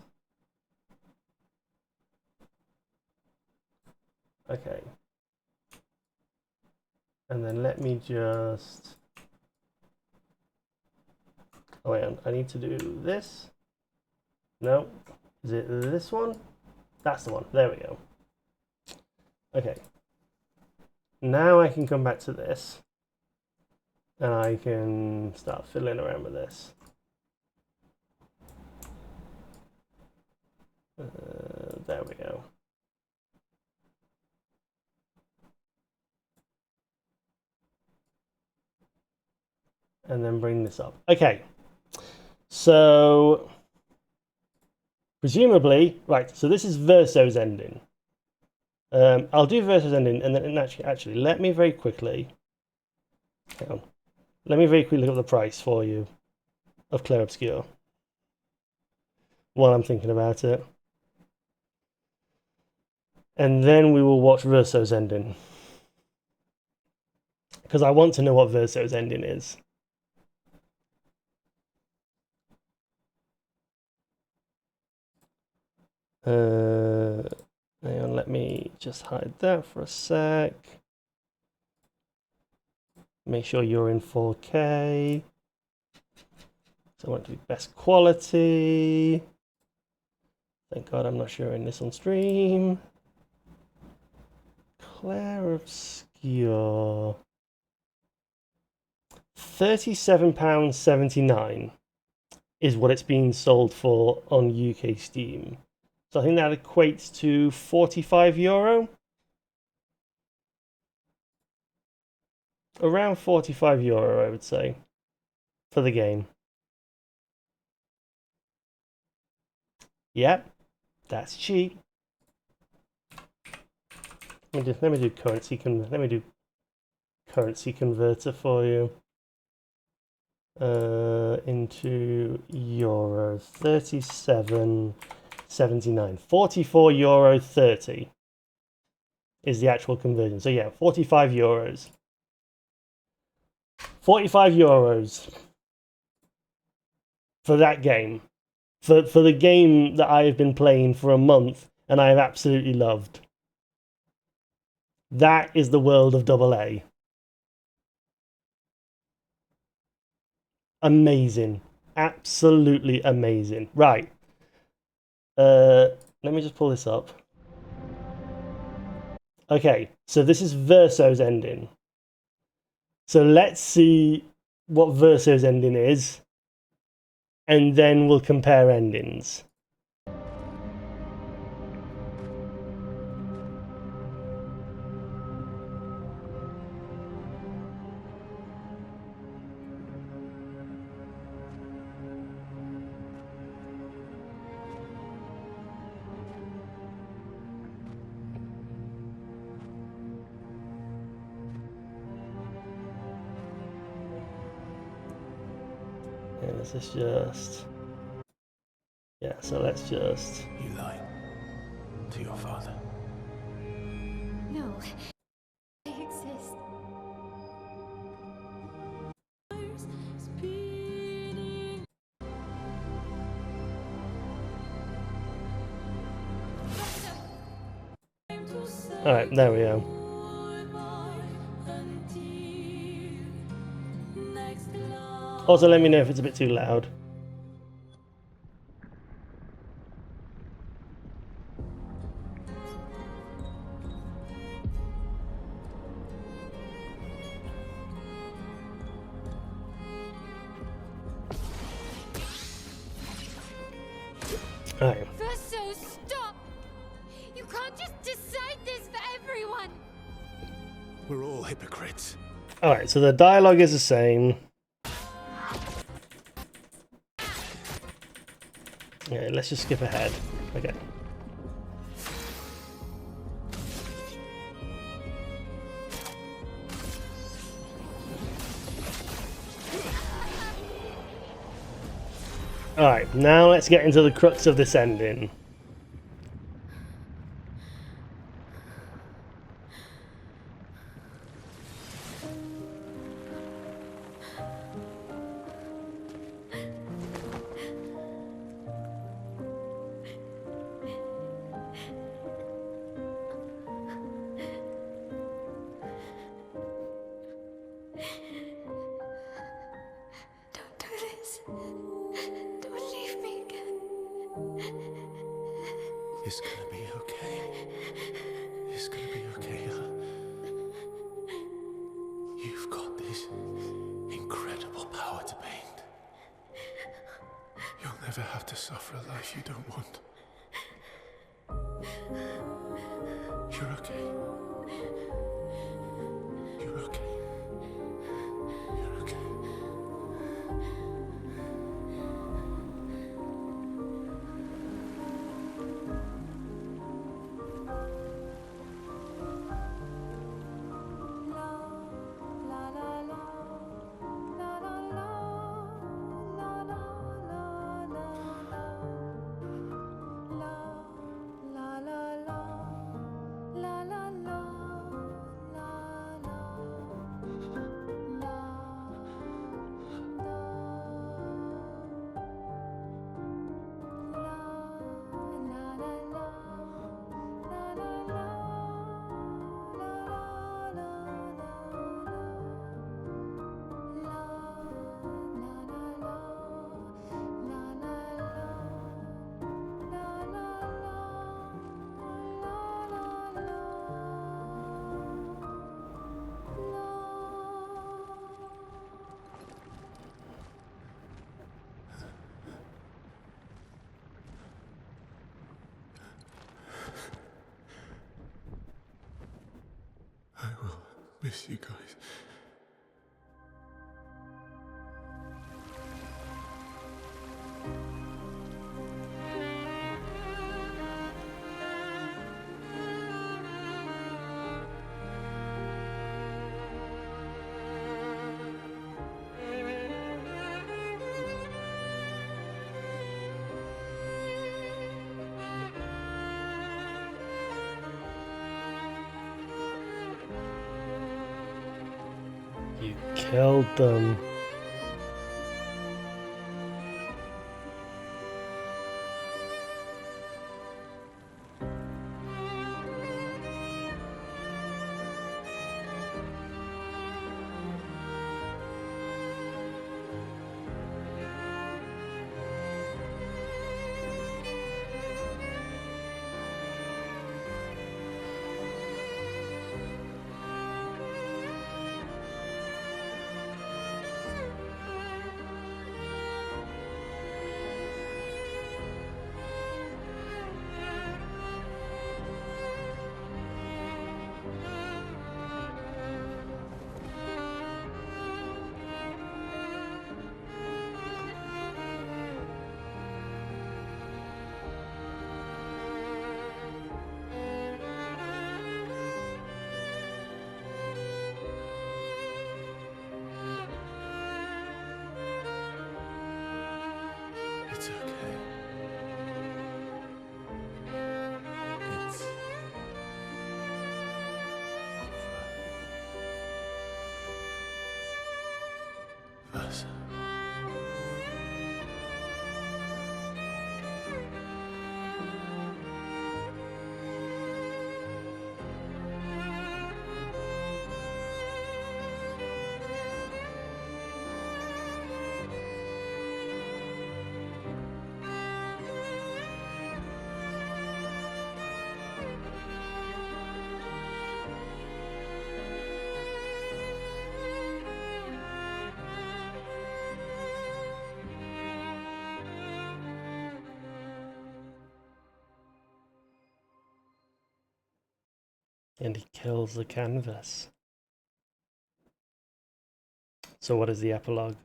Okay. And then let me just... Oh, wait, I need to do this. No. Is it this one? That's the one. There we go. Okay. Now I can come back to this. And I can start fiddling around with this. There we go. And then bring this up. Okay. So, presumably, right, so this is Verso's ending. I'll do Verso's ending, and then actually, let me very quickly... Hang on. Let me very quickly look up the price for you of Clair Obscur while I'm thinking about it. And then we will watch Verso's ending. Because I want to know what Verso's ending is. Hang on, let me just hide that for a sec. Make sure you're in 4K. So I want it to be best quality. Thank God I'm not showing this on stream. Clairobscur. £37.79 is what it's being sold for on UK Steam. So I think that equates to €45. Around €45, I would say, for the game. Yep, that's cheap. Let me do currency converter for you. Into euro, 37.79. €44.30 is the actual conversion. So yeah, €45. €45 for that game. For the game that I have been playing for a month and I have absolutely loved. That is the world of AA. Amazing. Absolutely amazing. Right. Let me just pull this up. Okay, so this is Verso's ending. So let's see what Verso's ending is, and then we'll compare endings. And this is just... Yeah, so let's just... You lied to your father. No, I exist. Alright, there we go. Also, let me know if it's a bit too loud. Alright. Verso, stop! You can't just decide this for everyone! We're all hypocrites. Alright, so the dialogue is the same. Yeah, let's just skip ahead. Okay. Alright, now let's get into the crux of this ending. Don't do this. Don't leave me again. It's gonna be okay. It's gonna be okay, huh? You've got this incredible power to paint. You'll never have to suffer a life you don't want. You're okay. You're okay. You're okay. miss you guys. You killed them. It's okay. It's over. Versa. And he kills the canvas. So what is the epilogue?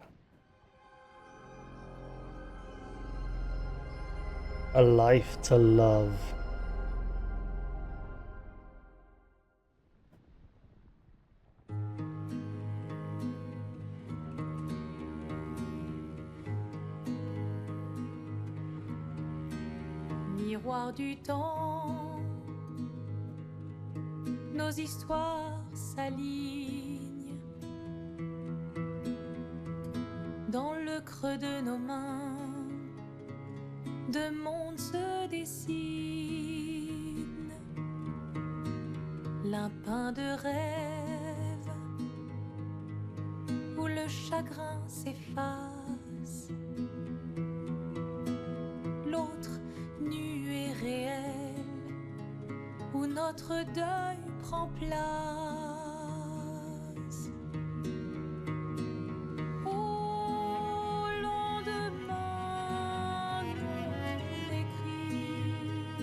A life to love. Miroir du temps, nos histoires s'alignent. Dans le creux de nos mains, deux mondes se dessinent. L'un peint de rêve, où le chagrin s'efface. L'autre nu et réel, où notre deuil prend place. Au lendemain non écrit,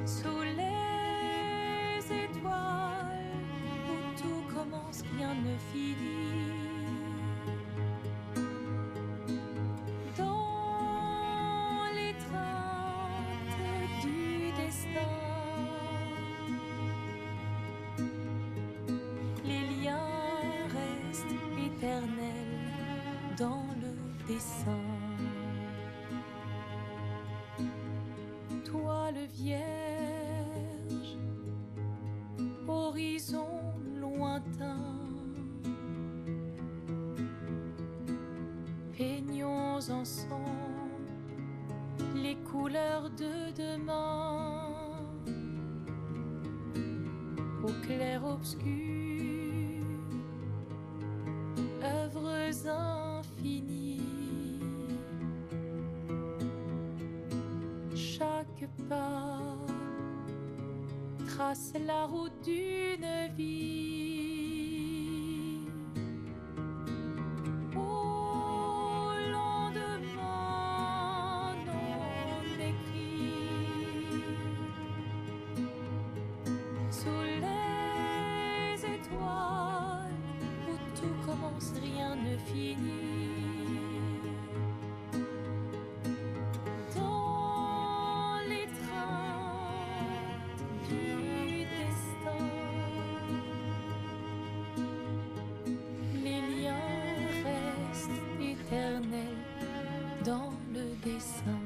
sous les étoiles, où tout commence, rien ne finit. Dans le dessin, toile vierge, horizon lointain, peignons ensemble les couleurs de demain, au clair obscur. Œuvres infinies, chaque pas trace la route d'une vie. Au lendemain non écrit, sous les commence, rien ne finit. Dans les trains du destin, les liens restent éternels dans le dessin.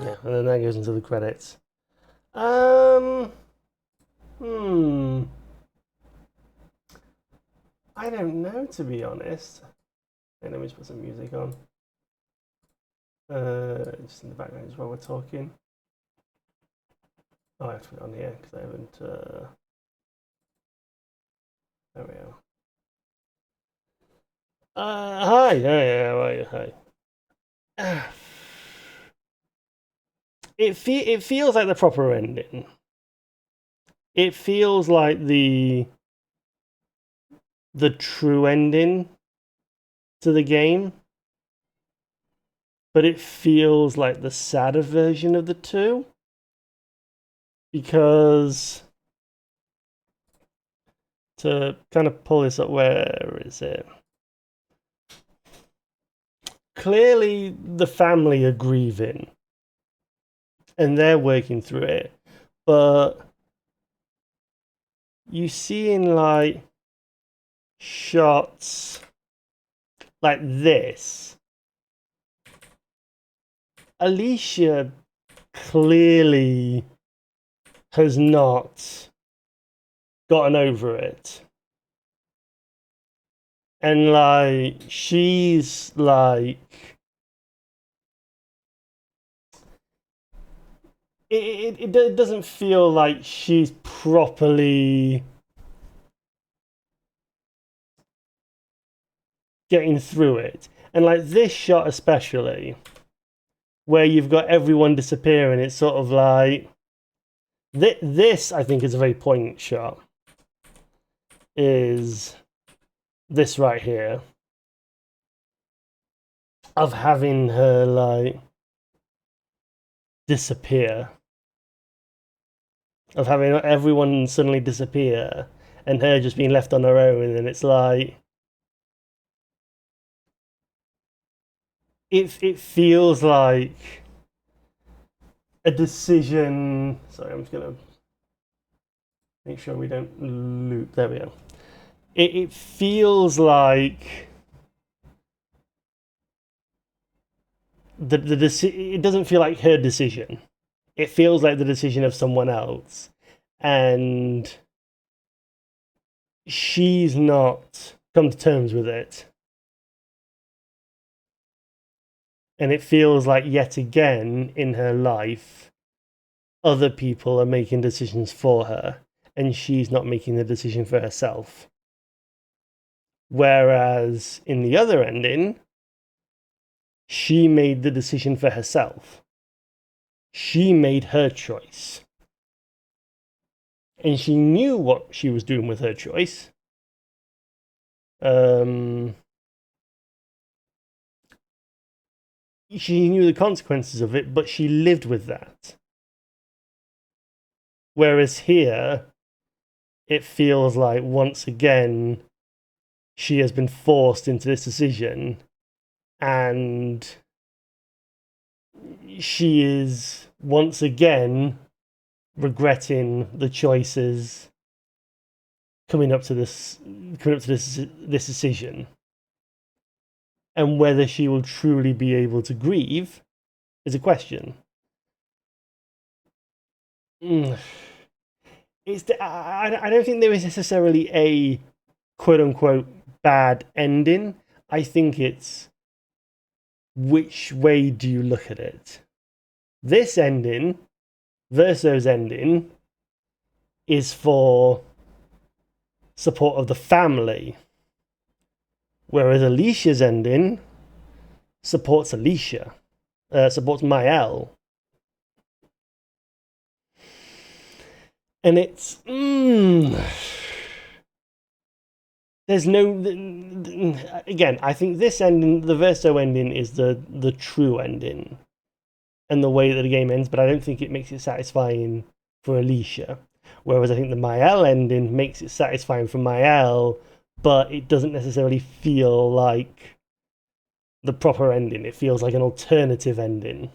Yeah, and then that goes into the credits. I don't know, to be honest. Okay, let me just put some music on. Just in the background as while we're talking. Oh, I have to put it on here because I haven't. There we go. Hi. Hi. It feels like the proper ending. It feels like the true ending to the game, but it feels like the sadder version of the two, because to kind of pull this up, where is it? Clearly the family are grieving and they're working through it, but you see in like shots like this, Alicia clearly has not gotten over it. And like, she's like, it doesn't feel like she's properly getting through it. And like this shot especially, where you've got everyone disappearing, it's sort of like, this I think is a very poignant shot, is this right here, of having her like disappear, of having everyone suddenly disappear and her just being left on her own. And it's like, it feels like a decision. Sorry, I'm just gonna make sure we don't loop. There we go. It feels like it doesn't feel like her decision. It feels like the decision of someone else, and she's not come to terms with it. And it feels like yet again in her life, other people are making decisions for her, and she's not making the decision for herself. Whereas in the other ending, she made the decision for herself. She made her choice. And she knew what she was doing with her choice. she knew the consequences of it, but she lived with that. Whereas here, it feels like once again she has been forced into this decision, and she is once again regretting the choices coming up to this decision. And whether she will truly be able to grieve is a question. I don't think there is necessarily a quote-unquote bad ending. I think it's which way do you look at it. This ending, Verso's ending, is for support of the family, whereas Alicia's ending supports Alicia, supports Mael. And it's there's no, again, I think this ending, the Verso ending, is the true ending and the way that the game ends, but I don't think it makes it satisfying for Alicia. Whereas I think the Mael ending makes it satisfying for Mael, but it doesn't necessarily feel like the proper ending. It feels like an alternative ending.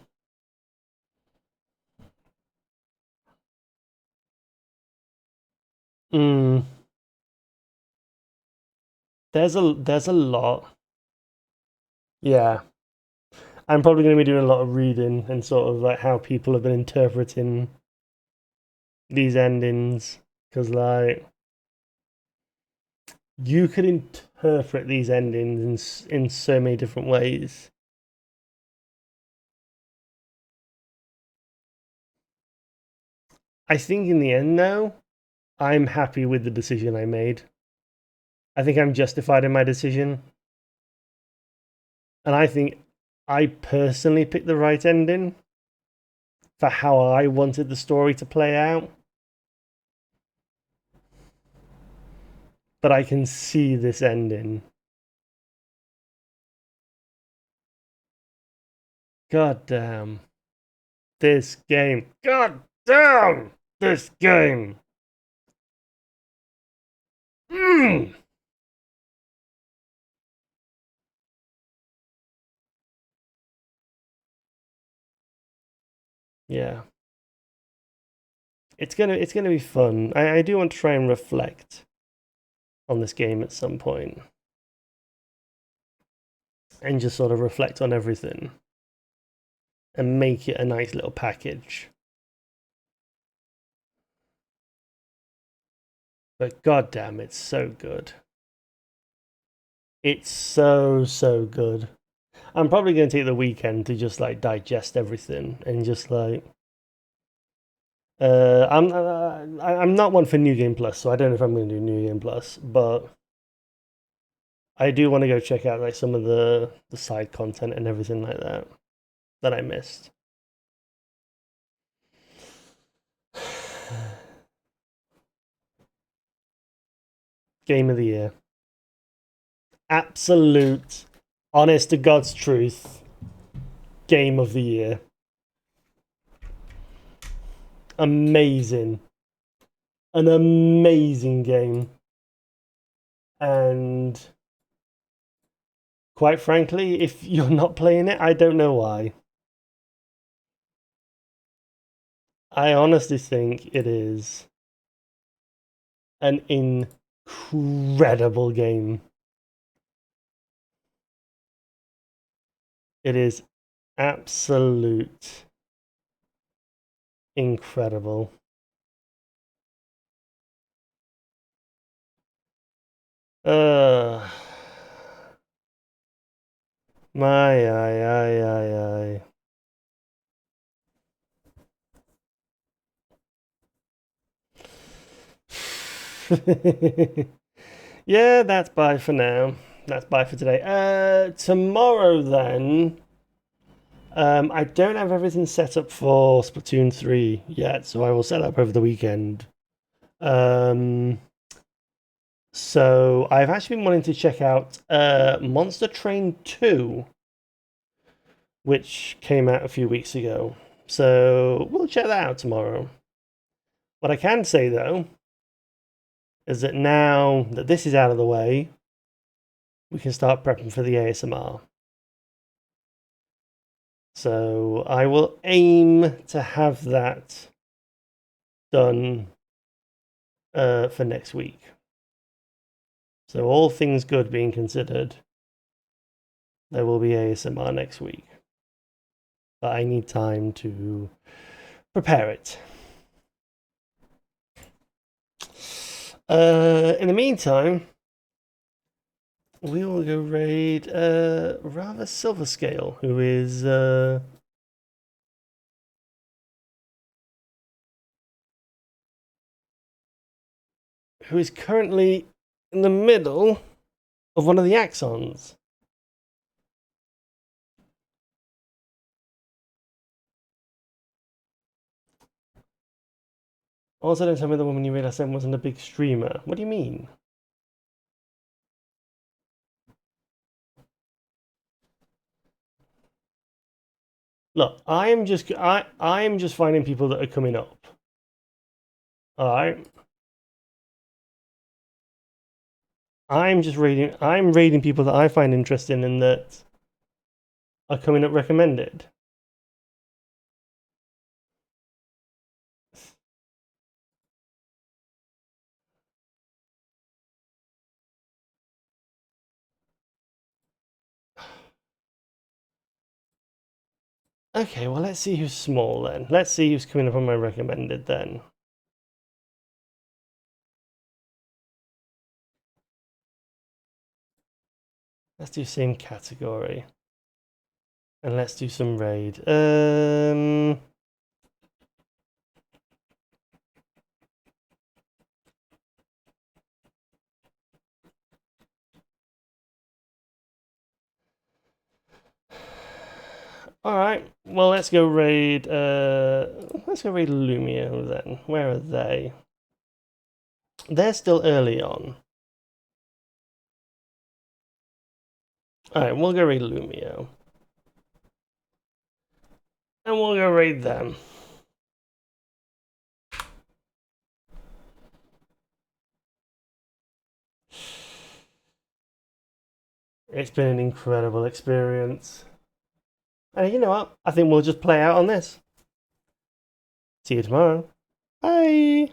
There's a lot. Yeah. I'm probably going to be doing a lot of reading and sort of like how people have been interpreting these endings, because like you could interpret these endings in so many different ways. I think in the end, though, I'm happy with the decision I made. I think I'm justified in my decision. And I think I personally picked the right ending for how I wanted the story to play out. But I can see this ending. God damn. This game. God damn! This game. Yeah. It's gonna be fun. I do want to try and reflect on this game at some point. And just sort of reflect on everything. And make it a nice little package. But goddamn, it's so good. It's so good. I'm probably going to take the weekend to just like digest everything and just like. I'm not one for New Game Plus, so I don't know if I'm going to do New Game Plus, but I do want to go check out like some of the side content and everything like that I missed. Game of the year. Absolute, honest to God's truth, game of the year. Amazing. An amazing game. And quite frankly, if you're not playing it, I don't know why. I honestly think it is an incredible game. It is absolute incredible. My I. Yeah, that's bye for now. That's bye for today. Tomorrow then. I don't have everything set up for Splatoon 3 yet, so I will set up over the weekend. So I've actually been wanting to check out Monster Train 2, which came out a few weeks ago. So we'll check that out tomorrow. What I can say though is that now that this is out of the way, we can start prepping for the ASMR. So I will aim to have that done for next week. So all things good being considered, there will be ASMR next week. But I need time to prepare it. In the meantime, we will go raid Rather Silverscale, who is currently in the middle of one of the axons. Also, don't tell me the woman you realised then wasn't a big streamer. What do you mean? Look, I'm just finding people that are coming up. All right. I'm raiding people that I find interesting and that are coming up recommended. Okay, well, let's see who's small then. Let's see who's coming up on my recommended then. Let's do same category. And let's do some raid. Alright, well let's go raid Lumio then. Where are they? They're still early on. Alright, we'll go raid Lumio. And we'll go raid them. It's been an incredible experience. And you know what? I think we'll just play out on this. See you tomorrow. Bye!